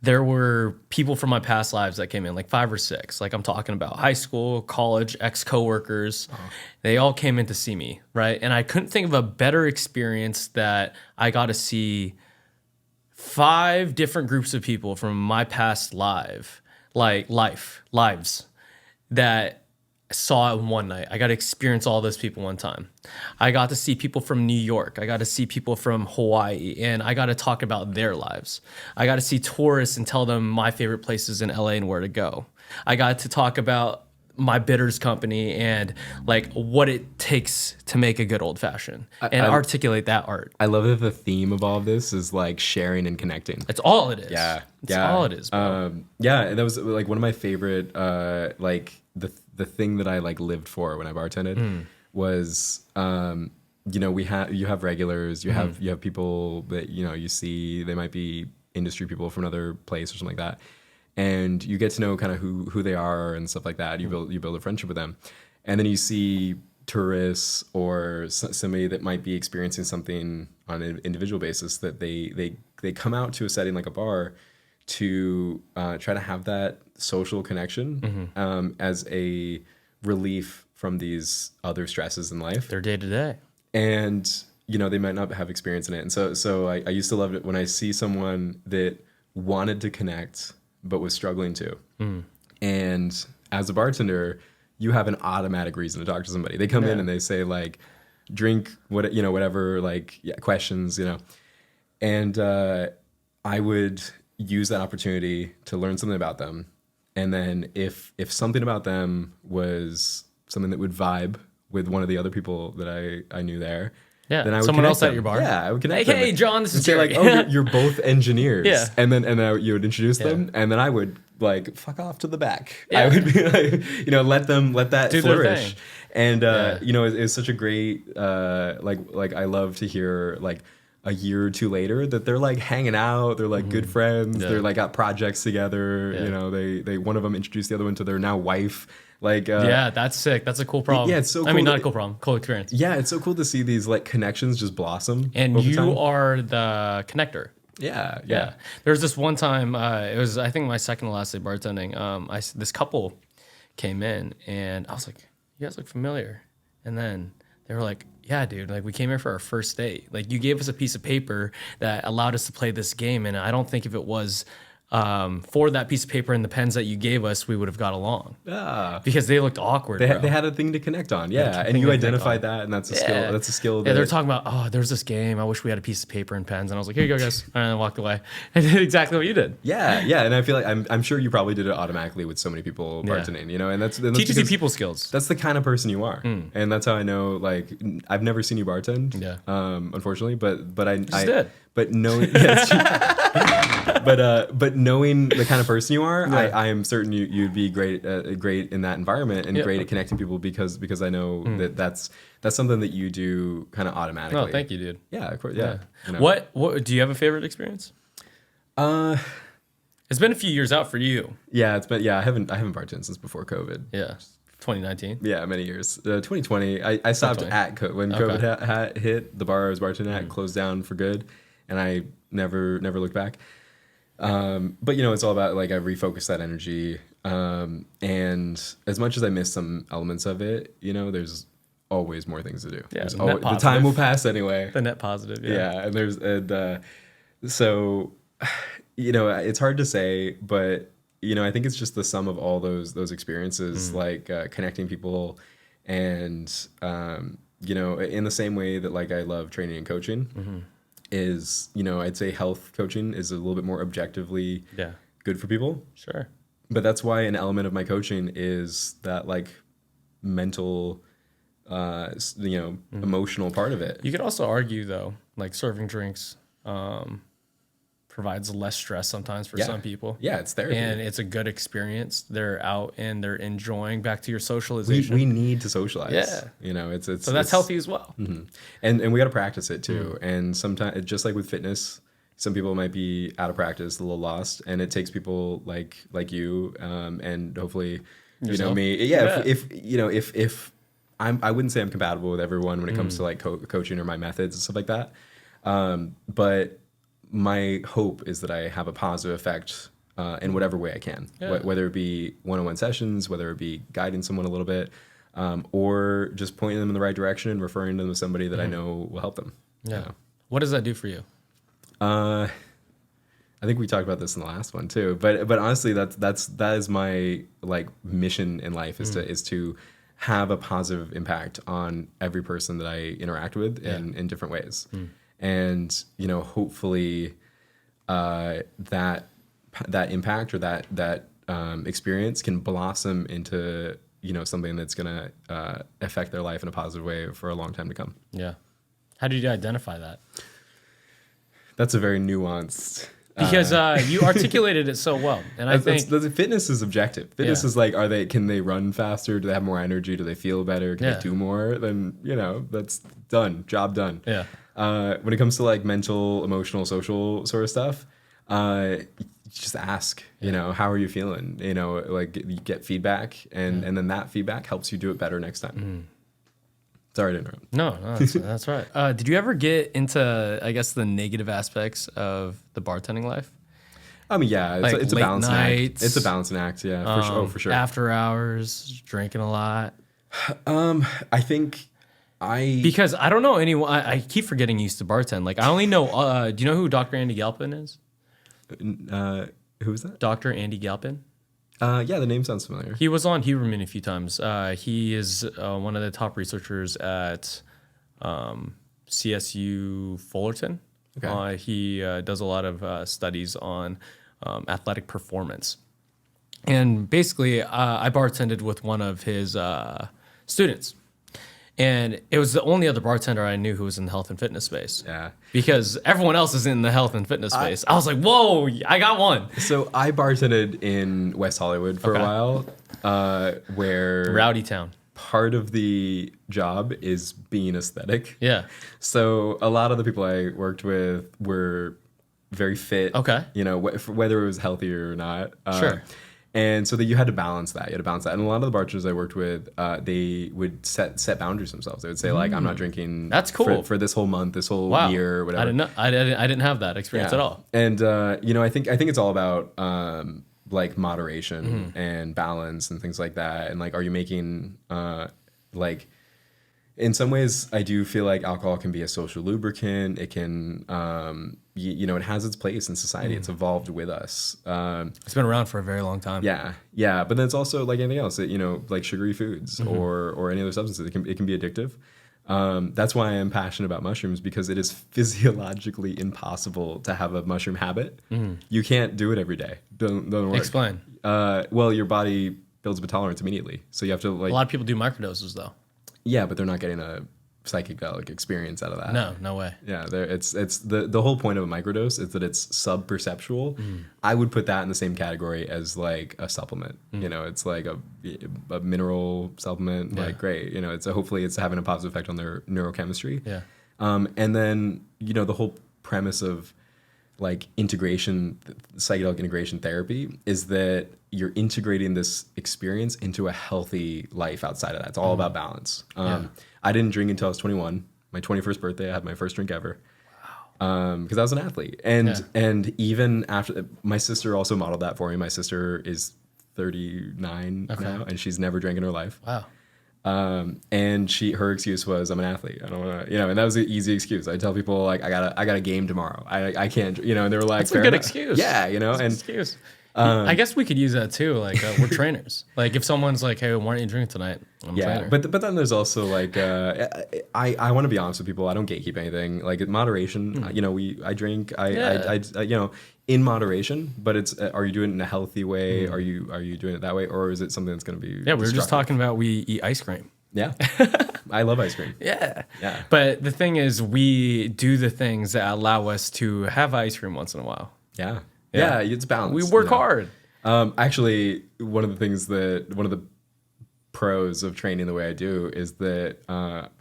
A: there were people from my past lives that came in, like 5 or 6. Like I'm talking about high school, college, ex-coworkers. Oh. They all came in to see me, right? And I couldn't think of a better experience that I got to see 5 different groups of people from my past lives that I saw it in one night. I got to experience all those people one time. I got to see people from New York. I got to see people from Hawaii, and I got to talk about their lives. I got to see tourists and tell them my favorite places in LA and where to go. I got to talk about my bitters company and like what it takes to make a good old fashioned and articulate that art.
B: I love that the theme of all of this is like sharing and connecting.
A: That's all it is.
B: Yeah.
A: That's all it is, bro.
B: And that was like one of my favorite, like the thing that I like lived for when I bartended was, you have regulars, you have people that, you see, they might be industry people from another place or something like that. And you get to know kind of who they are and stuff like that. You build a friendship with them. And then you see tourists or somebody that might be experiencing something on an individual basis that they come out to a setting like a bar to try to have that social connection as a relief from these other stresses in life.
A: Their day to day.
B: And, they might not have experience in it. And so I used to love it when I see someone that wanted to connect but was struggling to. And as a bartender, you have an automatic reason to talk to somebody. They come in and they say like, drink whatever, like questions, and I would use that opportunity to learn something about them. And then if something about them was something that would vibe with one of the other people that I knew there,
A: then I would someone else
B: them.
A: At your bar.
B: Yeah, I would connect.
A: Hey, John, this is
B: Jerry. Like, oh, you're both engineers.
A: Yeah.
B: And then you would introduce them, and then I would like fuck off to the back.
A: Yeah.
B: I would be like, let that
A: do
B: flourish. And it's such a great like I love to hear like a year or two later that they're like hanging out, they're like good friends, they're like got projects together. They one of them introduced the other one to their now wife. Like
A: that's sick. That's a cool problem.
B: Yeah, it's so cool.
A: I mean, not a cool problem, cool experience.
B: Yeah, it's so cool to see these like connections just blossom.
A: And you are the connector.
B: Yeah.
A: There's this one time, it was I think my second to last day bartending. This couple came in and I was like, "You guys look familiar," and then they were like, "Yeah, dude, like we came here for our first date. Like you gave us a piece of paper that allowed us to play this game, and I don't think if it was for that piece of paper and the pens that you gave us, we would have got along." Because they looked awkward.
B: They had a thing to connect on. Yeah, and you identified that, and that's a skill. That's a skill.
A: Yeah, they're talking about, oh, there's this game. I wish we had a piece of paper and pens. And I was like, here you go, guys. And I walked away. I did exactly what you did.
B: Yeah, and I feel like I'm sure you probably did it automatically with so many people bartending. And that's
A: teaches you people skills.
B: That's the kind of person you are, and that's how I know. Like, I've never seen you bartend.
A: Yeah.
B: Unfortunately, but I
A: did.
B: But knowing, but knowing the kind of person you are, I am certain you'd be great in that environment and great at connecting people because I know that's something that you do kind of automatically.
A: Oh, thank you, dude.
B: Yeah, of course. Yeah.
A: What do you have a favorite experience? It's been a few years out for you.
B: Yeah, I haven't bartended since before COVID.
A: Yeah. 2019.
B: Yeah, many years. 2020. I stopped at when COVID hit. The bar I was bartending at closed down for good, and I never looked back. But it's all about like I refocused that energy. And as much as I miss some elements of it, there's always more things to do.
A: Yeah,
B: the time will pass anyway.
A: The net positive.
B: Yeah, and so it's hard to say, but I think it's just the sum of all those experiences, like connecting people, and in the same way that like I love training and coaching, is I'd say health coaching is a little bit more objectively good for people.
A: Sure.
B: But that's why an element of my coaching is that like mental, emotional part of it.
A: You could also argue though, like serving drinks provides less stress sometimes for some people.
B: Yeah, it's therapy.
A: And it's a good experience. They're out and they're enjoying. Back to your socialization.
B: We need to socialize.
A: Yeah.
B: It's
A: so that's healthy as well.
B: Mm-hmm. And we got to practice it too. And sometimes, just like with fitness, some people might be out of practice, a little lost, and it takes people like you, and hopefully, me. Yeah. If I wouldn't say I'm compatible with everyone when it comes to like coaching or my methods and stuff like that. But my hope is that I have a positive effect in whatever way I can, whether it be one-on-one sessions, whether it be guiding someone a little bit, or just pointing them in the right direction and referring them to somebody that I know will help them.
A: Yeah. What does that do for you?
B: I think we talked about this in the last one too, but honestly, that is my like mission in life is to have a positive impact on every person that I interact with in different ways. And hopefully that impact or that experience can blossom into something that's gonna affect their life in a positive way for a long time to come.
A: Yeah. How did you identify that?
B: That's a very nuanced.
A: Because you articulated it so well, and I think
B: fitness is objective. Fitness is like, can they run faster? Do they have more energy? Do they feel better? Can they do more? Then that's done. Job done.
A: Yeah.
B: When it comes to like mental, emotional, social sort of stuff, just ask. How are you feeling? Like you get feedback, and then that feedback helps you do it better next time. Sorry to interrupt.
A: No, that's right. Did you ever get into, I guess, the negative aspects of the bartending life?
B: I mean, yeah, it's a balancing act. It's a balancing act, yeah, for sure. After
A: hours, drinking a lot.
B: I think
A: because I don't know anyone. I keep forgetting you used to bartend. Like I only know. Do you know who Dr. Andy Galpin is?
B: Who is that? Dr.
A: Andy Galpin.
B: Yeah, the name sounds familiar.
A: He was on Huberman a few times. He is one of the top researchers at CSU Fullerton. Okay. He does a lot of studies on athletic performance. And basically, I bartended with one of his students. And it was the only other bartender I knew who was in the health and fitness space. Yeah. Because everyone else is in the health and fitness space. I was like, whoa, I got one.
B: So I bartended in West Hollywood for a while, where
A: Rowdy Town.
B: Part of the job is being aesthetic.
A: Yeah.
B: So a lot of the people I worked with were very fit.
A: Okay.
B: Whether it was healthier or not.
A: Sure.
B: And so that you had to balance that. And a lot of the bartenders I worked with, they would set boundaries themselves. They would say like, I'm not drinking.
A: That's cool.
B: For this whole month, this whole year, whatever.
A: I didn't know. I didn't have that experience at all.
B: And I think it's all about like moderation and balance and things like that. And like, are you making like? In some ways, I do feel like alcohol can be a social lubricant. It can, it has its place in society. It's evolved with us.
A: It's been around for a very long time.
B: Yeah. But then it's also like anything else, like sugary foods or any other substances. It can be addictive. That's why I am passionate about mushrooms, because it is physiologically impossible to have a mushroom habit. You can't do it every day. Don't work.
A: Explain.
B: Well, your body builds up a tolerance immediately, so you have to like.
A: A lot of people do microdoses though.
B: Yeah, but they're not getting a psychedelic experience out of that.
A: No way.
B: Yeah, it's the whole point of a microdose is that it's sub-perceptual. I would put that in the same category as like a supplement. It's like a mineral supplement. Like great. Hopefully it's having a positive effect on their neurochemistry.
A: Yeah.
B: And then the whole premise of like psychedelic integration therapy is that you're integrating this experience into a healthy life outside of that. It's all about balance. I didn't drink until I was 21. My 21st birthday, I had my first drink ever. Because I was an athlete. And even after, my sister also modeled that for me. My sister is 39 now, and she's never drank in her life.
A: Wow.
B: And her excuse was, I'm an athlete. I don't want to, and that was an easy excuse. I tell people like, I got a game tomorrow. I can't, and they were like,
A: that's a good excuse.
B: Yeah,
A: That's an excuse. I guess we could use that too. Like we're trainers. Like if someone's like, "Hey, why don't you drink tonight?" I'm a trainer.
B: But then there's also like, I want to be honest with people. I don't gatekeep anything. Like in moderation, I drink. I in moderation. But it's are you doing it in a healthy way? Are you doing it that way, or is it something that's going to be?
A: Yeah, we were just talking about we eat ice cream.
B: Yeah, I love ice cream.
A: Yeah. But the thing is, we do the things that allow us to have ice cream once in a while.
B: Yeah, it's balanced.
A: We work hard.
B: Actually, one of the pros of training the way I do is that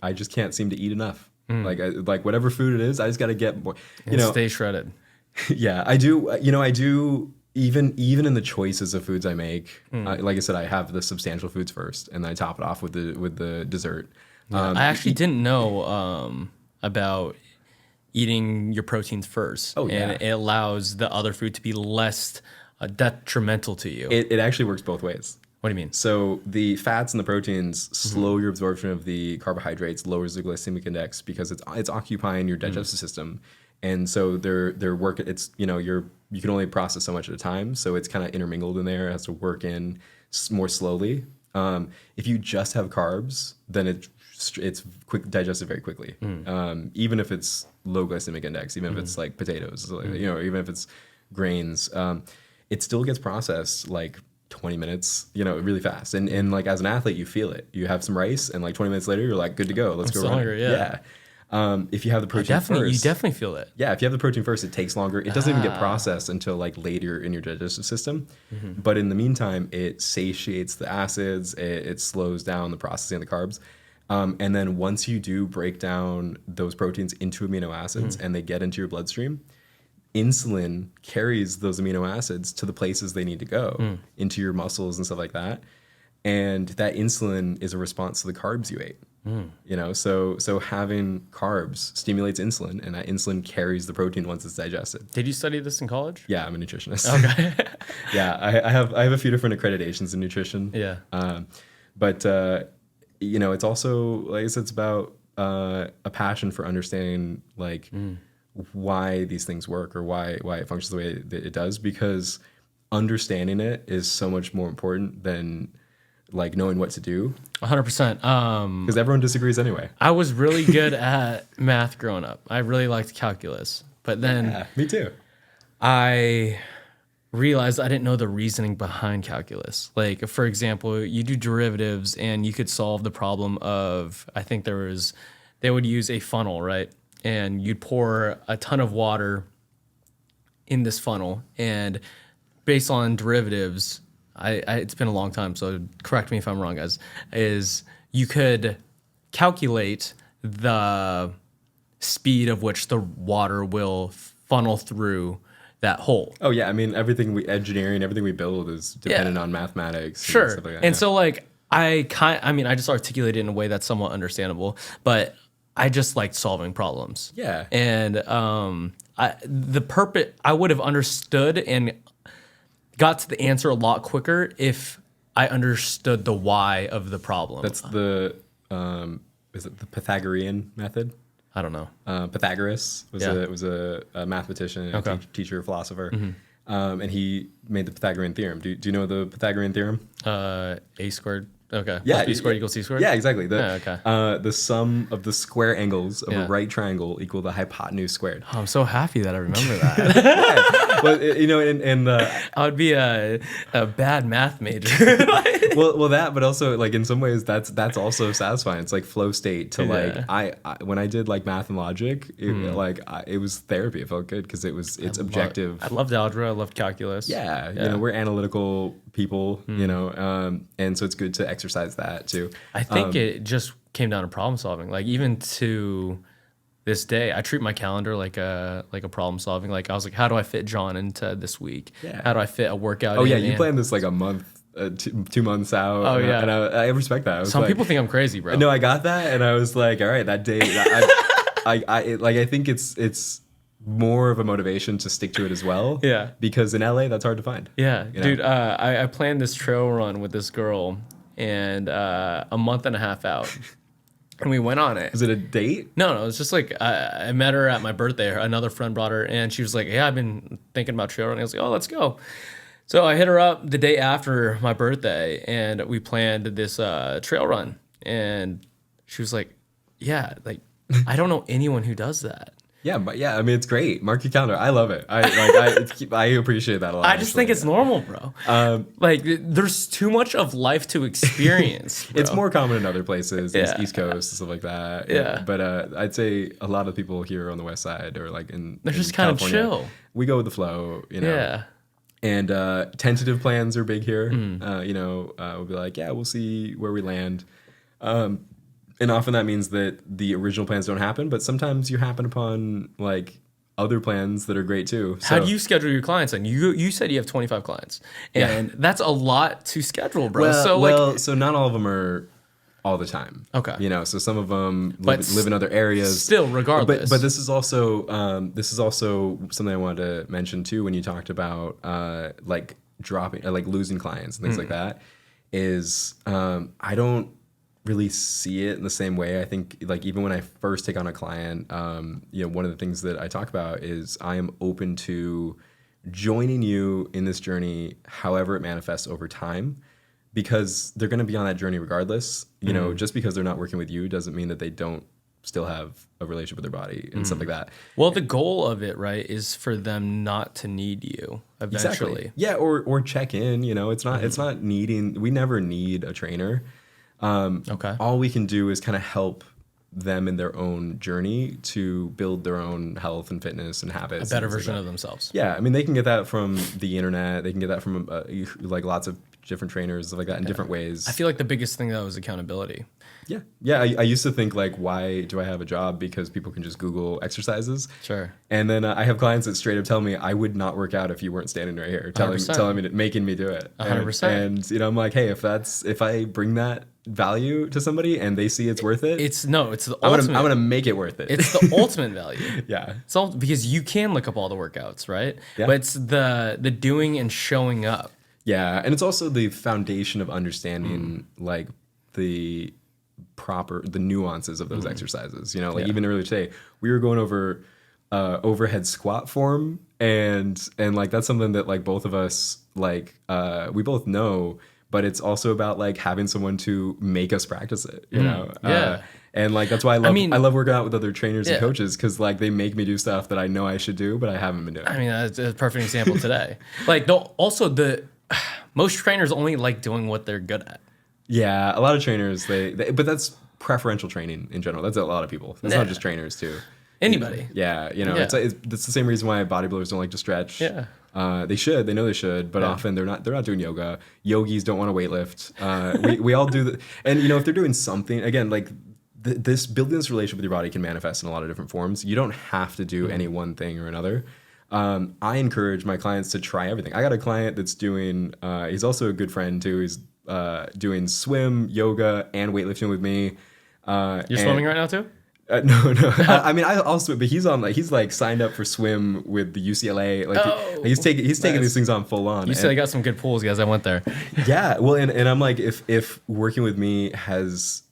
B: I just can't seem to eat enough. Like whatever food it is, I just got to get more.
A: Stay shredded.
B: Yeah, I do. I do. Even in the choices of foods I make, like I said, I have the substantial foods first, and then I top it off with the dessert.
A: I actually didn't know about eating your proteins first. And it allows the other food to be less detrimental to you.
B: It actually works both ways.
A: What do you mean?
B: So the fats and the proteins slow your absorption of the carbohydrates, lowers the glycemic index because it's occupying your digestive system. And so their work, it's, you can only process so much at a time. So it's kind of intermingled in there. It has to work in more slowly. If you just have carbs, then it's quick digested very quickly. Even if it's low glycemic index, even if it's like potatoes, even if it's grains, it still gets processed like 20 minutes, really fast. And like as an athlete, you feel it. You have some rice, and like 20 minutes later, you're like good to go. Let's go.
A: Hungry, yeah.
B: If you have the protein first,
A: you definitely feel it.
B: Yeah, if you have the protein first, it takes longer. It doesn't even get processed until like later in your digestive system. But in the meantime, it satiates the acids. It slows down the processing of the carbs. And then once you do break down those proteins into amino acids and they get into your bloodstream, insulin carries those amino acids to the places they need to go, into your muscles and stuff like that. And that insulin is a response to the carbs you ate. So having carbs stimulates insulin, and that insulin carries the protein once it's digested.
A: Did you study this in college?
B: Yeah, I'm a nutritionist.
A: Okay.
B: Yeah, I have a few different accreditations in nutrition.
A: Yeah.
B: But it's also, like I said, it's about a passion for understanding like why these things work or why it functions the way that it does, because understanding it is so much more important than like knowing what to do.
A: 100%.
B: Because everyone disagrees anyway.
A: I was really good at math growing up. I really liked calculus. But then
B: me too.
A: I realized I didn't know the reasoning behind calculus. Like, for example, you do derivatives and you could solve the problem of, I think they would use a funnel, right? And you'd pour a ton of water in this funnel, and based on derivatives, it's been a long time, so correct me if I'm wrong, guys, is you could calculate the speed of which the water will funnel through that hole.
B: Oh yeah, I mean everything we build is dependent on mathematics.
A: Sure.
B: And stuff like that.
A: And so like I just articulated it in a way that's somewhat understandable, but I just liked solving problems.
B: Yeah.
A: And I would have understood and got to the answer a lot quicker if I understood the why of the problem.
B: That's the is it the Pythagorean method?
A: I don't know.
B: Pythagoras was a mathematician, a teacher, philosopher, and he made the Pythagorean theorem. Do you know the Pythagorean theorem?
A: A squared. Okay.
B: Yeah.
A: B squared equals C squared?
B: Yeah, exactly.
A: Okay.
B: The sum of the square angles of a right triangle equal the hypotenuse squared.
A: Oh, I'm so happy that I remember that.
B: Well, and
A: I would be a bad math major.
B: well, that, but also like in some ways that's also satisfying. It's like flow state to like I when I did like math and logic, it was therapy. It felt good because it's objective.
A: I loved algebra. I loved calculus.
B: Yeah. We're analytical people, and so it's good to exercise that too.
A: I think it just came down to problem solving. Like even to this day, I treat my calendar like a problem solving. Like I was like, how do I fit John into this week?
B: Yeah.
A: How do I fit a workout?
B: Oh yeah, you plan this like a month, 2 months out.
A: Oh
B: and
A: yeah,
B: and I respect that.
A: Some people think I'm crazy, bro.
B: No, I got that, and I was like, all right, that day, I think it's more of a motivation to stick to it as well.
A: Yeah.
B: Because in LA, that's hard to find.
A: Yeah,
B: you know?
A: dude. I planned this trail run with this girl, and a month and a half out. And we went on it.
B: Is it a date?
A: No, it's just like I met her at my birthday. Another friend brought her, and she was like, "Yeah, I've been thinking about trail running." I was like, "Oh, let's go." So I hit her up the day after my birthday, and we planned this trail run. And she was like, "Yeah, like I don't know anyone who does that."
B: Yeah, but yeah, I mean, it's great. Mark your calendar. I love it. I appreciate that a lot.
A: I just think it's normal, bro. Like, there's too much of life to experience.
B: It's more common in other places,
A: Yeah.
B: East Coast and stuff like that.
A: Yeah.
B: But I'd say a lot of people here on the West Side or like
A: They're
B: in
A: just kind of
B: California,
A: chill.
B: We go with the flow, you know.
A: Yeah.
B: And tentative plans are big here. We'll be like, yeah, we'll see where we land. And often that means that the original plans don't happen, but sometimes you happen upon like other plans that are great too. So,
A: How do you schedule your clients? And you said you have 25 clients, and that's a lot to schedule, bro.
B: So not all of them are all the time.
A: Okay.
B: You know, so some of them live in other areas.
A: Still, regardless.
B: But this is also something I wanted to mention too when you talked about like dropping, like losing clients and things like that. Is I don't really see it in the same way. I think like even when I first take on a client, one of the things that I talk about is I am open to joining you in this journey, however it manifests over time, because they're going to be on that journey regardless. You know, just because they're not working with you doesn't mean that they don't still have a relationship with their body and stuff like that.
A: Well, the goal of it, right, is for them not to need you eventually.
B: Exactly. Yeah, or check in. You know, it's not needing. We never need a trainer.
A: Okay.
B: All we can do is kind of help them in their own journey to build their own health and fitness and habits.
A: A better version of themselves.
B: Yeah, I mean, they can get that from the internet. They can get that from like lots of different trainers, stuff like that, in different ways.
A: I feel like the biggest thing though is accountability.
B: Yeah. I used to think like, why do I have a job? Because people can just Google exercises.
A: Sure.
B: And then I have clients that straight up tell me I would not work out if you weren't standing right here, telling me, making me do it.
A: 100%.
B: And I'm like, hey, if I bring that value to somebody and they see it's worth it,
A: it's the ultimate.
B: I'm gonna make it worth it.
A: It's the ultimate value.
B: Yeah.
A: It's all because you can look up all the workouts, right?
B: Yeah.
A: But it's the doing and showing up.
B: Yeah, and it's also the foundation of understanding like the nuances of those exercises. You know, like even earlier today, we were going over overhead squat form, and like that's something that like both of us like we both know, but it's also about like having someone to make us practice it. You know, and like that's why I love working out with other trainers and coaches, because like they make me do stuff that I know I should do, but I haven't been doing.
A: I mean, that's a perfect example today. Like most trainers only like doing what they're good at. Yeah,
B: a lot of trainers but that's preferential training in general. That's a lot of people. That's not just trainers too.
A: Anybody.
B: Yeah, you know, it's the same reason why bodybuilders don't like to stretch.
A: Yeah.
B: They know they should, but often they're not doing yoga. Yogis don't want to weightlift. We all do that. And you know, if they're doing something, again, like building this relationship with your body can manifest in a lot of different forms. You don't have to do any one thing or another. I encourage my clients to try everything. I got a client that's doing, he's also a good friend too. He's doing swim, yoga, and weightlifting with me.
A: You're swimming right now too?
B: No. I mean, I'll swim, but he's like signed up for swim with the UCLA. Like he's taking these things on full on.
A: UCLA got some good pools, guys. I went there.
B: Yeah, well, and I'm like, if working with me has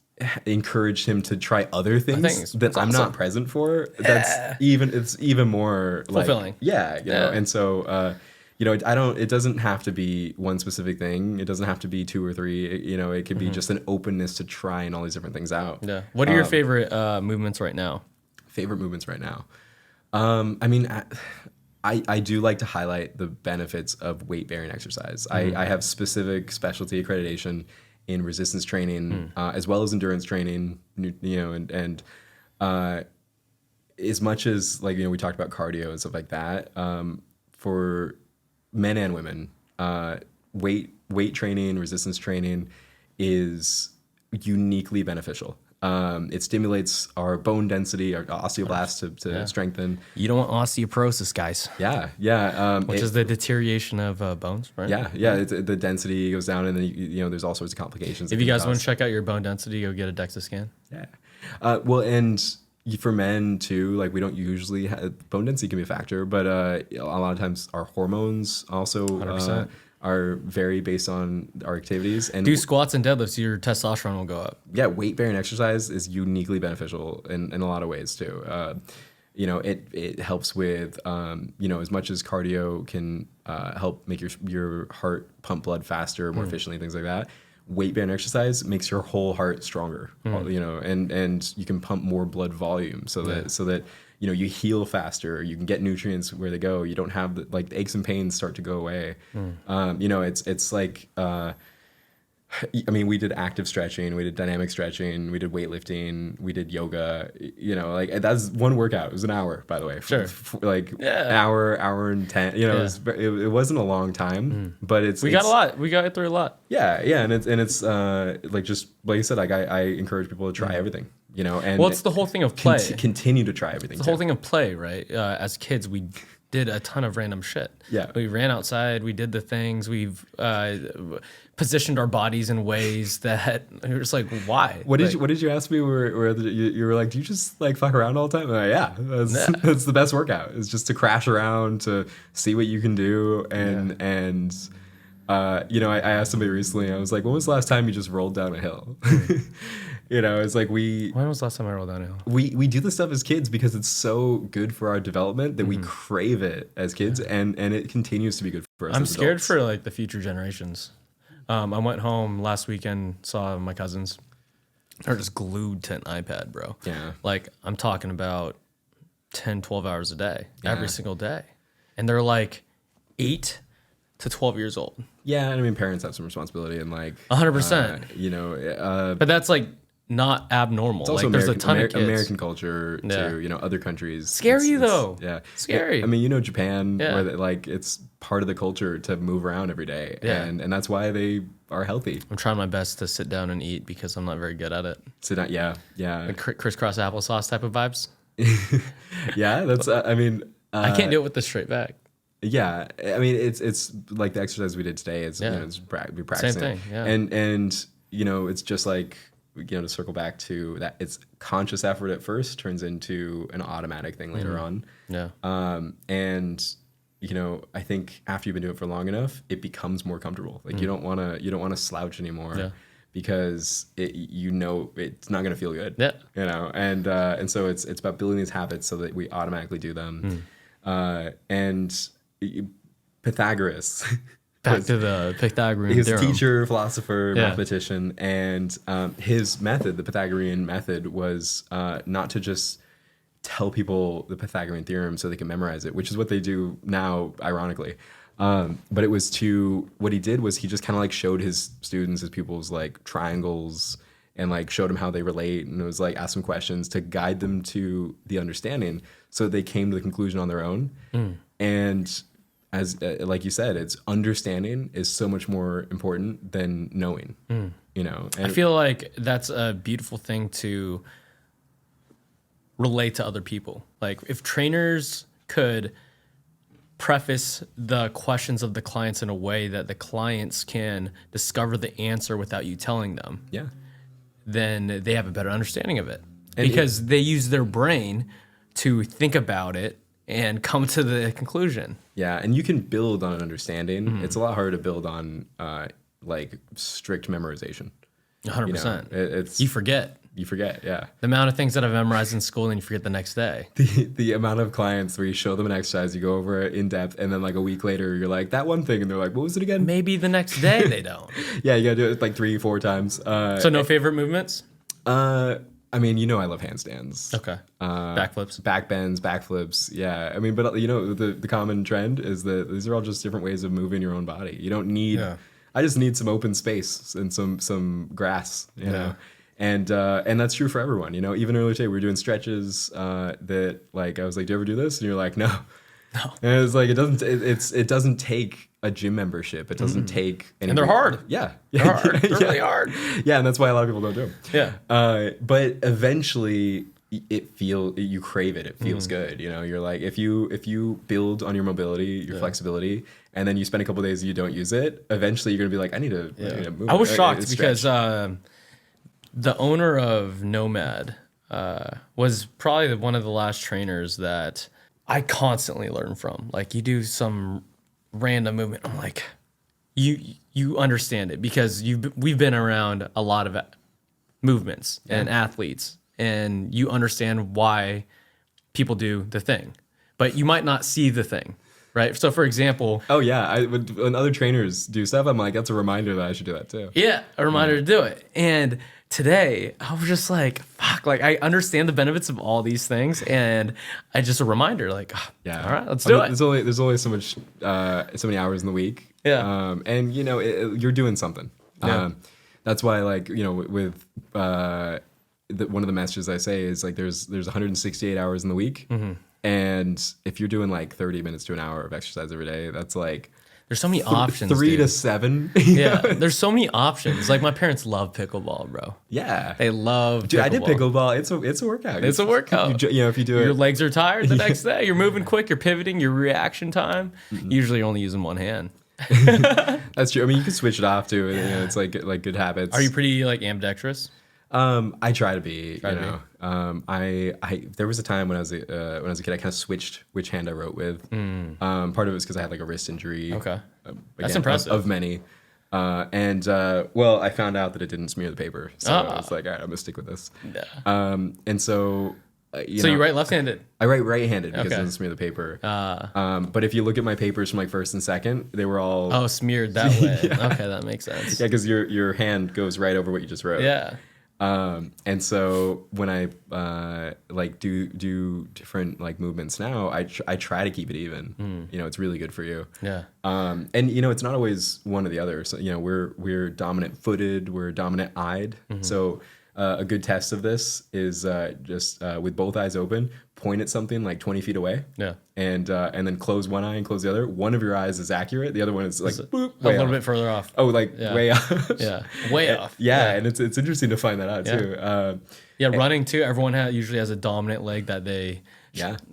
B: encouraged him to try other things that I'm not present for, it's even more
A: fulfilling.
B: Like, you know, and so. You know, it doesn't have to be one specific thing. It doesn't have to be 2 or 3. You know, it could be just an openness to trying all these different things out.
A: Yeah. What are your favorite movements right now?
B: Favorite movements right now? I mean, I do like to highlight the benefits of weight-bearing exercise. I have specialty accreditation in resistance training, as well as endurance training. You know, and as much as like, you know, we talked about cardio and stuff like that, for men and women, weight training, resistance training is uniquely beneficial. It stimulates our bone density, our osteoblasts to strengthen.
A: You don't want osteoporosis, guys.
B: Yeah.
A: Which is the deterioration of bones, right?
B: Yeah. The density goes down, and then there's all sorts of complications.
A: If you guys want to check out your bone density, go get a DEXA scan.
B: Yeah. Well, and for men too, like we don't usually have, bone density can be a factor, but a lot of times our hormones also are very based on our activities. And
A: do squats and deadlifts, your testosterone will go up.
B: Yeah, weight bearing exercise is uniquely beneficial in a lot of ways too. It helps with as much as cardio can help make your heart pump blood faster, more efficiently, things like that. Weight bearing exercise makes your whole heart stronger, and you can pump more blood volume so that you heal faster, you can get nutrients where they go, you don't have the aches and pains start to go away. It's like we did active stretching, we did dynamic stretching, we did weightlifting, we did yoga. That's one workout. It was an hour, by the way.
A: Sure.
B: Hour and 10. It wasn't a long time, but we
A: got a lot. We got through a lot.
B: Yeah, and it's just like you said, I encourage people to try everything. And
A: it's the whole thing of play.
B: Continue to try everything.
A: It's the whole thing of play, right? As kids, we did a ton of random shit.
B: Yeah,
A: we ran outside. We did the things. We've positioned our bodies in ways that you're just like, why?
B: What did you ask me? You were like, do you just fuck around all the time? Like, yeah, that's the best workout. It's just to crash around, to see what you can do, and I asked somebody recently. I was like, when was the last time you just rolled down a hill? It's like when
A: was the last time I rolled down a hill?
B: We do this stuff as kids because it's so good for our development that we crave it as kids, and it continues to be good for us.
A: I'm scared for the future generations. I went home last weekend, saw my cousins. They're just glued to an iPad, bro.
B: Yeah.
A: I'm talking about 10, 12 hours a day, every single day. And they're 8 to 12 years old.
B: Yeah, and I mean, parents have some responsibility and
A: 100%. But that's not abnormal.
B: It's also
A: there's a ton of kids.
B: American culture to other countries.
A: Scary though.
B: Yeah,
A: scary.
B: I mean, Japan, where it's part of the culture to move around every day, and that's why they are healthy.
A: I'm trying my best to sit down and eat because I'm not very good at it.
B: Sit down, yeah.
A: Crisscross applesauce type of vibes.
B: Yeah, that's.
A: I can't do it with the straight back.
B: Yeah, I mean, it's like the exercise we did today. It's it's we practicing.
A: Same thing. Yeah,
B: and it's just to circle back to that, it's conscious effort at first turns into an automatic thing later on.
A: Yeah.
B: And I think after you've been doing it for long enough, it becomes more comfortable. You don't want to slouch anymore because it's not going to feel good.
A: Yeah.
B: And so it's about building these habits so that we automatically do them. And Pythagoras.
A: Back to the Pythagorean
B: his
A: theorem.
B: Teacher, philosopher, mathematician, and his method, the Pythagorean method, was not to just tell people the Pythagorean theorem so they can memorize it, which is what they do now, ironically. But it was what he did was he just kind of showed his students, his pupils, triangles and showed them how they relate, and it was ask them questions to guide them to the understanding so they came to the conclusion on their own. And as like you said, it's understanding is so much more important than knowing. And
A: I feel like that's a beautiful thing to relate to other people. If trainers could preface the questions of the clients in a way that the clients can discover the answer without you telling them, then they have a better understanding of it. Because they use their brain to think about it and come to the conclusion. Yeah,
B: and you can build on an understanding. It's a lot harder to build on strict memorization.
A: 100%. You forget.
B: You forget, yeah.
A: The amount of things that I've memorized in school and you forget the next day.
B: The amount of clients where you show them an exercise, you go over it in depth, and then a week later, you're like, that one thing, and they're like, what was it again?
A: Maybe the next day they don't.
B: Yeah, you gotta do it 3-4 times.
A: So no favorite movements?
B: I love handstands.
A: Okay. Backflips.
B: Backbends, backflips. Yeah. But the common trend is that these are all just different ways of moving your own body. You don't need, I just need some open space and some grass, you know? And that's true for everyone, even earlier today, we were doing stretches, that I was like, do you ever do this? And you're like, no. And it's it doesn't take a gym membership. It doesn't take anything.
A: And they're hard.
B: Yeah.
A: They're hard. They're really hard.
B: Yeah, and that's why a lot of people don't do them.
A: Yeah.
B: But eventually you crave it. It feels good. You know, you're like, if you build on your mobility, your flexibility, and then you spend a couple of days and you don't use it, eventually you're going to be like, I need to move.
A: I was shocked because the owner of Nomad was probably one of the last trainers that I constantly learn from. Like, you do some random movement, I'm like, you understand it because we've been around a lot of movements and athletes, and you understand why people do the thing, but you might not see the thing, right? So, for example,
B: when other trainers do stuff, I'm like, that's a reminder that I should do that too.
A: Yeah, a reminder to do it. And today, I was just like, fuck, like, I understand the benefits of all these things, and I just a reminder, like, all right, let's do it.
B: There's only so much, so many hours in the week.
A: Yeah.
B: And you know, you're doing something.
A: Yeah.
B: That's why, like, you know, with one of the messages I say is like, there's 168 hours in the week, and if you're doing like 30 minutes to an hour of exercise every day, that's like,
A: there's so many options.
B: 3 to 7.
A: Yeah, there's so many options. Like, my parents love pickleball, bro.
B: Yeah,
A: they love.
B: Dude,
A: pickleball.
B: I did pickleball. It's a workout.
A: It's a workout.
B: You know, if you do it,
A: your legs are tired the next day. You're moving quick. You're pivoting. Your reaction time. Usually, you're only using one hand.
B: That's true. I mean, you can switch it off too. You know, it's like good habits.
A: Are you pretty like ambidextrous?
B: I try to be. There was a time when I was a kid, I kind of switched which hand I wrote with. Part of it was because I had like a wrist injury.
A: Okay,
B: again,
A: that's impressive.
B: Of many. Well, I found out that it didn't smear the paper, so I was like, all right, I'm gonna stick with this.
A: Yeah.
B: And so.
A: You write left-handed?
B: I write right-handed because it doesn't smear the paper. But if you look at my papers from like first and second, they were all
A: smeared that way. Okay, that makes sense.
B: Yeah, because your hand goes right over what you just wrote.
A: Yeah.
B: And so when I like do different like movements now, I try to keep it even. You know, it's really good for you.
A: Yeah.
B: And you know, it's not always one or the other. So you know, we're dominant footed, we're dominant eyed. So a good test of this is just with both eyes open, point at something like 20 feet away. Yeah. And then close one eye and close the other. One of your eyes is accurate. The other one is like boop,
A: a little bit further off.
B: Oh, like way off.
A: Yeah. Way off.
B: Yeah, and it's interesting to find that out too.
A: Running too. Everyone usually has a dominant leg that they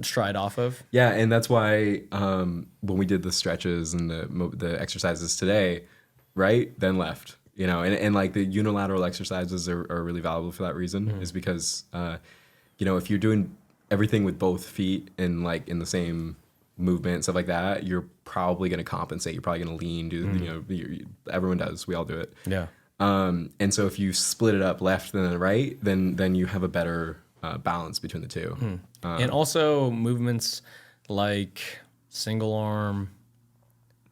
A: stride off of.
B: Yeah, and that's why when we did the stretches and the exercises today, right, then left. You know, and like the unilateral exercises are really valuable for that reason, is because, you know, if you're doing everything with both feet and like in the same movement and stuff like that, you're probably going to compensate. You're probably going to lean, you know, everyone does. We all do it.
A: Yeah.
B: And so if you split it up left and then right, then you have a better balance between the two.
A: And also movements like single arm,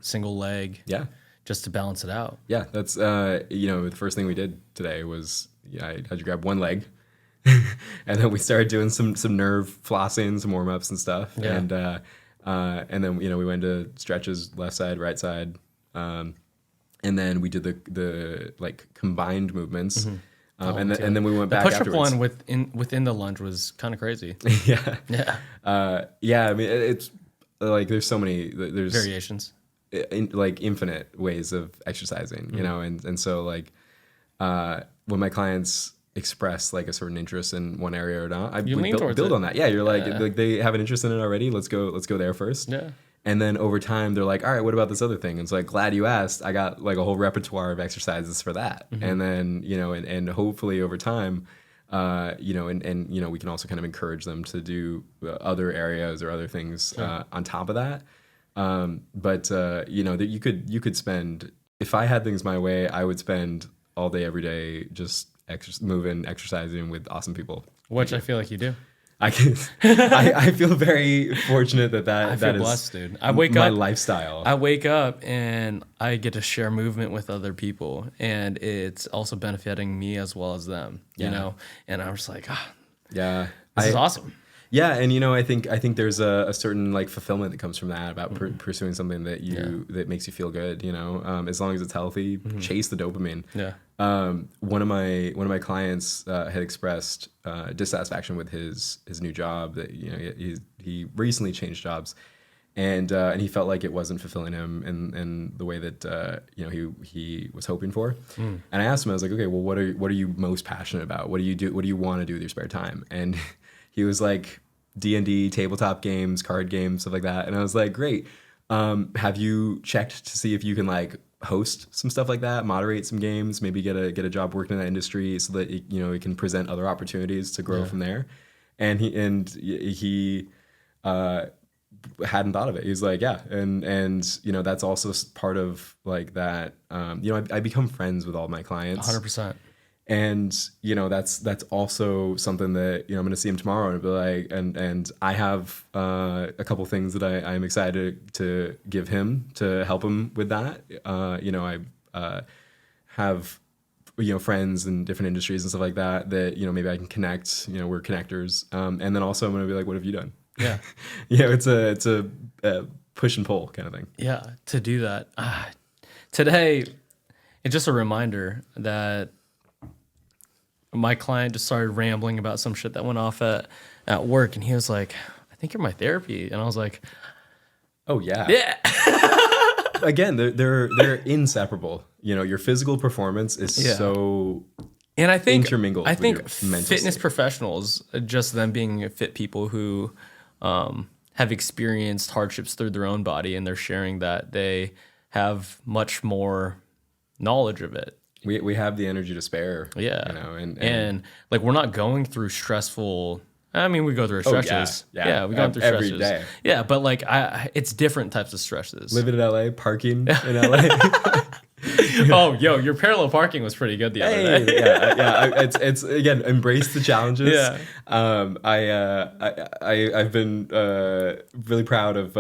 A: single leg.
B: Yeah.
A: Just to balance it out.
B: Yeah, that's you know, the first thing we did today was I had you grab one leg, and then we started doing some nerve flossing, some warm ups and stuff, and then you know we went to stretches left side, right side, and then we did the like combined movements, and then we went back.
A: The push-up
B: afterwards.
A: one within the lunge was kind of crazy.
B: Yeah. I mean, it's like there's so many
A: variations.
B: Like infinite ways of exercising, you know, and so like when my clients express like a certain interest in one area or not, I build on that. Yeah, you're like they have an interest in it already. Let's go there first. Yeah. And then over time they're like, all right, what about this other thing? And it's like, glad you asked. I got like a whole repertoire of exercises for that. And then you know, and hopefully over time, you know, and you know, we can also kind of encourage them to do other areas or other things on top of that. But you know, that you could spend, if I had things my way, I would spend all day, every day, just moving, exercising with awesome people.
A: Which I feel like you do.
B: I feel very fortunate that is
A: blessed, dude. I wake
B: my
A: up,
B: lifestyle.
A: I wake up and I get to share movement with other people, and it's also benefiting me as well as them. You know, and I'm just like, this is awesome.
B: Yeah, and you know, I think there's a certain like fulfillment that comes from that about pursuing something that that makes you feel good. You know, as long as it's healthy, chase the dopamine. Yeah. One of my clients had expressed dissatisfaction with his new job. That you know he recently changed jobs, and he felt like it wasn't fulfilling him in the way that he was hoping for. And I asked him, I was like, okay, well, what are you most passionate about? What do you want to do with your spare time? And he was like, D&D, tabletop games, card games, stuff like that. And I was like, great. Have you checked to see if you can like host some stuff like that, moderate some games, maybe get a job working in that industry so that it can present other opportunities to grow from there? And he hadn't thought of it. He's like, yeah, and that's also part of like that. I become friends with all my clients,
A: 100%.
B: and that's also something that I'm going to see him tomorrow and be like, and I have a couple things that I'm excited to give him to help him with that. I have friends in different industries and stuff like that maybe I can connect. We're connectors, and then also I'm going to be like, what have you done?
A: Yeah.
B: It's a push and pull kind of thing.
A: Yeah, to do that. Today, it's just a reminder that my client just started rambling about some shit that went off at work, and he was like, I think you're my therapy. And I was like,
B: oh, yeah.
A: Yeah.
B: Again, they're inseparable. Your physical performance is so
A: and I think
B: intermingled.
A: I think
B: with your mental
A: fitness
B: state.
A: professionals, just them being fit people who have experienced hardships through their own body, and they're sharing that they have much more knowledge of it.
B: We have the energy to spare.
A: Yeah.
B: And
A: like we're not going through stressful. I mean, we go through stresses.
B: Yeah.
A: We go through
B: Every
A: stresses.
B: day.
A: Yeah, but like it's different types of stresses.
B: living in LA, parking in LA.
A: Oh, your parallel parking was pretty good the other day.
B: It's again, embrace the challenges.
A: Yeah.
B: I've been really proud of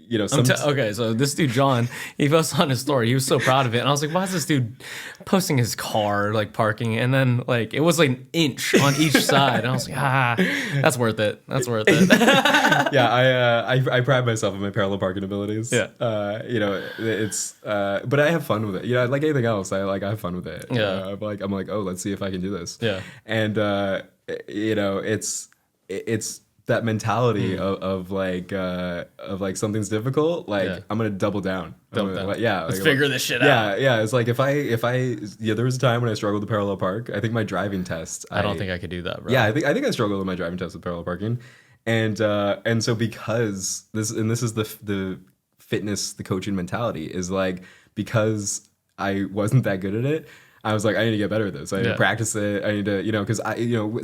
A: Okay, so this dude John, he posted on his story. He was so proud of it, and I was like, "Why is this dude posting his car like parking?" And then like it was like an inch on each side, and I was like, that's worth it. That's worth it."
B: Yeah, I pride myself on my parallel parking abilities.
A: Yeah.
B: It's but I have fun with it. Like anything else, I have fun with it.
A: Yeah.
B: I'm like, oh, let's see if I can do this.
A: Yeah.
B: And it's that mentality of something's difficult, like I'm gonna double down.
A: Let's figure this shit out.
B: Yeah. It's like if I there was a time when I struggled with parallel park. I think my driving test.
A: I don't think I could do that, bro.
B: Yeah, I think I struggled with my driving test with parallel parking, and so because this is the fitness, the coaching mentality is like, because I wasn't that good at it, I was like, I need to get better at this. I need to practice it. I need to, because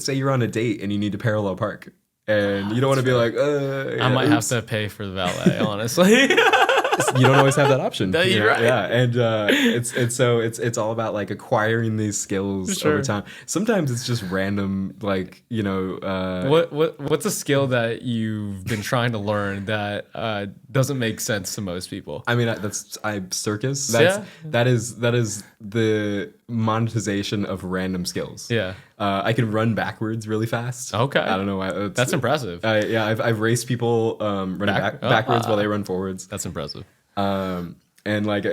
B: say you're on a date and you need to parallel park. And you don't want to be like,
A: I might have to pay for the valet, honestly.
B: You don't always have that option.
A: No, you're right.
B: Yeah, and it's all about like acquiring these skills over time. Sometimes it's just random, like
A: What's a skill that you've been trying to learn that doesn't make sense to most people?
B: I mean, Circus. That is the monetization of random skills.
A: Yeah.
B: I can run backwards really fast.
A: Okay.
B: I don't know why.
A: That's impressive.
B: I've raced people running backwards while they run forwards.
A: That's impressive.
B: And like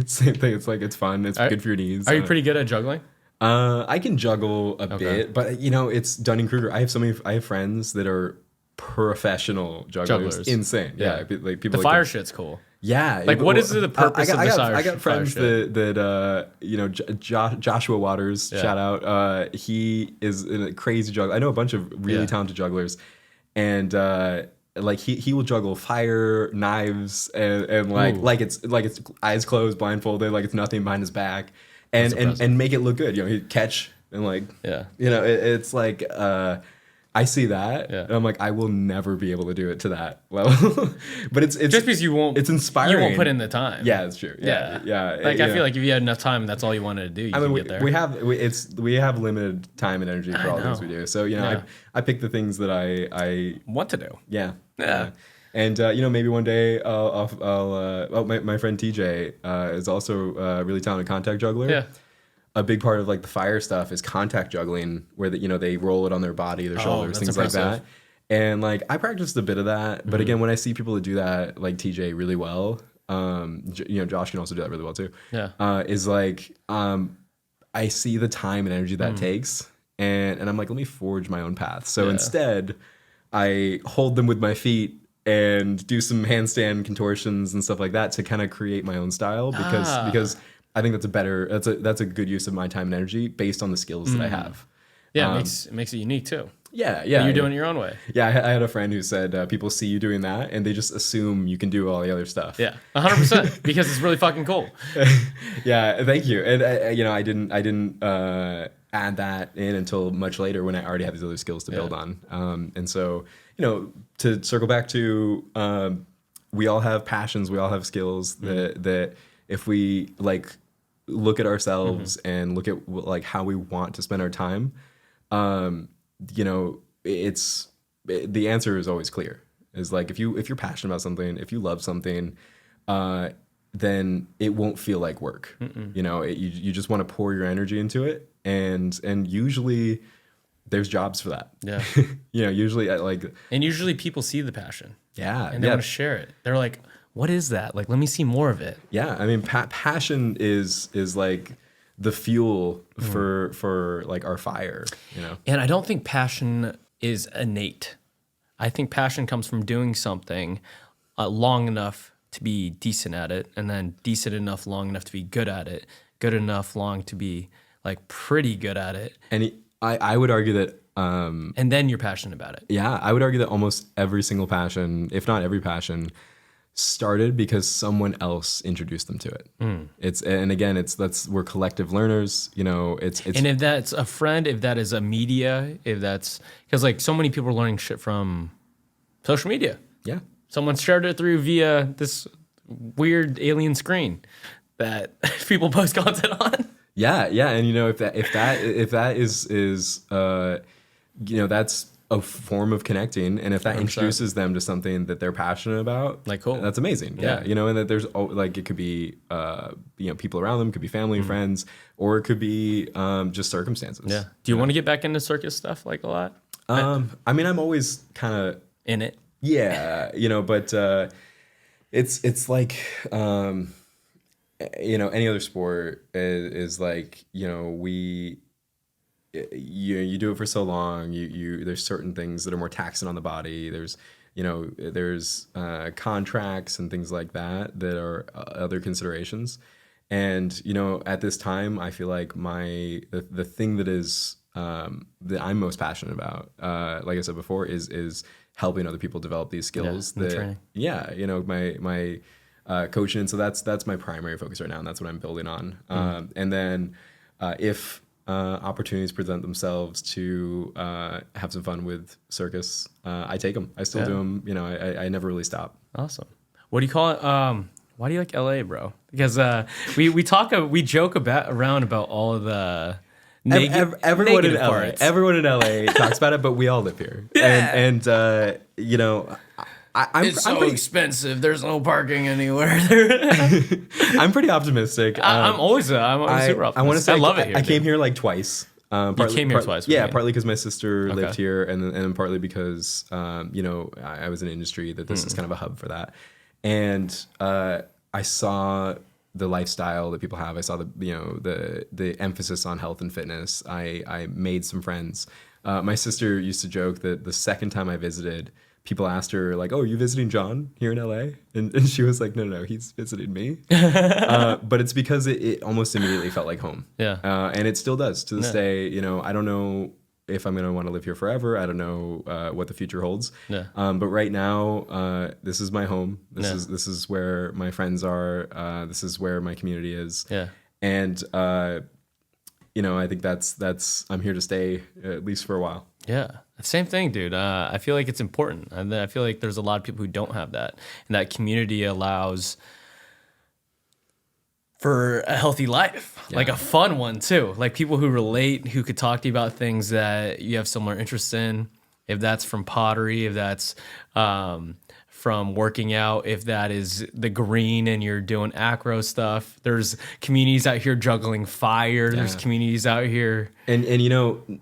B: same thing. It's like it's fun. It's good for your knees.
A: Are you pretty good at juggling?
B: I can juggle a bit, but it's Dunning-Kruger. I have friends that are professional jugglers. Insane. Yeah. Like people.
A: The fire shit's cool.
B: Yeah.
A: Like, what is the purpose of the fire?
B: I got friends that Joshua Waters, shout out. He is a crazy juggler. I know a bunch of really talented jugglers, and like he will juggle fire, knives, and like it's eyes closed, blindfolded, like it's nothing behind his back, and make it look good. He'd catch and like it's like. I see that, and I'm like, I will never be able to do it to that level. But it's just
A: because you won't.
B: It's inspiring.
A: You won't put in the time.
B: Yeah, it's true. Yeah.
A: Like I feel like if you had enough time, and that's all you wanted to do. You could get there.
B: We have limited time and energy for all the things we do. So I pick the things that I
A: want to do.
B: Yeah. And maybe one day I'll my friend TJ is also a really talented contact juggler.
A: Yeah.
B: A big part of like the fire stuff is contact juggling, where they roll it on their body, their shoulders, things like that. And like I practiced a bit of that, but again, when I see people that do that, like TJ really well, Josh can also do that really well too.
A: Yeah,
B: is like I see the time and energy that takes, and I'm like, let me forge my own path. So instead, I hold them with my feet and do some handstand contortions and stuff like that to kind of create my own style because I think that's a good use of my time and energy based on the skills that I have.
A: Yeah, it makes it unique too.
B: Yeah.
A: But you're doing it your own way.
B: Yeah, I had a friend who said people see you doing that and they just assume you can do all the other stuff.
A: Yeah, 100%, because it's really fucking cool.
B: Yeah, thank you. And I didn't add that in until much later when I already had these other skills to build on. And so, to circle back to, we all have passions, we all have skills that if we like look at ourselves and look at like how we want to spend our time, it's the answer is always clear. Is like if you're passionate about something, if you love something, then it won't feel like work. You just want to pour your energy into it, and usually there's jobs for that. Yeah. Usually
A: usually people see the passion.
B: Yeah.
A: And they want to share it. They're like, what is that? Like, let me see more of it.
B: Yeah. I mean, passion is like the fuel for like our fire,
A: And I don't think passion is innate. I think passion comes from doing something long enough to be decent at it, and then decent enough long enough to be good at it, good enough long to be like pretty good at it.
B: And I would argue that
A: and then you're passionate about it.
B: Yeah, I would argue that almost every single passion, if not every passion, started because someone else introduced them to it. We're collective learners, it's
A: and if that's a friend, if that is a media, if that's because like so many people are learning shit from social media.
B: Yeah,
A: someone shared it through via this weird alien screen that people post content on.
B: Yeah, and if that is that's a form of connecting, and if that 100%. Introduces them to something that they're passionate about,
A: like cool,
B: that's amazing. Yeah, and that there's like it could be people around them, could be family, friends, or it could be just circumstances.
A: Yeah. Do you want to get back into circus stuff like a lot?
B: I mean, I'm always kind of
A: in it.
B: Yeah, but it's like any other sport is like you do it for so long. There's certain things that are more taxing on the body. There's contracts and things like that are other considerations. And at this time, I feel like the thing that is that I'm most passionate about, like I said before, is helping other people develop these skills.
A: Training.
B: Yeah, my coaching. And so that's my primary focus right now, and that's what I'm building on. And then if opportunities present themselves to have some fun with Circus, I take them. I still do them. I never really stop.
A: Awesome. What do you call it? Why do you like LA, bro? Because we joke around about all of the
B: everyone in LA.
A: Parts.
B: Everyone in LA talks about it, but we all live here.
A: Yeah.
B: It's
A: so expensive. There's no parking anywhere.
B: I'm pretty optimistic.
A: I'm always super optimistic.
B: I want to say
A: I love it here.
B: I came here like twice.
A: You came here twice.
B: Yeah, partly because my sister lived here, and partly because I was in an industry that this is kind of a hub for that. And I saw the lifestyle that people have. I saw the emphasis on health and fitness. I made some friends. My sister used to joke that the second time I visited, people asked her like, "Oh, are you visiting John here in LA?" And she was like, "No, he's visiting me." But it's because it almost immediately felt like home.
A: Yeah.
B: And it still does to this day. I don't know if I'm going to want to live here forever. I don't know what the future holds.
A: Yeah.
B: But right now, this is my home. This is where my friends are. This is where my community is.
A: Yeah.
B: And I think that's I'm here to stay at least for a while.
A: Yeah. Same thing, dude. I feel like it's important. And I feel like there's a lot of people who don't have that. And that community allows for a healthy life, like a fun one too. Like people who relate, who could talk to you about things that you have similar interests in. If that's from pottery, if that's from working out, if that is the green and you're doing acro stuff. There's communities out here juggling fire. There's communities out here.
B: And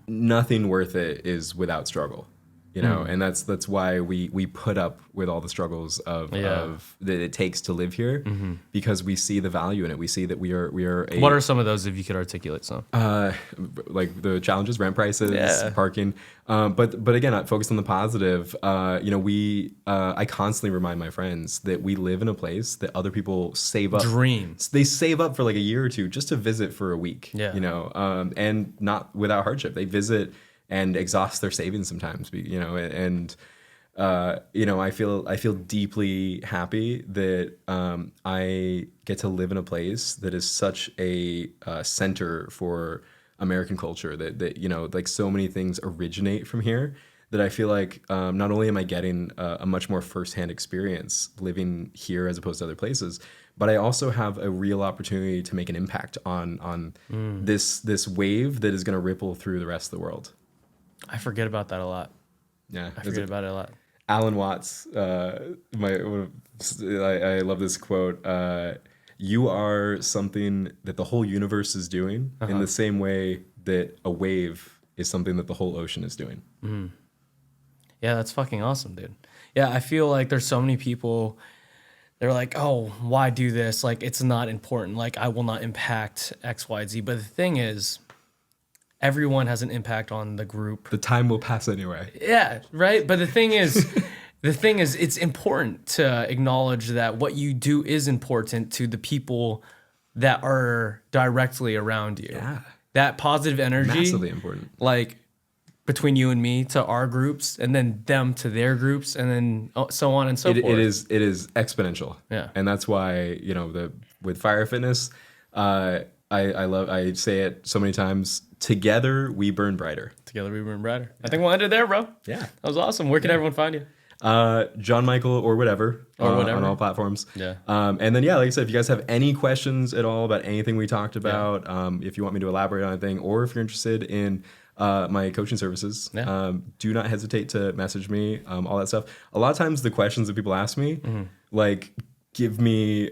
B: nothing worth it is without struggle. you know, and that's why we put up with all the struggles of that it takes to live here, because we see the value in it. We see that we are
A: What are some of those, if you could articulate some?
B: Like the challenges, rent prices, parking. But again, focused on the positive. You know, I constantly remind my friends that we live in a place that other people save up. They save up for like a year or two just to visit for a week.
A: Yeah.
B: You know, and not without hardship. They visit and exhaust their savings sometimes. You know, and you know, I feel deeply happy that I get to live in a place that is such a center for American culture, that you know, like so many things originate from here, that I feel like not only am I getting a much more firsthand experience living here as opposed to other places, but I also have a real opportunity to make an impact on this wave that is going to ripple through the rest of the world.
A: I forget about that a lot.
B: Yeah,
A: I forget about it a lot.
B: Alan Watts, I love this quote. You are something that the whole universe is doing in the same way that a wave is something that the whole ocean is doing.
A: Yeah, that's fucking awesome, dude. Yeah, I feel like there's so many people, they're like, oh, why do this? Like, it's not important. Like, I will not impact X, Y, Z. But the thing is, everyone has an impact on the group.
B: The time will pass anyway.
A: Yeah, right? But the thing is, it's important to acknowledge that what you do is important to the people that are directly around you.
B: Yeah.
A: That positive energy.
B: Massively important.
A: Like, between you and me to our groups, and then them to their groups, and then so on and so forth.
B: It is exponential.
A: Yeah.
B: And that's why, you know, with Fire Fitness, I say it so many times, together we burn brighter.
A: Together we burn brighter. I think we'll end it there, bro.
B: Yeah.
A: That was awesome. Where can everyone find you?
B: John Michael or whatever. On all platforms.
A: Yeah.
B: And then, like I said, if you guys have any questions at all about anything we talked about, if you want me to elaborate on anything, or if you're interested in my coaching services, do not hesitate to message me, all that stuff. A lot of times the questions that people ask me, like, give me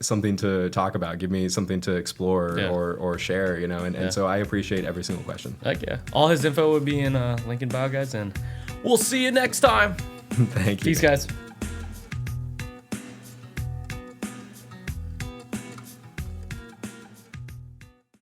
B: something to talk about, give me something to explore or share, you know, and so I appreciate every single question.
A: Heck yeah. All his info would be in link in bio, guys, and we'll see you next time.
B: Thank you.
A: Peace, guys.